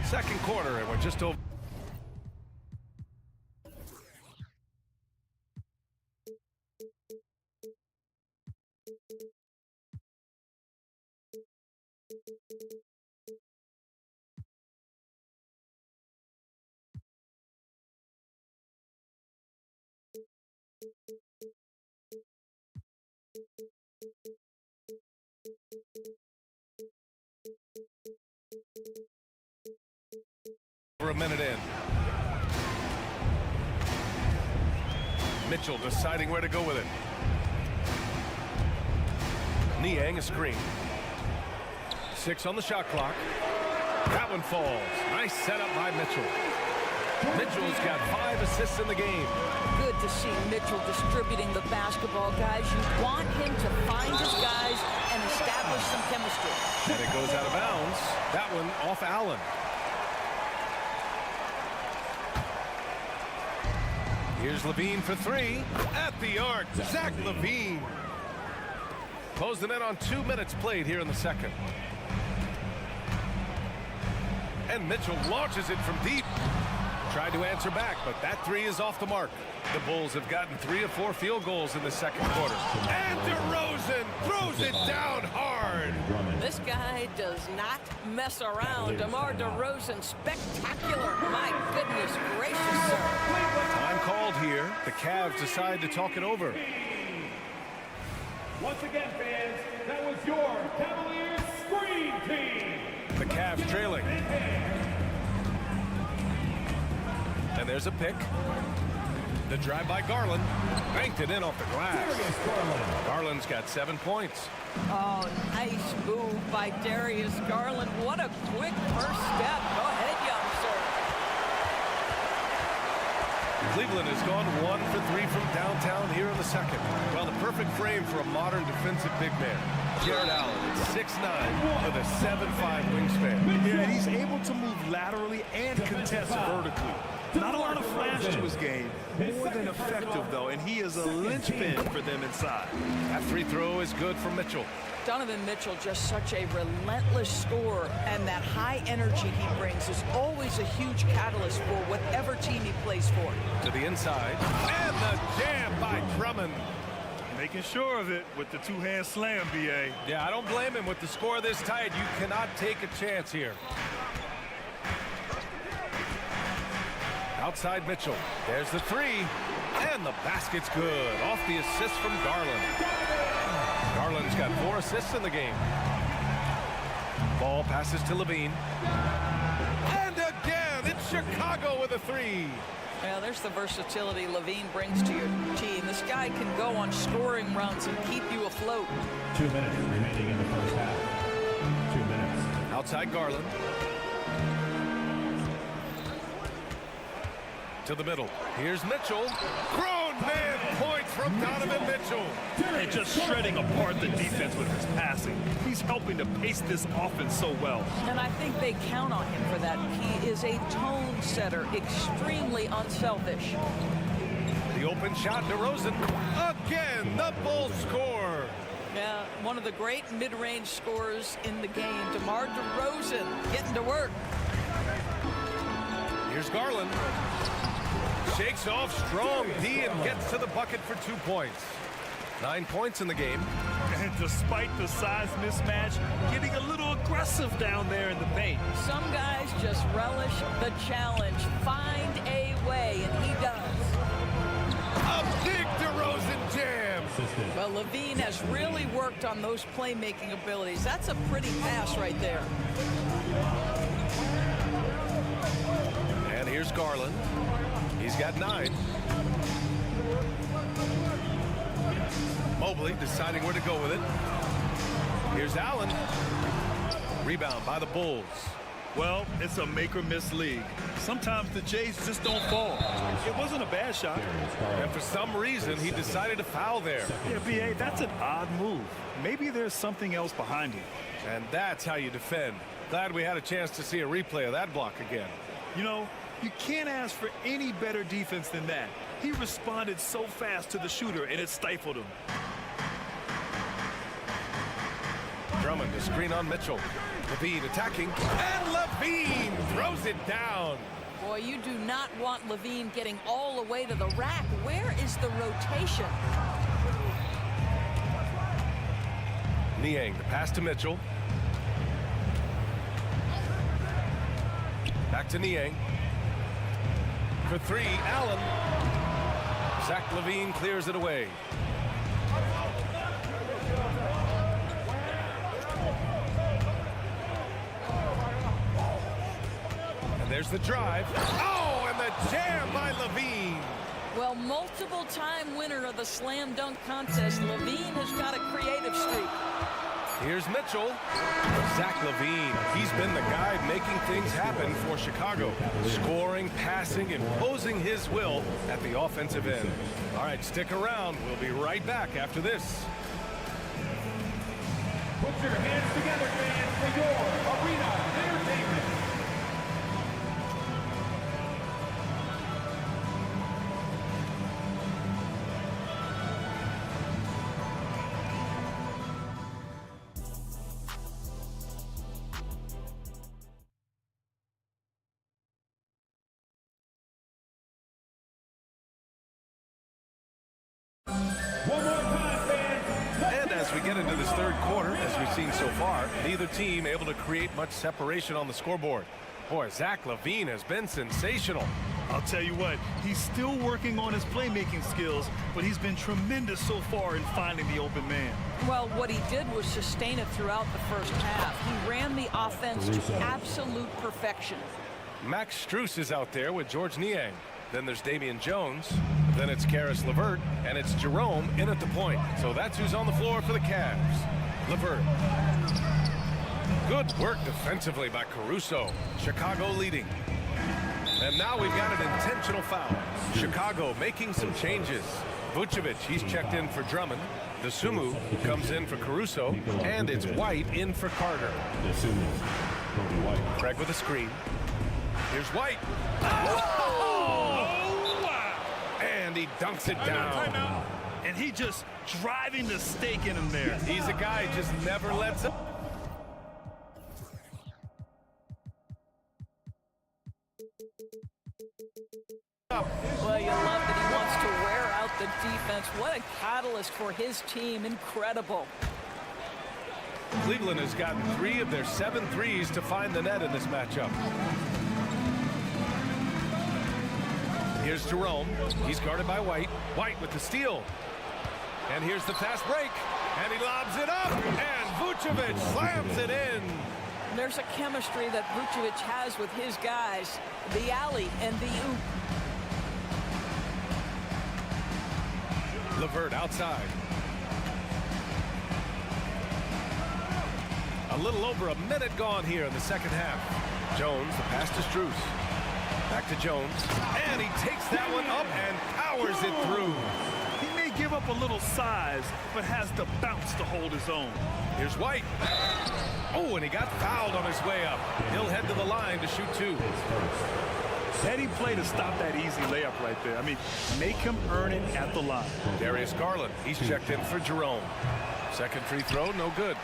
S2: Second quarter, and we're just over. For a minute in. Mitchell deciding where to go with it. Niang a screen. 6 on the shot clock. That one falls. Nice setup by Mitchell. Mitchell's got 5 assists in the game.
S9: Good to see Mitchell distributing the basketball, guys. You want him to find his guys and establish some chemistry.
S2: And it goes out of bounds. That one off Allen. Here's Levine for 3. At the arc, Zach Levine. Closing in on 2 minutes played here in the second. And Mitchell launches it from deep. Tried to answer back, but that 3 is off the mark. The Bulls have gotten 3 of 4 field goals in the second quarter. And DeRozan throws it down hard.
S9: This guy does not mess around. DeMar DeRozan, spectacular. My goodness gracious, sir.
S2: Time called here. The Cavs decide to talk it over.
S6: Once again, fans, that was your Cavaliers screen team.
S2: The Cavs trailing. And there's a pick. The drive by Garland. Banked it in off the glass. Garland's got 7 points.
S9: Oh, nice move by Darius Garland. What a quick first step. Go ahead, young sir.
S2: Cleveland has gone 1 for 3 from downtown here in the second. Well, the perfect frame for a modern defensive big man. Jared Allen, 6'9", with a 7'5" wingspan.
S3: Yeah, and he's able to move laterally and contest vertically. Not a lot of flash to his game, more than effective though, and he is a linchpin for them inside.
S2: That free throw is good for Mitchell.
S9: Donovan Mitchell, just such a relentless scorer, and that high energy he brings is always a huge catalyst for whatever team he plays for.
S2: To the inside, and the jam by Drummond.
S3: Making sure of it with the two-hand slam, B.A.
S2: Yeah, I don't blame him. With the score this tight, you cannot take a chance here. Outside Mitchell. There's the 3. And the basket's good. Off the assist from Garland. Garland's got 4 assists in the game. Ball passes to Levine. And again, it's Chicago with a 3.
S9: Well, there's the versatility Levine brings to your team. This guy can go on scoring runs and keep you afloat.
S6: 2 minutes remaining in the first half. 2 minutes.
S2: Outside Garland. To the middle. Here's Mitchell. Grown man points from Donovan Mitchell.
S3: And just shredding apart the defense with his passing. He's helping to pace this offense so well.
S9: And I think they count on him for that. He is a tone setter, extremely unselfish.
S2: The open shot, DeRozan. Again, the Bulls score.
S9: Yeah, one of the great mid-range scorers in the game. DeMar DeRozan getting to work.
S2: Here's Garland. Shakes off strong D and gets to the bucket for 2 points. 9 points in the game.
S3: And despite the size mismatch, getting a little aggressive down there in the paint.
S9: Some guys just relish the challenge. Find a way, and he does.
S2: A big DeRozan jam.
S9: Well, Levine has really worked on those playmaking abilities. That's a pretty pass right there.
S2: And here's Garland. He's got 9. Mobley deciding where to go with it. Here's Allen. Rebound by the Bulls.
S3: Well, it's a make-or-miss league. Sometimes the Jays just don't fall. It wasn't a bad shot.
S2: And for some reason, he decided to foul there.
S3: Yeah, B.A., that's an odd move. Maybe there's something else behind it.
S2: And that's how you defend. Glad we had a chance to see a replay of that block again.
S3: You know, you can't ask for any better defense than that. He responded so fast to the shooter, and it stifled him.
S2: Drummond to screen on Mitchell. Levine attacking, and Levine throws it down.
S9: Boy, you do not want Levine getting all the way to the rack. Where is the rotation?
S2: Niang, the pass to Mitchell. Back to Niang. For 3, Allen. Zach Levine clears it away. there's the drive. Oh, and the jam by Levine.
S9: Well, multiple-time winner of the slam dunk contest, Levine has got a creative streak.
S2: Here's Mitchell. Zach Levine. He's been the guy making things happen for Chicago. Scoring, passing, imposing his will at the offensive end. All right, stick around. We'll be right back after this.
S6: Put your hands together, fans, for your arena entertainment. One more time, fans.
S2: And as we get into this third quarter, as we've seen so far, neither team able to create much separation on the scoreboard. Boy, Zach Levine has been sensational.
S3: I'll tell you what, he's still working on his playmaking skills, but he's been tremendous so far in finding the open man.
S9: Well, what he did was sustain it throughout the first half. He ran the offense to absolute perfection.
S2: Max Strus is out there with George Niang. Then there's Damian Jones. Then it's Karis LeVert. And it's Jerome in at the point. So that's who's on the floor for the Cavs. LeVert. Good work defensively by Caruso. Chicago leading. And now we've got an intentional foul. Chicago making some changes. Vucevic, he's checked in for Drummond. Dosunmu comes in for Caruso. And it's White in for Carter. Craig with a screen. Here's White. Oh, wow. And he dunks it down.
S3: And he just driving the stake in him there.
S2: He's a guy who just never lets up.
S9: Well, you love that he wants to wear out the defense. What a catalyst for his team. Incredible.
S2: Cleveland has gotten 3 of their 7 threes to find the net in this matchup. Here's Jerome. He's guarded by White. White with the steal. And here's the fast break. And he lobs it up. And Vucevic slams it in.
S9: There's a chemistry that Vucevic has with his guys. The alley and the oop.
S2: LeVert outside. A little over a minute gone here in the second half. Jones, the pass to Strus. Back to Jones. And he takes that one up and powers it through.
S3: He may give up a little size, but has the bounce to hold his own.
S2: Here's White. Oh, and he got fouled on his way up. He'll head to the line to shoot 2.
S3: Heady play to stop that easy layup right there. I mean, make him earn it at the line.
S2: Darius Garland, he's checked in for Jerome. Second free throw, no good.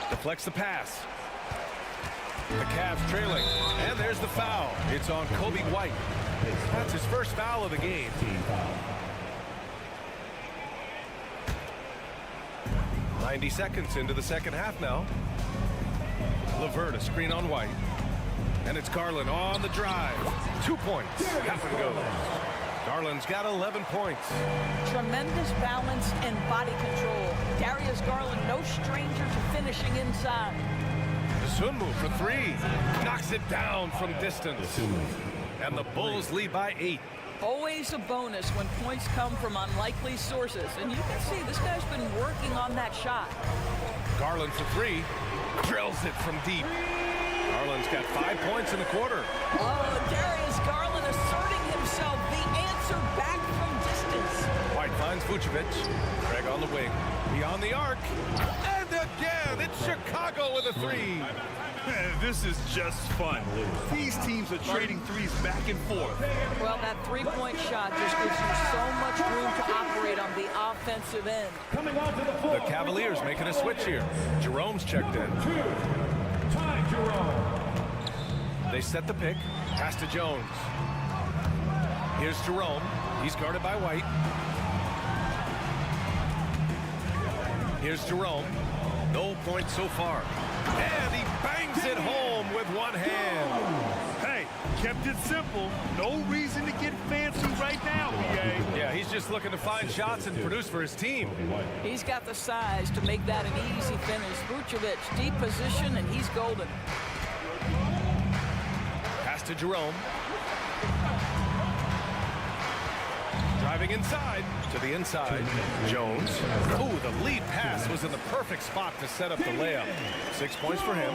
S2: Deflects the pass. The Cavs trailing. And there's the foul. It's on Kobe White. That's his first foul of the game. "90 seconds into the second half now. LeVert, a screen on White. And it's Garland on the drive. 2 points. Half and goes. Garland's got 11 points.
S9: Tremendous balance and body control. Darius Garland, no stranger to finishing inside.
S2: Dosunmu for 3. Knocks it down from distance. And the Bulls lead by 8.
S9: Always a bonus when points come from unlikely sources. And you can see this guy's been working on that shot.
S2: Garland for 3. Drills it from deep. Garland's got 5 points in the quarter.
S9: Oh, Darius Garland asserting himself. The answer back from distance.
S2: White finds Vucevic. Craig on the wing. Beyond the arc. And again, it's Chicago with a 3.
S3: This is just fun. These teams are trading threes back and forth.
S9: Well, that three-point shot just gives you so much room to operate on the offensive end.
S6: Coming onto the floor.
S2: The Cavaliers making a switch here. Jerome's checked in.
S6: Ty Jerome.
S2: They set the pick. Pass to Jones. Here's Jerome. He's guarded by White. Here's Jerome. No points so far. And he bangs it home with one hand.
S3: Hey, kept it simple. No reason to get fancy right now, B.A.
S2: Yeah, he's just looking to find shots and produce for his team.
S9: He's got the size to make that an easy finish. Vucevic, deep position, and he's golden.
S2: to Jerome. Driving inside to the inside. Jones. Ooh, the lead pass was in the perfect spot to set up the layup. 6 points for him.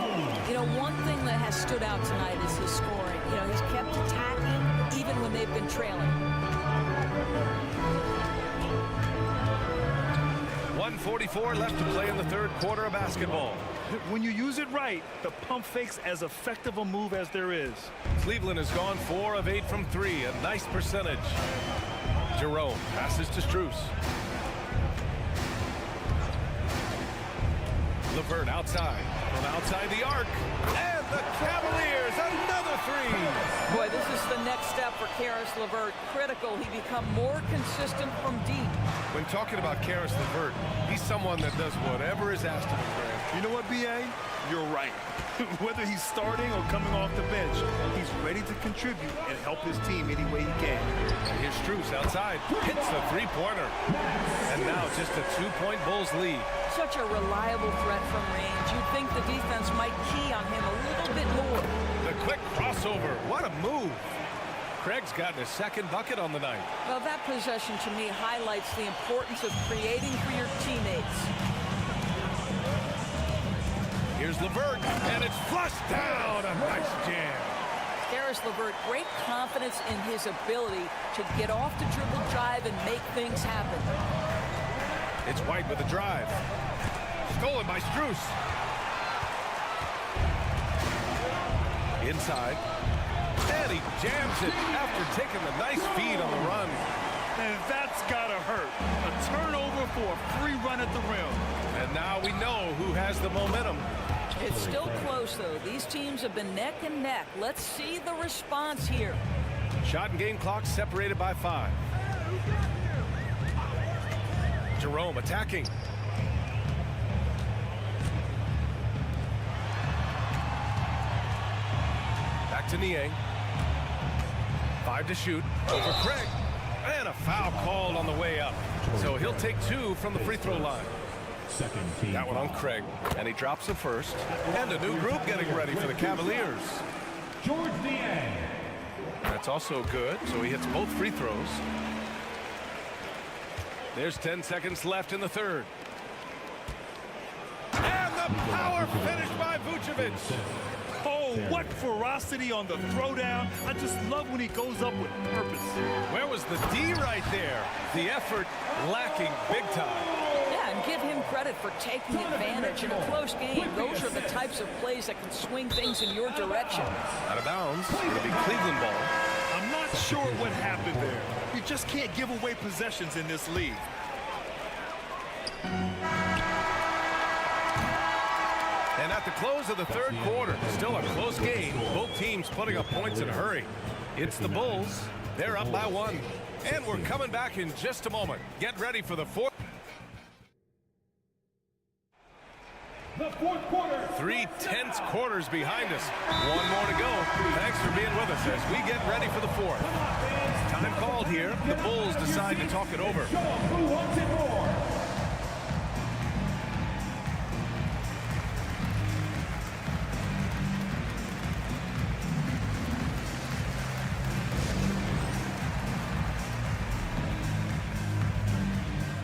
S9: You know, one thing that has stood out tonight is his scoring. You know, he's kept attacking even when they've been trailing.
S2: 1:44 left to play in the third quarter of basketball.
S3: When you use it right, the pump fake's as effective a move as there is.
S2: Cleveland has gone 4 of 8 from 3, a nice percentage. Jerome passes to Strus. LeVert outside, from outside the arc, and the Cavaliers, another three.
S9: Boy, this is the next step for Caris LeVert. Critical, he become more consistent from deep.
S2: When talking about Caris LeVert, he's someone that does whatever is asked of him, Grant.
S3: You know what, B.A.? You're right. Whether he's starting or coming off the bench, he's ready to contribute and help his team any way he can.
S2: And here's Strus outside, hits the three-pointer. And now just a 2-point Bulls lead.
S9: Such a reliable threat from range. You'd think the defense might key on him a little bit more.
S2: The quick crossover, what a move. Craig's gotten his second bucket on the night.
S9: Well, that possession to me highlights the importance of creating for your teammates.
S2: Here's LeVert, and it's flushed down. A nice jam.
S9: Caris LeVert, great confidence in his ability to get off the dribble drive and make things happen.
S2: It's White with a drive. Stolen by Strus. Inside. And he jams it after taking the nice feed on the run.
S3: And that's gotta hurt. A turnover for a free run at the rim.
S2: And now we know who has the momentum.
S9: It's still close, though. These teams have been neck and neck. Let's see the response here.
S2: Shot and game clock separated by 5. Jerome attacking. Back to Niang. 5 to shoot. Over Craig. And a foul called on the way up. So he'll take 2 from the free throw line. That one on Craig. And he drops the first. And a new group getting ready for the Cavaliers.
S6: George Niang.
S2: That's also good. So he hits both free throws. There's 10 seconds left in the third. And the power finish by Vucevic.
S3: Oh, what ferocity on the throwdown. I just love when he goes up with purpose.
S2: Where was the D right there? The effort lacking big time.
S9: Yeah, and give him credit for taking advantage in a close game. Those are the types of plays that can swing things in your direction.
S2: Out of bounds. It'll be Cleveland ball.
S3: I'm not sure what happened there. You just can't give away possessions in this league.
S2: And at the close of the third quarter, still a close game. Both teams putting up points in a hurry. It's the Bulls. They're up by 1. And we're coming back in just a moment. Get ready for the fourth.
S6: The fourth quarter.
S2: 3 tense quarters behind us. 1 more to go. Thanks for being with us as we get ready for the fourth. Time called here. The Bulls decide to talk it over.
S6: Who wants it more?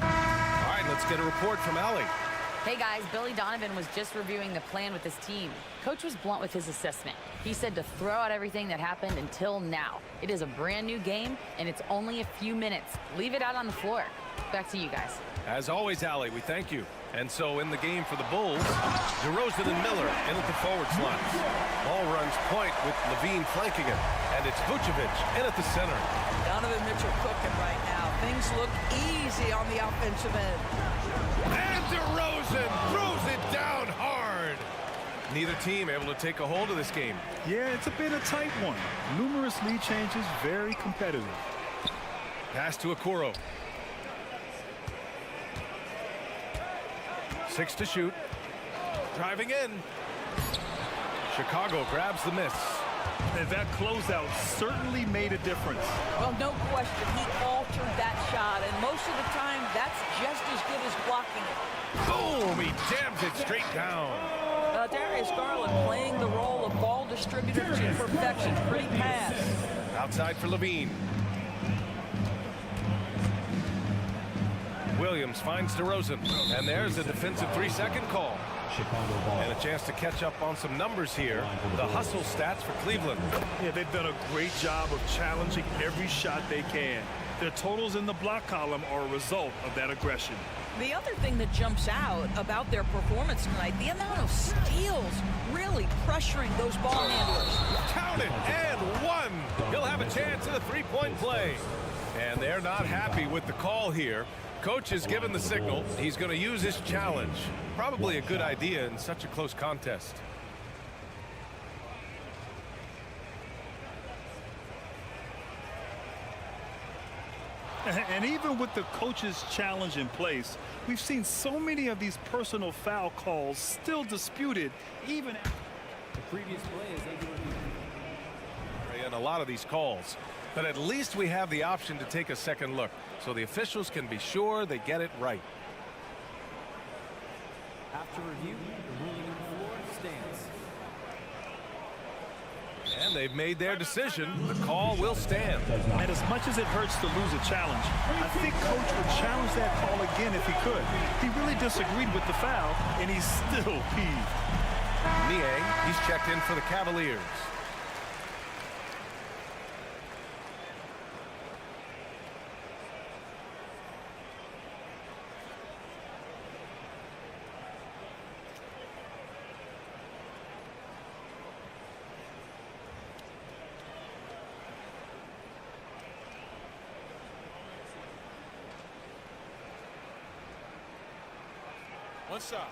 S2: All right, let's get a report from Allie.
S5: Hey guys, Billy Donovan was just reviewing the plan with his team. Coach was blunt with his assessment. He said to throw out everything that happened until now. It is a brand new game, and it's only a few minutes. Leave it out on the floor. Back to you guys.
S2: As always, Allie, we thank you. And so in the game for the Bulls, DeRozan and Miller in at the forward slots. Ball runs point with Levine flanking it. And it's Vucevic in at the center.
S9: Donovan Mitchell cooking right now. Things look easy on the offensive end.
S2: And DeRozan throws it down hard. Neither team able to take a hold of this game.
S3: Yeah, it's a bit a tight one. Numerous lead changes, very competitive.
S2: Pass to Okoro. 6 to shoot. Driving in. Chicago grabs the miss.
S3: And that closeout certainly made a difference.
S9: Well, no question, he altered that shot, and most of the time, that's just as good as blocking it.
S2: Boom! He jams it straight down.
S9: Darius Garland playing the role of ball distributor to perfection. Pretty pass.
S2: Outside for Levine. Williams finds DeRozan, and there's a defensive 3-second call. And a chance to catch up on some numbers here. The hustle stats for Cleveland.
S3: Yeah, they've done a great job of challenging every shot they can. Their totals in the block column are a result of that aggression.
S9: The other thing that jumps out about their performance tonight, the amount of steals really pressuring those ball handlers.
S2: Count it, and one. He'll have a chance at a three-point play. And they're not happy with the call here. Coach has given the signal. He's going to use his challenge. Probably a good idea in such a close contest.
S3: And even with the coach's challenge in place, we've seen so many of these personal foul calls still disputed, even
S6: The previous play is
S2: and a lot of these calls. But at least we have the option to take a second look, so the officials can be sure they get it right.
S6: after review, the ruling on the floor stands.
S2: And they've made their decision. The call will stand.
S3: And as much as it hurts to lose a challenge, I think Coach would challenge that call again if he could. He really disagreed with the foul, and he's still peeved.
S2: Niang, he's checked in for the Cavaliers.
S12: One shot.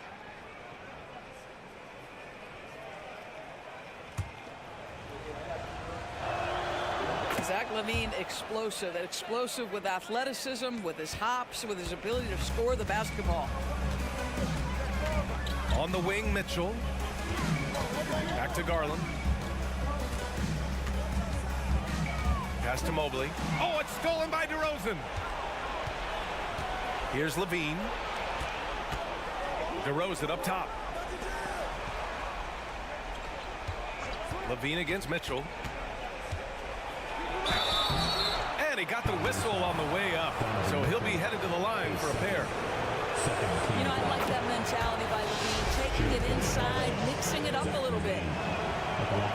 S9: Zach LaVine, explosive with athleticism, with his hops, with his ability to score the basketball.
S2: On the wing, Mitchell. Back to Garland. Pass to Mobley. Oh, it's stolen by DeRozan. Here's Levine. DeRozan up top. Levine against Mitchell. And he got the whistle on the way up. So he'll be headed to the line for a pair.
S9: You know, I like that mentality by Levine, taking it inside, mixing it up a little bit.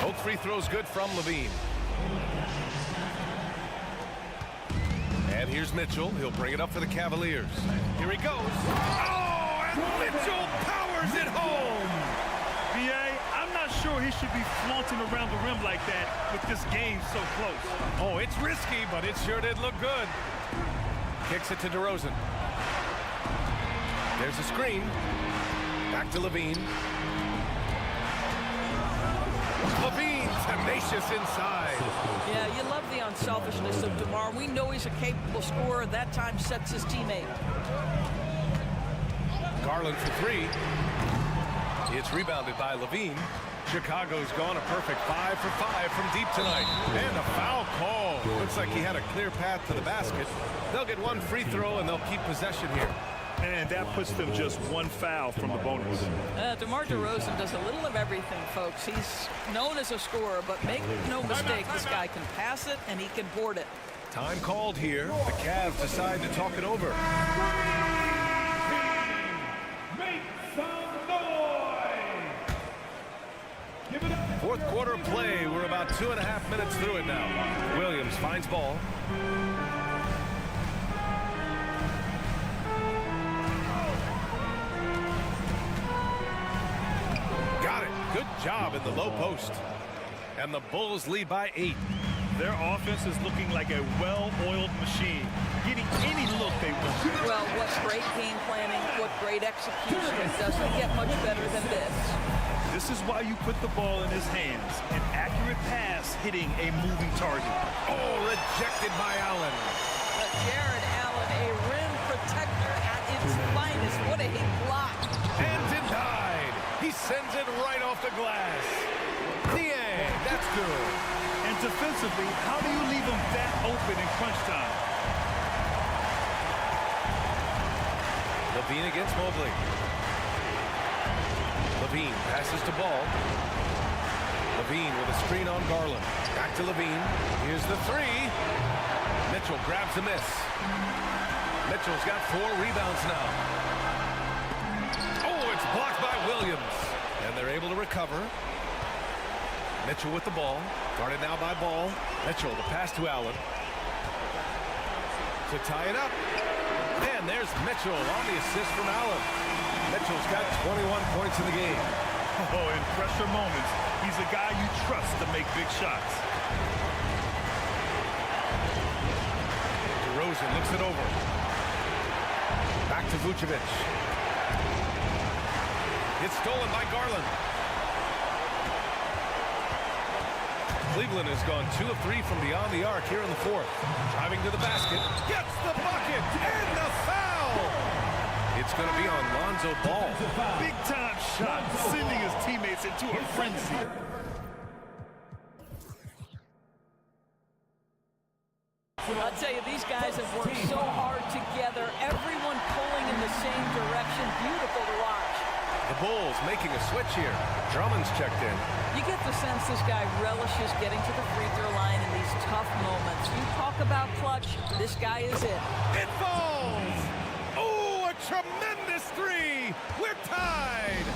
S2: Both free throws good from Levine. And here's Mitchell. He'll bring it up for the Cavaliers. Here he goes. Oh, and Mitchell powers it home.
S3: B.A., I'm not sure he should be flaunting around the rim like that with this game so close.
S2: Oh, it's risky, but it sure did look good. Kicks it to DeRozan. There's a screen. Back to Levine. Levine, tenacious inside.
S9: Yeah, you love the unselfishness of DeMar. We know he's a capable scorer. That time sets his teammate.
S2: Garland for three. It's rebounded by Levine. Chicago's gone a perfect 5 for 5 from deep tonight. And a foul call. Looks like he had a clear path to the basket. They'll get one free throw and they'll keep possession here.
S3: And that puts them just one foul from the bonus.
S9: DeMar DeRozan does a little of everything, folks. He's known as a scorer, but make no mistake, this guy can pass it and he can board it.
S2: Time called here. The Cavs decide to talk it over.
S6: Make some noise! Give it up.
S2: Fourth quarter play. We're about 2.5 minutes through it now. Williams finds ball. Got it. Good job in the low post. And the Bulls lead by 8.
S3: Their offense is looking like a well-oiled machine, getting any look they want.
S9: Well, what great game planning, what great execution. It doesn't get much better than this.
S3: This is why you put the ball in his hands. An accurate pass hitting a moving target.
S2: Oh, rejected by Allen.
S9: But Jared Allen, a rim protector at its finest. What a block.
S2: And denied. He sends it right off the glass. Niang, that's good.
S3: And defensively, how do you leave him that open in crunch time?
S2: Levine against Mobley. Levine passes to Ball. Levine with a screen on Garland. Back to Levine. Here's the three. Mitchell grabs a miss. Mitchell's got 4 rebounds now. Oh, it's blocked by Williams. And they're able to recover. Mitchell with the ball. Guarded now by Ball. Mitchell, the pass to Allen. To tie it up. And there's Mitchell on the assist from Allen. Mitchell's got 21 points in the game.
S3: Oh, in pressure moments, he's a guy you trust to make big shots.
S2: DeRozan looks it over. Back to Vucevic. It's stolen by Garland. Cleveland has gone 2 of 3 from beyond the arc here in the 4th. Driving to the basket. Gets the bucket and the foul. It's going to be on Lonzo Ball.
S3: Big time shot, sending his teammates into a frenzy.
S9: I'll tell you, these guys have worked so hard together. Everyone pulling in the same direction. Beautiful to watch.
S2: The Bulls making a switch here. Drummond's checked in.
S9: You get the sense this guy relishes getting to the free throw line in these tough moments. You talk about clutch, this guy is it.
S2: It falls! Oh, a tremendous three! We're tied!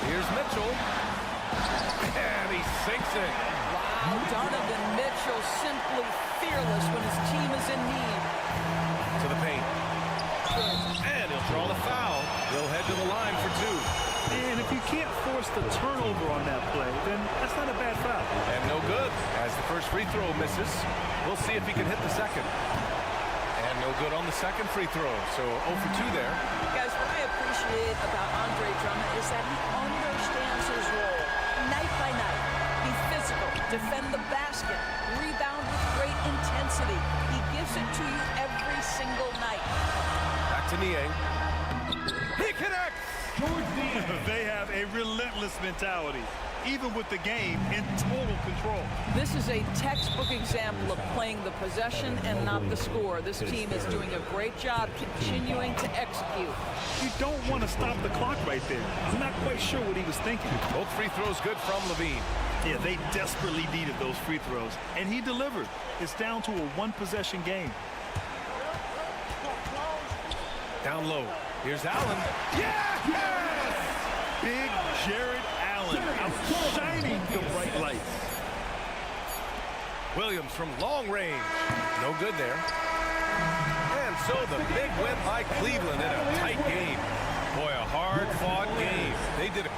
S2: Here's Mitchell. And he sinks it.
S9: Wow, Donovan Mitchell simply fearless when his team is in need.
S2: To the paint. And he'll draw the foul. He'll head to the line for 2.
S3: And if you can't force the turnover on that play, then that's not a bad foul.
S2: And no good, as the first free throw misses. We'll see if he can hit the second. And no good on the second free throw, so 0 for 2 there.
S9: Guys, what I appreciate about Andre Drummond is that he understands his role night by night. Be physical, defend the basket, rebound with great intensity. He gives it to you every single night.
S2: Back to Niang. He connects!
S3: They have a relentless mentality, even with the game in total control.
S9: This is a textbook example of playing the possession and not the score. This team is doing a great job continuing to execute.
S3: You don't want to stop the clock right there. I'm not quite sure what he was thinking.
S2: Both free throws good from Levine.
S3: Yeah, they desperately needed those free throws, and he delivered. It's down to a one-possession game.
S2: Down low. Here's Allen.
S3: Yes! Big Jared Allen outshining the bright lights.
S2: Williams from long range. No good there. And so the big win by Cleveland in a tight game. Boy, a hard-fought game. They did it.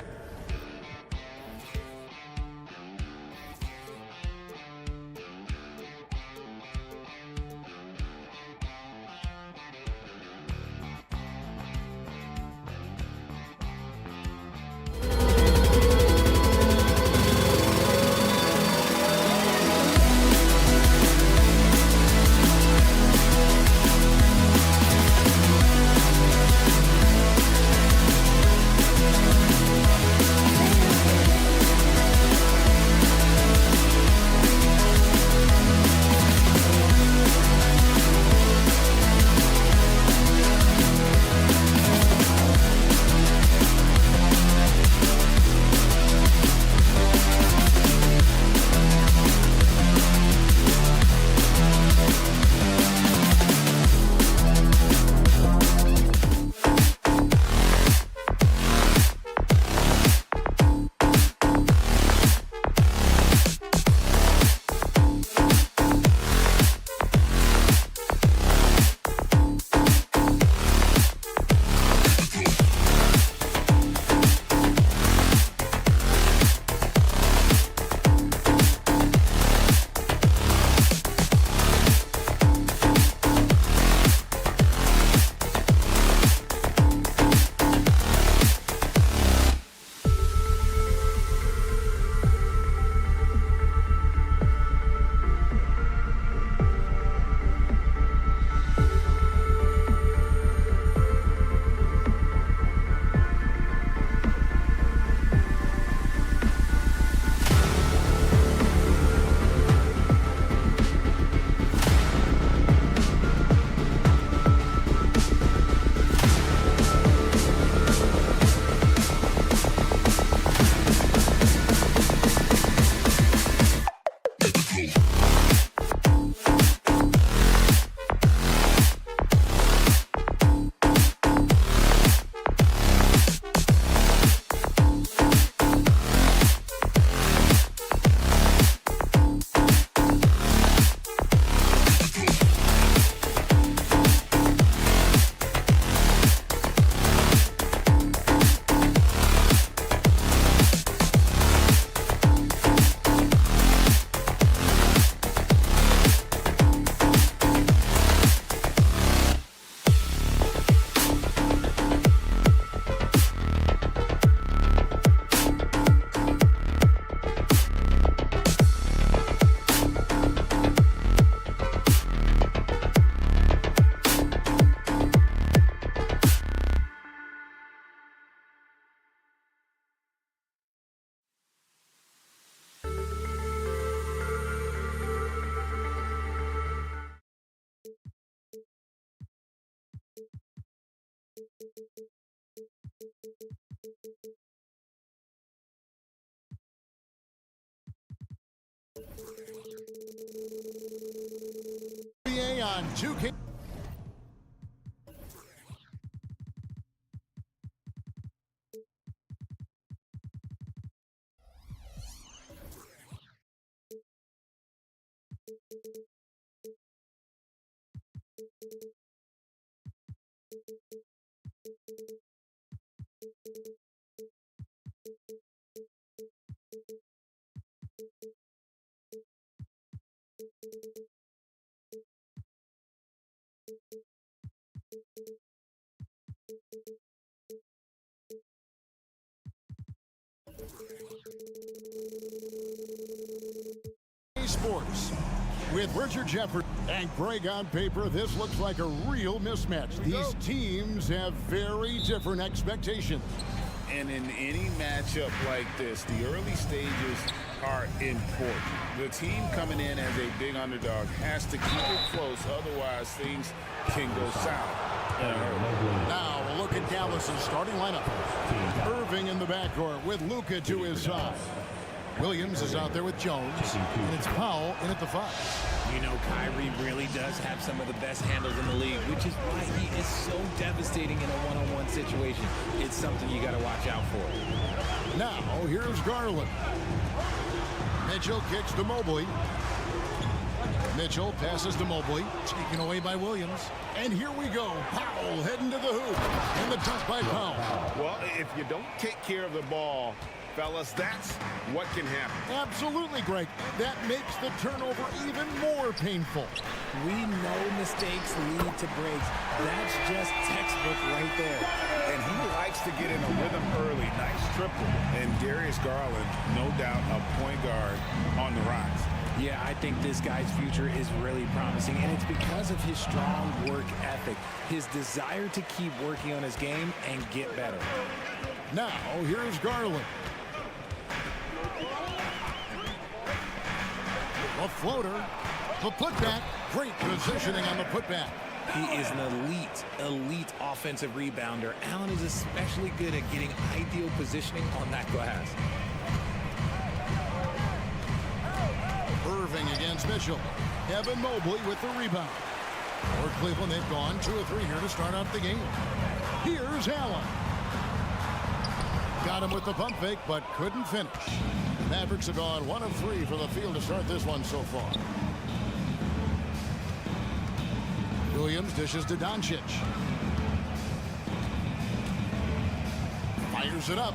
S8: On 2K. Sports with Richard Jeffers and Greg on paper. This looks like a real mismatch. These teams have very different expectations.
S11: And in any matchup like this, the early stages are important. The team coming in as a big underdog has to keep it close, otherwise things can go south.
S8: Now a look at Dallas's starting lineup. Irving in the backcourt with Luka to his side. Williams is out there with Jones, and it's Powell in at the 5.
S13: You know, Kyrie really does have some of the best handles in the league, which is why he is so devastating in a one-on-one situation. It's something you got to watch out for.
S8: Now, here's Garland. Mitchell kicks to Mobley. Mitchell passes to Mobley, taken away by Williams. And here we go. Powell heading to the hoop. And the dunk by Powell.
S12: Well, if you don't take care of the ball, fellas, that's what can happen.
S8: Absolutely, Greg. That makes the turnover even more painful.
S13: We know mistakes lead to breaks. That's just textbook right there.
S12: And he likes to get in a rhythm early. Nice triple. And Darius Garland, no doubt, a point guard on the rise.
S13: Yeah, I think this guy's future is really promising, and it's because of his strong work ethic, his desire to keep working on his game and get better.
S8: Now, here's Garland. A floater, the putback, great positioning on the putback.
S13: He is an elite offensive rebounder. Allen is especially good at getting ideal positioning on that glass.
S8: Irving against Mitchell. Evan Mobley with the rebound. For Cleveland, they've gone 2 of 3 here to start out the game. Here's Allen. Got him with the pump fake, but couldn't finish. Mavericks have gone 1 of 3 from the field to start this one so far. Williams dishes to Doncic. Fires it up.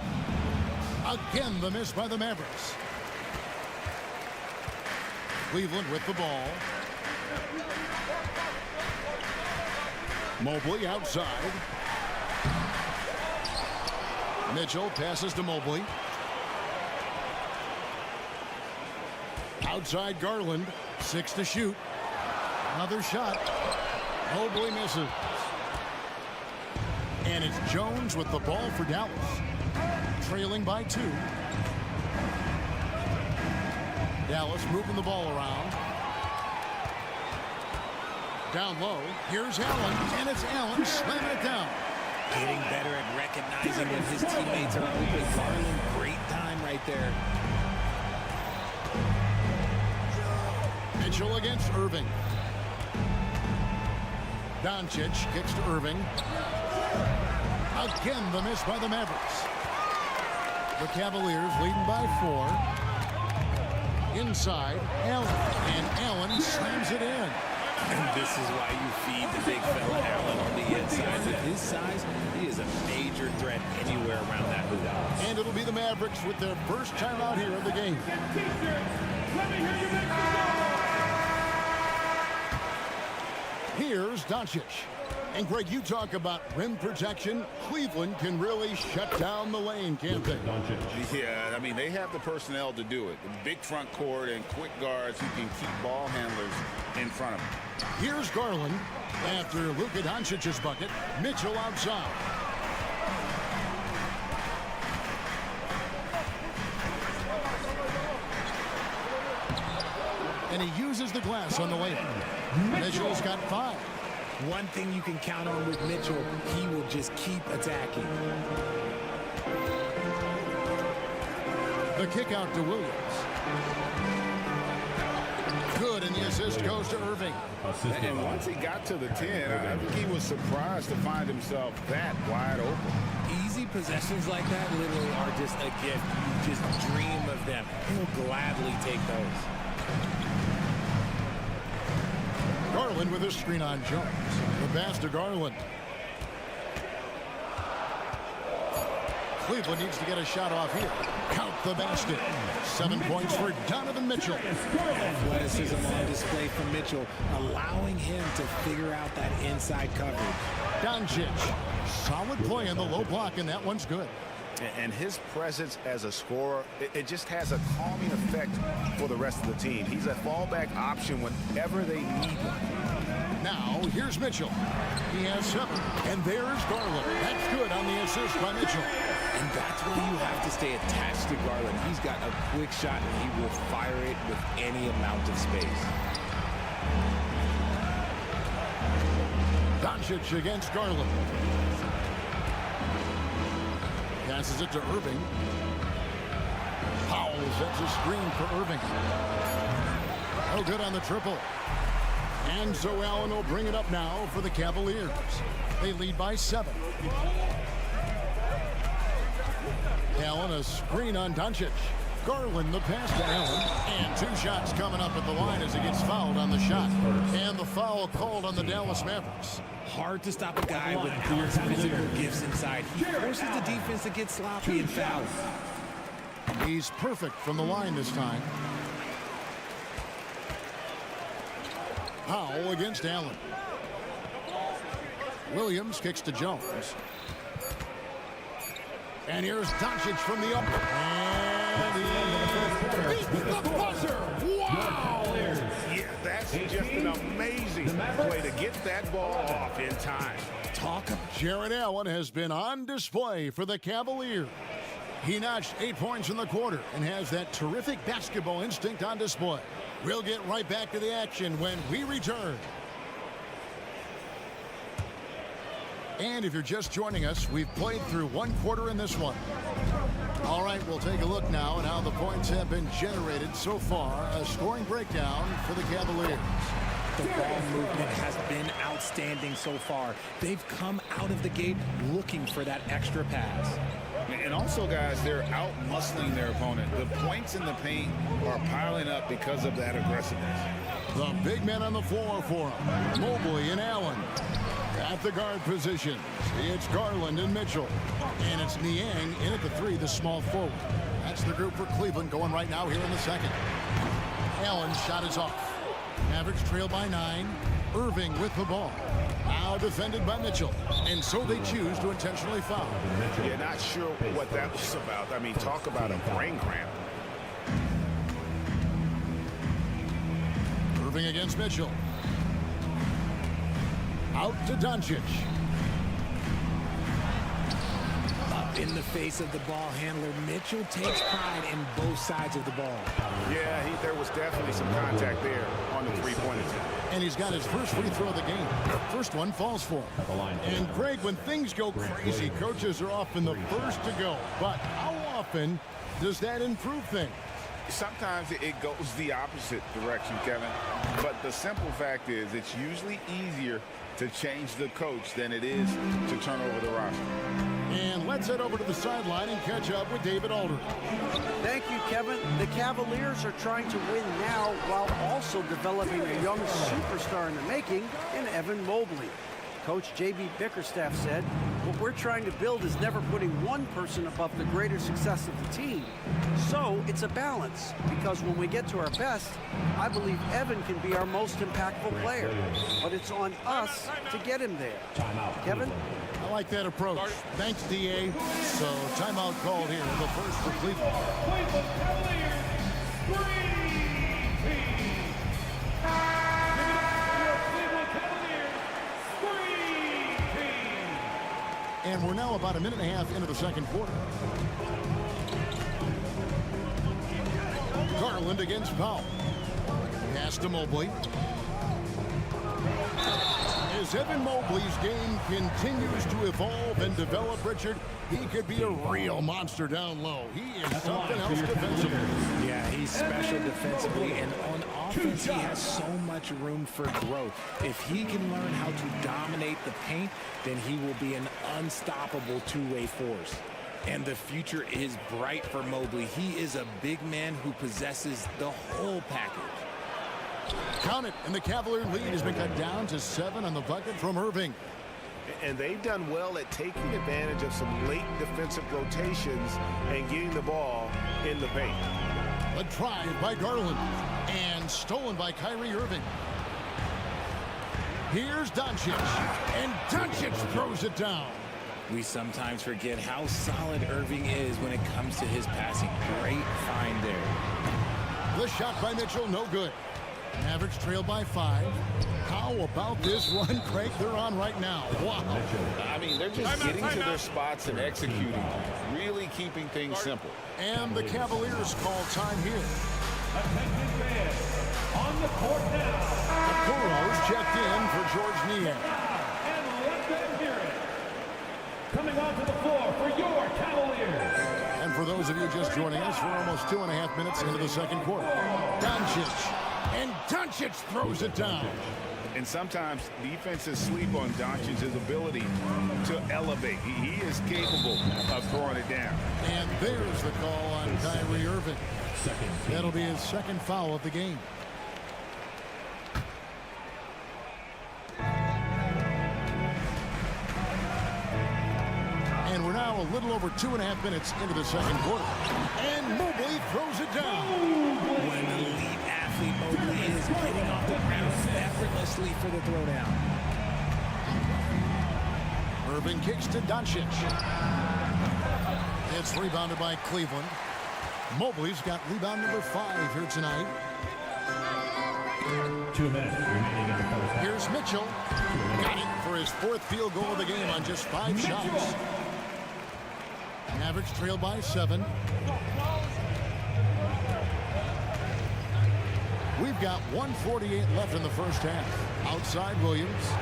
S8: Again, the miss by the Mavericks. Cleveland with the ball. Mobley outside. Mitchell passes to Mobley. Outside Garland. 6 to shoot. Another shot. Mobley misses. And it's Jones with the ball for Dallas. Trailing by 2. Dallas moving the ball around. Down low. Here's Allen. And it's Allen slamming it down.
S13: Getting better at recognizing when his teammates are open. Garland, great time right there.
S8: Mitchell against Irving. Doncic kicks to Irving. Again, the miss by the Mavericks. The Cavaliers leading by 4. Inside, Allen. And Allen slams it in.
S13: And this is why you feed the big fella Allen on the inside. With his size, he is a major threat anywhere around that hoop.
S8: And it'll be the Mavericks with their first time out here of the game. Here's Doncic. And Greg, you talk about rim protection. Cleveland can really shut down the lane, can't they?
S11: Yeah, I mean, they have the personnel to do it. Big front court and quick guards who can keep ball handlers in front of them.
S8: Here's Garland. After Luka Doncic's bucket, Mitchell outside. And he uses the glass on the layup. Mitchell's got 5.
S13: One thing you can count on with Mitchell, he will just keep attacking.
S8: The kick out to Williams. Good, and the assist goes to Irving.
S11: And once he got to the 10, I think he was surprised to find himself that wide open.
S13: Easy possessions like that literally are just a gift. You just dream of them. He'll gladly take those.
S8: Garland with a screen on Jones. The pass to Garland. Cleveland needs to get a shot off here. Count the basket. 7 points for Donovan Mitchell.
S13: Athleticism on display from Mitchell, allowing him to figure out that inside coverage.
S8: Doncic. Solid play in the low block, and that one's good.
S12: And his presence as a scorer, it just has a calming effect for the rest of the team. He's a fallback option whenever they need one.
S8: Now, here's Mitchell. He has 7. And there's Garland. That's good on the assist by Mitchell.
S13: And that's why you have to stay attached to Garland. He's got a quick shot, and he will fire it with any amount of space.
S8: Doncic against Garland. Passes it to Irving. Powell sets a screen for Irving. Oh, good on the triple. And so Allen will bring it up now for the Cavaliers. They lead by 7. Allen, a screen on Doncic. Garland, the pass to Allen. And 2 shots coming up at the line as he gets fouled on the shot. And the foul called on the Dallas Mavericks.
S13: Hard to stop a guy without physical gifts inside. He forces the defense to get sloppy and foul.
S8: He's perfect from the line this time. Powell against Allen. Williams kicks to Jones. And here's Doncic from the upper. And he beats the buzzer. Wow!
S12: Yeah, that's just an amazing play to get that ball off in time.
S8: Jared Allen has been on display for the Cavaliers. He notched 8 points in the quarter and has that terrific basketball instinct on display. We'll get right back to the action when we return. And if you're just joining us, we've played through 1 quarter in this one. All right, we'll take a look now at how the points have been generated so far. A scoring breakdown for the Cavaliers.
S13: The ball movement has been outstanding so far. They've come out of the gate looking for that extra pass.
S11: And also, guys, they're out-muscling their opponent. The points in the paint are piling up because of that aggressiveness.
S8: The big men on the floor for them. Mobley and Allen. At the guard positions, it's Garland and Mitchell. And it's Niang in at the 3, the small forward. That's the group for Cleveland going right now here in the second. Allen's shot is off. Mavericks trail by 9. Irving with the ball. Now defended by Mitchell. And so they choose to intentionally foul.
S12: Yeah, not sure what that was about. I mean, talk about a brain cramp.
S8: Irving against Mitchell. Out to Doncic.
S13: Up in the face of the ball handler, Mitchell takes pride in both sides of the ball.
S12: Yeah, there was definitely some contact there on the three-pointer.
S8: And he's got his first free throw of the game. First one falls for him. And Greg, when things go crazy, coaches are often the first to go. But how often does that improve things?
S11: Sometimes it goes the opposite direction, Kevin. But the simple fact is it's usually easier to change the coach than it is to turn over the roster.
S8: And let's head over to the sideline and catch up with David Aldridge.
S14: Thank you, Kevin. The Cavaliers are trying to win now while also developing a young superstar in the making in Evan Mobley. Coach J.B. Bickerstaff said, what we're trying to build is never putting one person above the greater success of the team. So it's a balance, because when we get to our best, I believe Evan can be our most impactful player. But it's on us to get him there. Kevin?
S8: I like that approach. Thanks, D.A. So timeout called here, the first for Cleveland.
S6: Cleveland Cavaliers,
S8: And we're now about a minute and a half into the second quarter. Garland against Powell. Pass to Mobley. As Evan Mobley's game continues to evolve and develop, Richard, he could be a real monster down low. He is something else defensively.
S13: Yeah, he's special defensively, and on offense, he has so much room for growth. If he can learn how to dominate the paint, then he will be an unstoppable two-way force. And the future is bright for Mobley. He is a big man who possesses the whole package.
S8: Count it, and the Cavalier lead has been cut down to 7 on the bucket from Irving.
S12: And they've done well at taking advantage of some late defensive rotations and getting the ball in the paint.
S8: A drive by Garland, and stolen by Kyrie Irving. Here's Doncic, and Doncic throws it down.
S13: We sometimes forget how solid Irving is when it comes to his passing. Great find there.
S8: The shot by Mitchell, no good. Mavericks trail by 5. How about this run, Craig, they're on right now? Wow.
S11: I mean, they're just getting to their spots and executing, really keeping things simple.
S8: And the Cavaliers call time here.
S6: Attention fans, on the court now.
S8: The Kuros checked in for George Niang.
S6: And let them hear it. Coming onto the floor for your Cavaliers.
S8: And for those of you just joining us, we're almost 2.5 minutes into the second quarter. Doncic. And Doncic throws it down.
S11: And sometimes defenses sleep on Doncic's ability to elevate. He is capable of throwing it down.
S8: And there's the call on Kyrie Irving. That'll be his second foul of the game. And we're now a little over 2.5 minutes into the second quarter. And Mobley throws it down.
S13: When an elite athlete Mobley is getting off the ground effortlessly for the throwdown.
S8: Irving kicks to Doncic. It's rebounded by Cleveland. Mobley's got rebound number 5 here tonight.
S6: 2 minutes remaining in the first half.
S8: Here's Mitchell. Got it for his 4th field goal of the game on just 5 shots. Mavericks trail by 7. We've got 1:48 left in the first half. Outside Williams.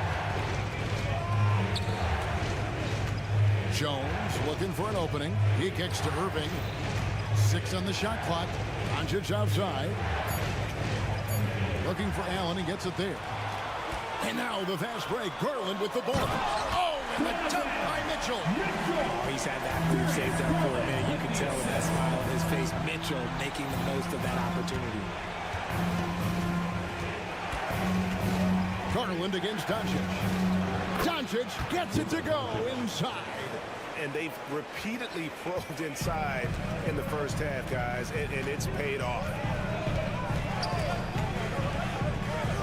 S8: Jones looking for an opening. He kicks to Irving. 6 on the shot clock. Doncic outside. Looking for Allen. He gets it there. And now the fast break. Garland with the ball. Oh, and the dunk by Mitchell.
S13: Oh, he's had that move saved up for a minute. You can tell with that smile on his face. Mitchell making the most of that opportunity.
S8: Garland against Doncic. Doncic gets it to go inside.
S12: And they've repeatedly probed inside in the first half, guys, and it's paid off.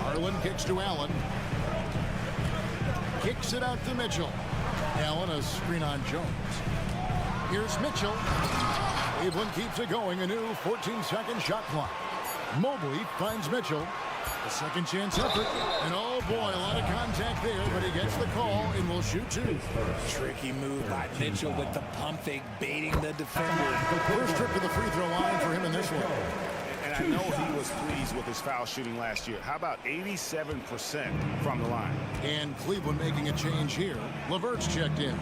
S8: Garland kicks to Allen. Kicks it out to Mitchell. Allen, a screen on Jones. Here's Mitchell. Cleveland keeps it going. A new 14-second shot clock. Mobley finds Mitchell. A second chance effort. And oh boy, a lot of contact there, but he gets the call and will shoot 2.
S13: Tricky move by Mitchell with the pump fake, baiting the defender.
S8: The first trip to the free throw line for him in this one.
S12: And I know he was pleased with his foul shooting last year. How about 87% from the line?
S8: And Cleveland making a change here. LeVert's checked in.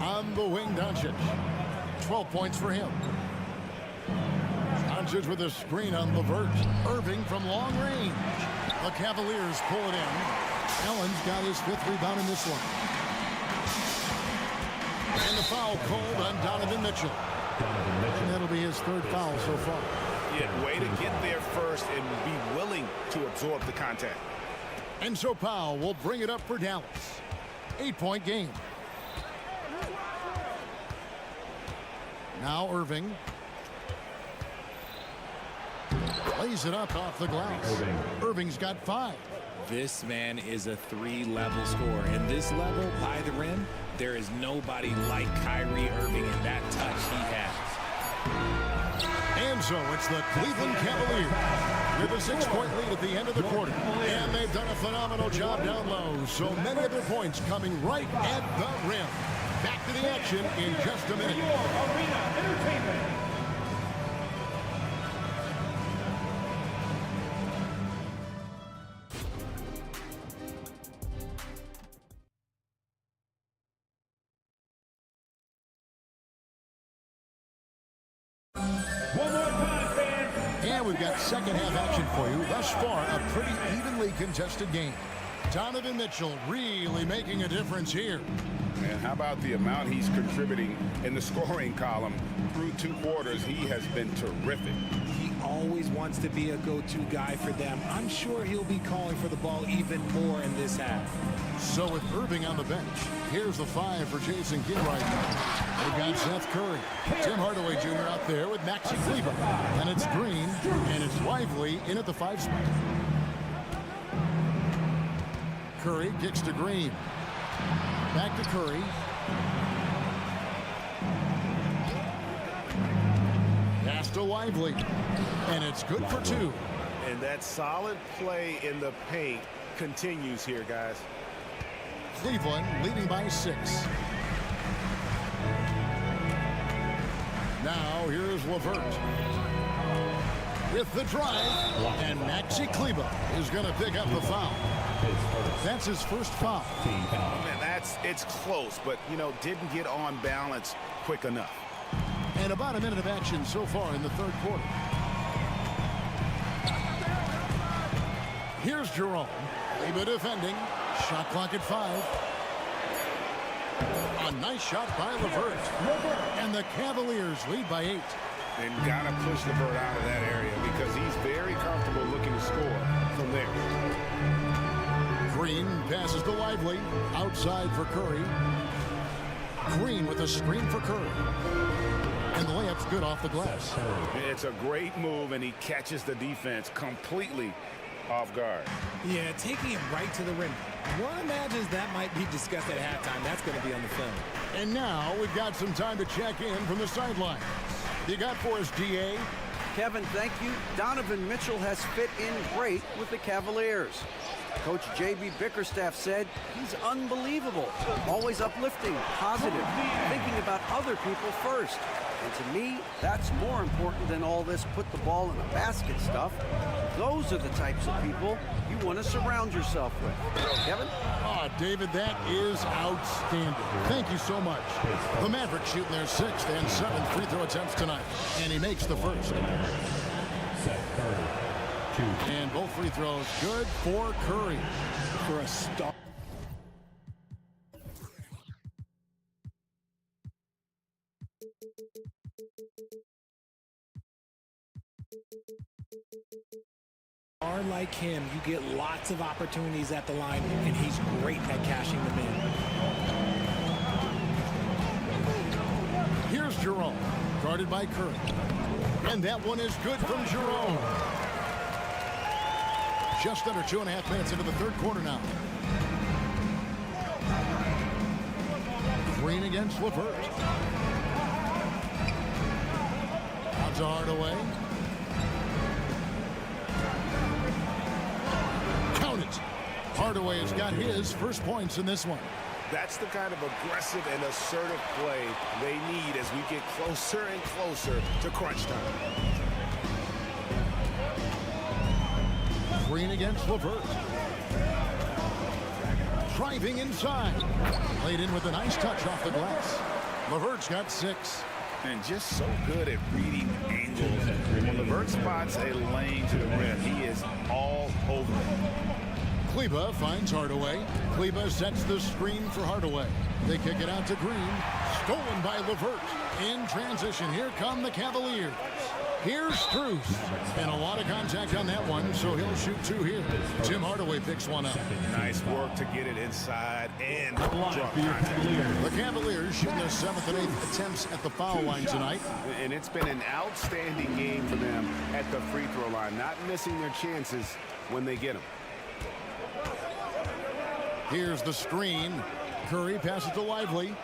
S8: On the wing, Doncic. 12 points for him. Doncic with a screen on LeVert. Irving from long range. The Cavaliers pull it in. Allen's got his 5th rebound in this one. And the foul called on Donovan Mitchell. And that'll be his 3rd foul so far.
S12: Yeah, way to get there first and be willing to absorb the contact.
S8: And so Powell will bring it up for Dallas. 8-point game. Now Irving. Lays it up off the glass. Irving's got 5.
S13: This man is a 3-level scorer. And this level, by the rim, there is nobody like Kyrie Irving in that touch he has.
S8: And so it's the Cleveland Cavaliers with a 6-point lead at the end of the quarter. And they've done a phenomenal job down low. So many of their points coming right at the rim. Back to the action in just a minute. And we've got second half action for you. Thus far, a pretty evenly contested game. Donovan Mitchell really making a difference here.
S11: And how about the amount he's contributing in the scoring column through 2 quarters? He has been terrific.
S13: He always wants to be a go-to guy for them. I'm sure he'll be calling for the ball even more in this half.
S8: So with Irving on the bench, here's the 5 for Jason Kidd right now. They've got Seth Curry. Tim Hardaway Jr. out there with Maxi Kleber. And it's Green, and it's Lively in at the 5 spot. Curry kicks to Green. Back to Curry. Pass to Lively. And it's good for 2.
S12: And that solid play in the paint continues here, guys.
S8: Cleveland leading by 6. Now here's LeVert with the drive, and Maxi Kleber is going to pick up the foul. That's his first foul.
S12: Man, it's close, but didn't get on balance quick enough.
S8: And about a minute of action so far in the 3rd quarter. Here's Jerome. Kleber defending. Shot clock at 5. A nice shot by LeVert. And the Cavaliers lead by 8.
S12: And gotta push LeVert out of that area because he's very comfortable looking to score from there.
S8: Green passes to Lively. Outside for Curry. Green with a screen for Curry. And the layup's good off the glass.
S12: It's a great move, and he catches the defense completely off guard.
S13: Yeah, taking it right to the rim. One imagines that might be discussed at halftime. That's going to be on the film.
S8: And now we've got some time to check in from the sideline. You got for us, DA?
S14: Kevin, thank you. Donovan Mitchell has fit in great with the Cavaliers. Coach J.B. Bickerstaff said he's unbelievable, always uplifting, positive, thinking about other people first. And to me, that's more important than all this put the ball in a basket stuff. Those are the types of people you want to surround yourself with. Kevin?
S8: Oh, David, that is outstanding. Thank you so much. The Mavericks shooting their 6th and 7th free throw attempts tonight. And he makes the first. And both free throws good for Curry. For a start.
S13: Like him, you get lots of opportunities at the line, and he's great at cashing them in.
S8: Here's Jerome, guarded by Curry. And that one is good from Jerome. Just under 2.5 minutes into the 3rd quarter now. Green against LeVert. Out to Hardaway. Count it. Hardaway has got his first points in this one.
S12: That's the kind of aggressive and assertive play they need as we get closer and closer to crunch time.
S8: Green against LeVert. Driving inside. Laid in with a nice touch off the glass. LeVert's got 6.
S12: And just so good at reading angles. When LeVert spots a lane to the rim, he is all over it.
S8: Kleba finds Hardaway. Kleba sets the screen for Hardaway. They kick it out to Green. Stolen by LeVert. In transition, here come the Cavaliers. Here's Strus. And a lot of contact on that one, so he'll shoot 2 here. Tim Hardaway picks one up.
S12: Nice work to get it inside and draw contact.
S8: The Cavaliers shooting their 7th and 8th attempts at the foul line tonight.
S12: And it's been an outstanding game for them at the free throw line, not missing their chances when they get them.
S8: Here's the screen. Curry passes to Lively.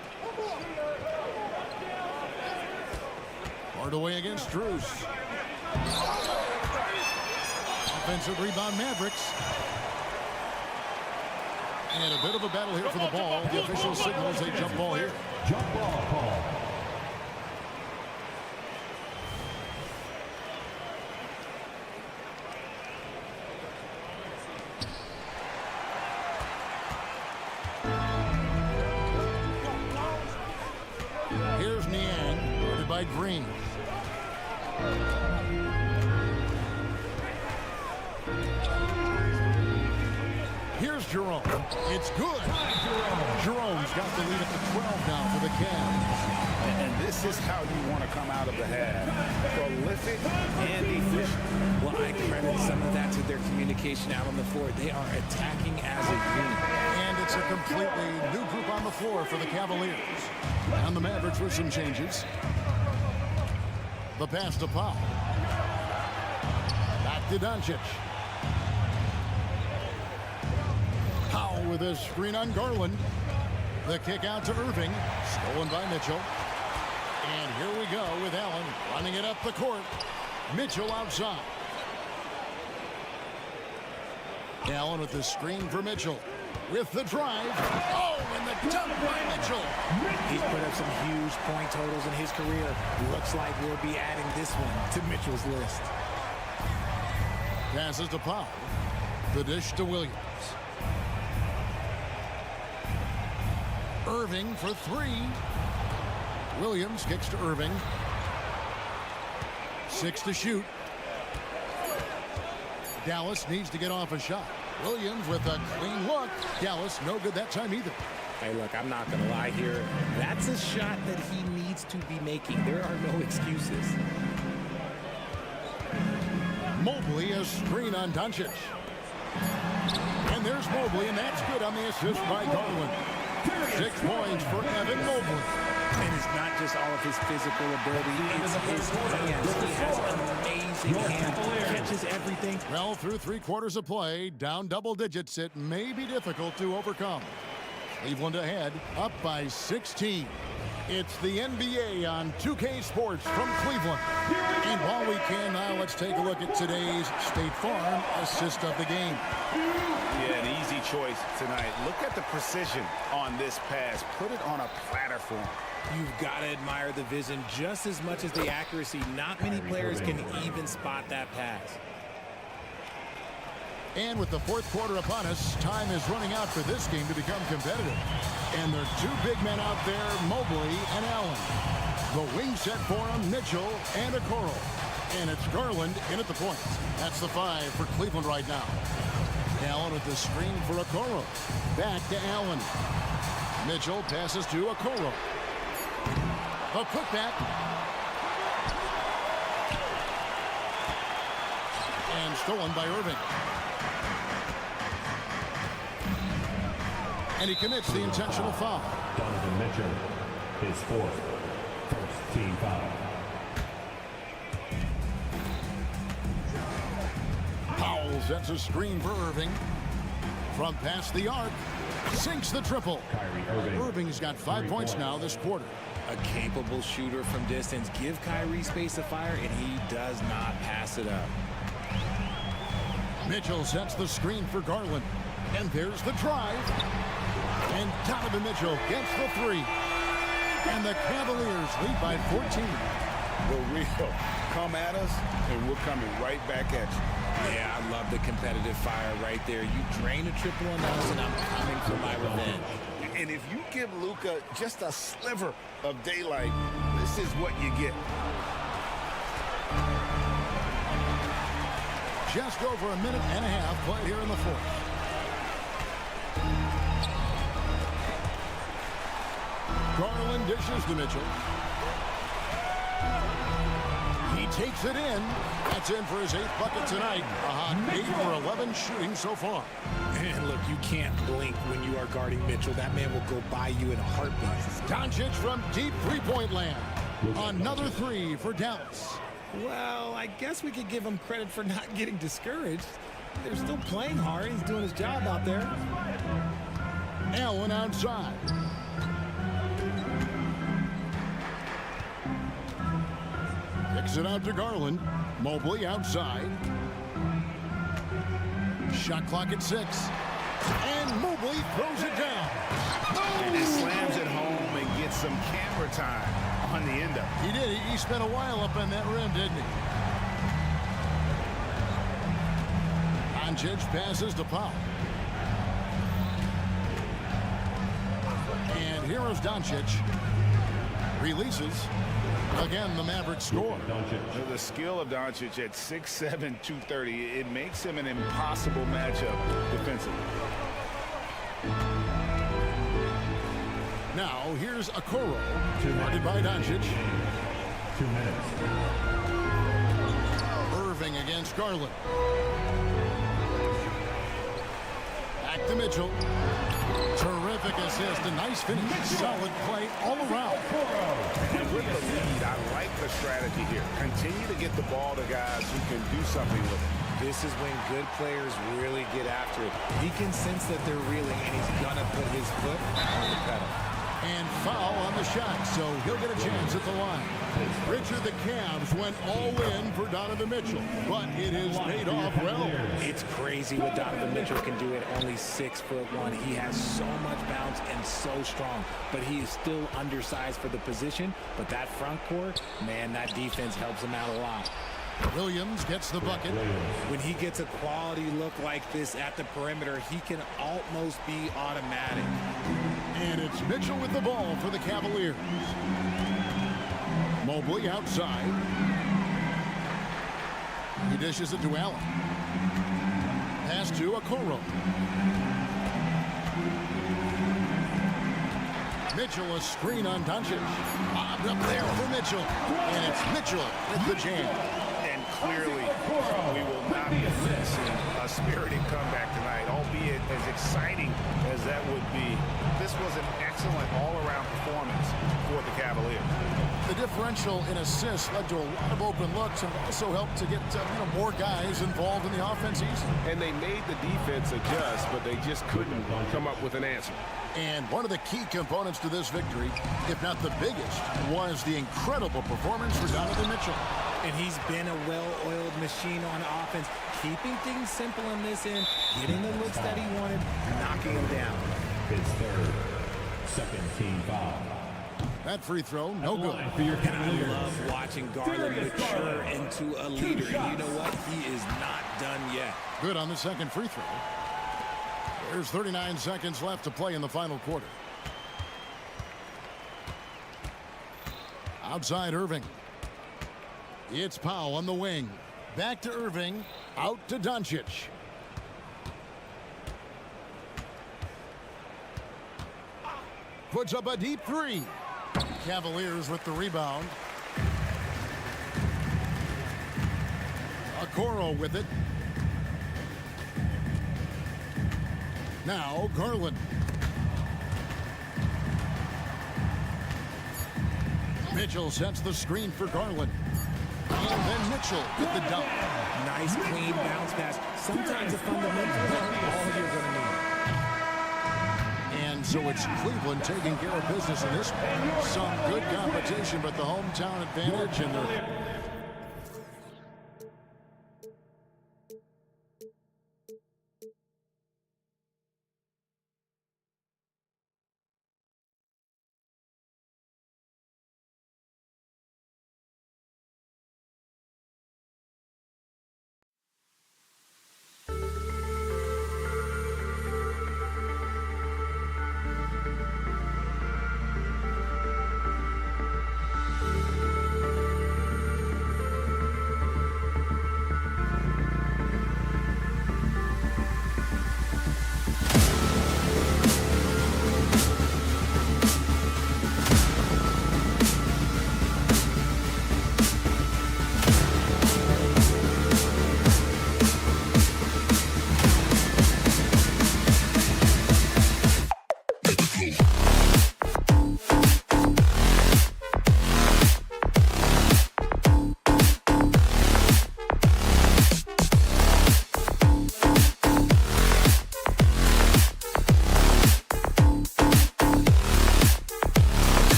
S8: Hardaway against Strus. Offensive rebound, Mavericks. And a bit of a battle here for the ball. The official signals a jump ball here.
S6: Jump ball call.
S8: Here's Niang, guarded by Green. Here's Jerome. It's good. Jerome's got the lead at the 12 now for the Cavs.
S12: And this is how you want to come out of the half. Prolific and efficient.
S13: Well, I credit some of that to their communication out on the floor. They are attacking as a unit.
S8: And it's a completely new group on the floor for the Cavaliers. And the Mavericks with some changes. The pass to Pop. Back to Doncic. Powell with a screen on Garland. The kick out to Irving. Stolen by Mitchell. And here we go with Allen running it up the court. Mitchell outside. Allen with the screen for Mitchell. With the drive. Oh, and the dunk by Mitchell.
S13: He's put up some huge point totals in his career. Looks like we'll be adding this one to Mitchell's list.
S8: Passes to Powell. The dish to Williams. Irving for 3. Williams kicks to Irving. 6 to shoot. Dallas needs to get off a shot. Williams with a clean look. Dallas no good that time either.
S13: Hey, look, I'm not going to lie here. That's a shot that he needs to be making. There are no excuses.
S8: Mobley a screen on Doncic. And there's Mobley, and that's good on the assist by Garland. 6 points for Evan Mobley.
S13: And it's not just all of his physical ability, it's his hands. He has amazing hands. Catches everything.
S8: Well, through 3 quarters of play, down double digits, it may be difficult to overcome. Cleveland ahead, up by 16. It's the NBA on 2K Sports from Cleveland. And while we can now, let's take a look at today's State Farm assist of the game.
S12: Yeah, an easy choice tonight. Look at the precision on this pass. Put it on a platter for him.
S13: You've got to admire the vision just as much as the accuracy. Not many players can even spot that pass.
S8: And with the 4th quarter upon us, time is running out for this game to become competitive. And there are 2 big men out there, Mobley and Allen. The wing set for them, Mitchell and Okoro. And it's Garland in at the point. That's the 5 for Cleveland right now. Allen with the screen for Okoro. Back to Allen. Mitchell passes to Okoro. A putback. And stolen by Irving. And he commits the intentional foul.
S6: Donovan Mitchell, his 4th, first team foul.
S8: Powell sets a screen for Irving. From past the arc, sinks the triple. Irving's got 5 points now this quarter.
S13: A capable shooter from distance. Give Kyrie space to fire, and he does not pass it up.
S8: Mitchell sets the screen for Garland. And there's the drive. And Donovan Mitchell gets the 3. And the Cavaliers lead by 14.
S12: The real come at us, and we're coming right back at you.
S13: Yeah, I love the competitive fire right there. You drain a triple on us, and I'm coming for my revenge.
S12: And if you give Luka just a sliver of daylight, This is what you get.
S8: Just over a minute and a half played here in the fourth. Garland dishes to Mitchell. He takes it in. That's in for his 8th bucket tonight. A hot 8 for 11 shooting so far.
S13: And look, you can't blink when you are guarding Mitchell. That man will go by you in a heartbeat.
S8: Doncic from deep three-point land. Another 3 for Dallas.
S13: Well, I guess we could give him credit for not getting discouraged. They're still playing hard. He's doing his job out there.
S8: Allen outside. Kicks it out to Garland. Mobley outside. Shot clock at 6. And Mobley throws it down.
S12: And he slams it home and gets some camera time on the end of it.
S8: He did. He spent a while up on that rim, didn't he? Doncic passes to Powell. And here is Doncic. Releases. Again, the Mavericks score.
S12: The skill of Doncic at 6'7", 230, it makes him an impossible matchup defensively.
S8: Now, here's Okoro, guarded by Doncic.
S6: 2 minutes.
S8: Irving against Garland. Back to Mitchell. Terrific assist, a nice finish. Solid play all around.
S12: And with the lead, I like the strategy here. Continue to get the ball to guys who can do something with it.
S13: This is when good players really get after it. He can sense that they're reeling, and he's going to put his foot on the pedal.
S8: And foul on the shot, so he'll get a chance at the line. Richard, the Cavs went all in for Donovan Mitchell, but it has paid off well.
S13: It's crazy what Donovan Mitchell can do at only 6'1". He has so much bounce and so strong, but he is still undersized for the position. But that front court, man, that defense helps him out a lot.
S8: Williams gets the bucket.
S13: When he gets a quality look like this at the perimeter, he can almost be automatic.
S8: And it's Mitchell with the ball for the Cavaliers. Mobley outside. He dishes it to Allen. Pass to Okoro. Mitchell, a screen on Doncic. Bobbed up there for Mitchell. And it's Mitchell with the jam.
S12: And clearly, we will not be witnessing a spirited comeback tonight, albeit as exciting as that would be. This was an excellent all-around performance for the Cavaliers.
S8: The differential in assists led to a lot of open looks and also helped to get more guys involved in the offense easy.
S2: And they made the defense adjust, but they just couldn't come up with an answer.
S8: And one of the key components to this victory, if not the biggest, was the incredible performance for Donovan Mitchell.
S13: And he's been a well-oiled machine on offense, keeping things simple in this end, getting the looks that he wanted, knocking them down.
S6: His third, second team foul.
S8: That free throw, no good.
S13: And I love watching Garland mature into a leader. And you know what? He is not done yet.
S8: Good on the second free throw. There's 39 seconds left to play in the final quarter. Outside Irving. It's Powell on the wing. Back to Irving. Out to Doncic. Puts up a deep three. Cavaliers with the rebound. Okoro with it. Now Garland. Mitchell sets the screen for Garland. And then Mitchell with the dunk.
S13: Nice clean bounce pass. Sometimes a fundamental all you're going to need.
S8: And so it's Cleveland taking care of business in this one. Some good competition, but the hometown advantage and the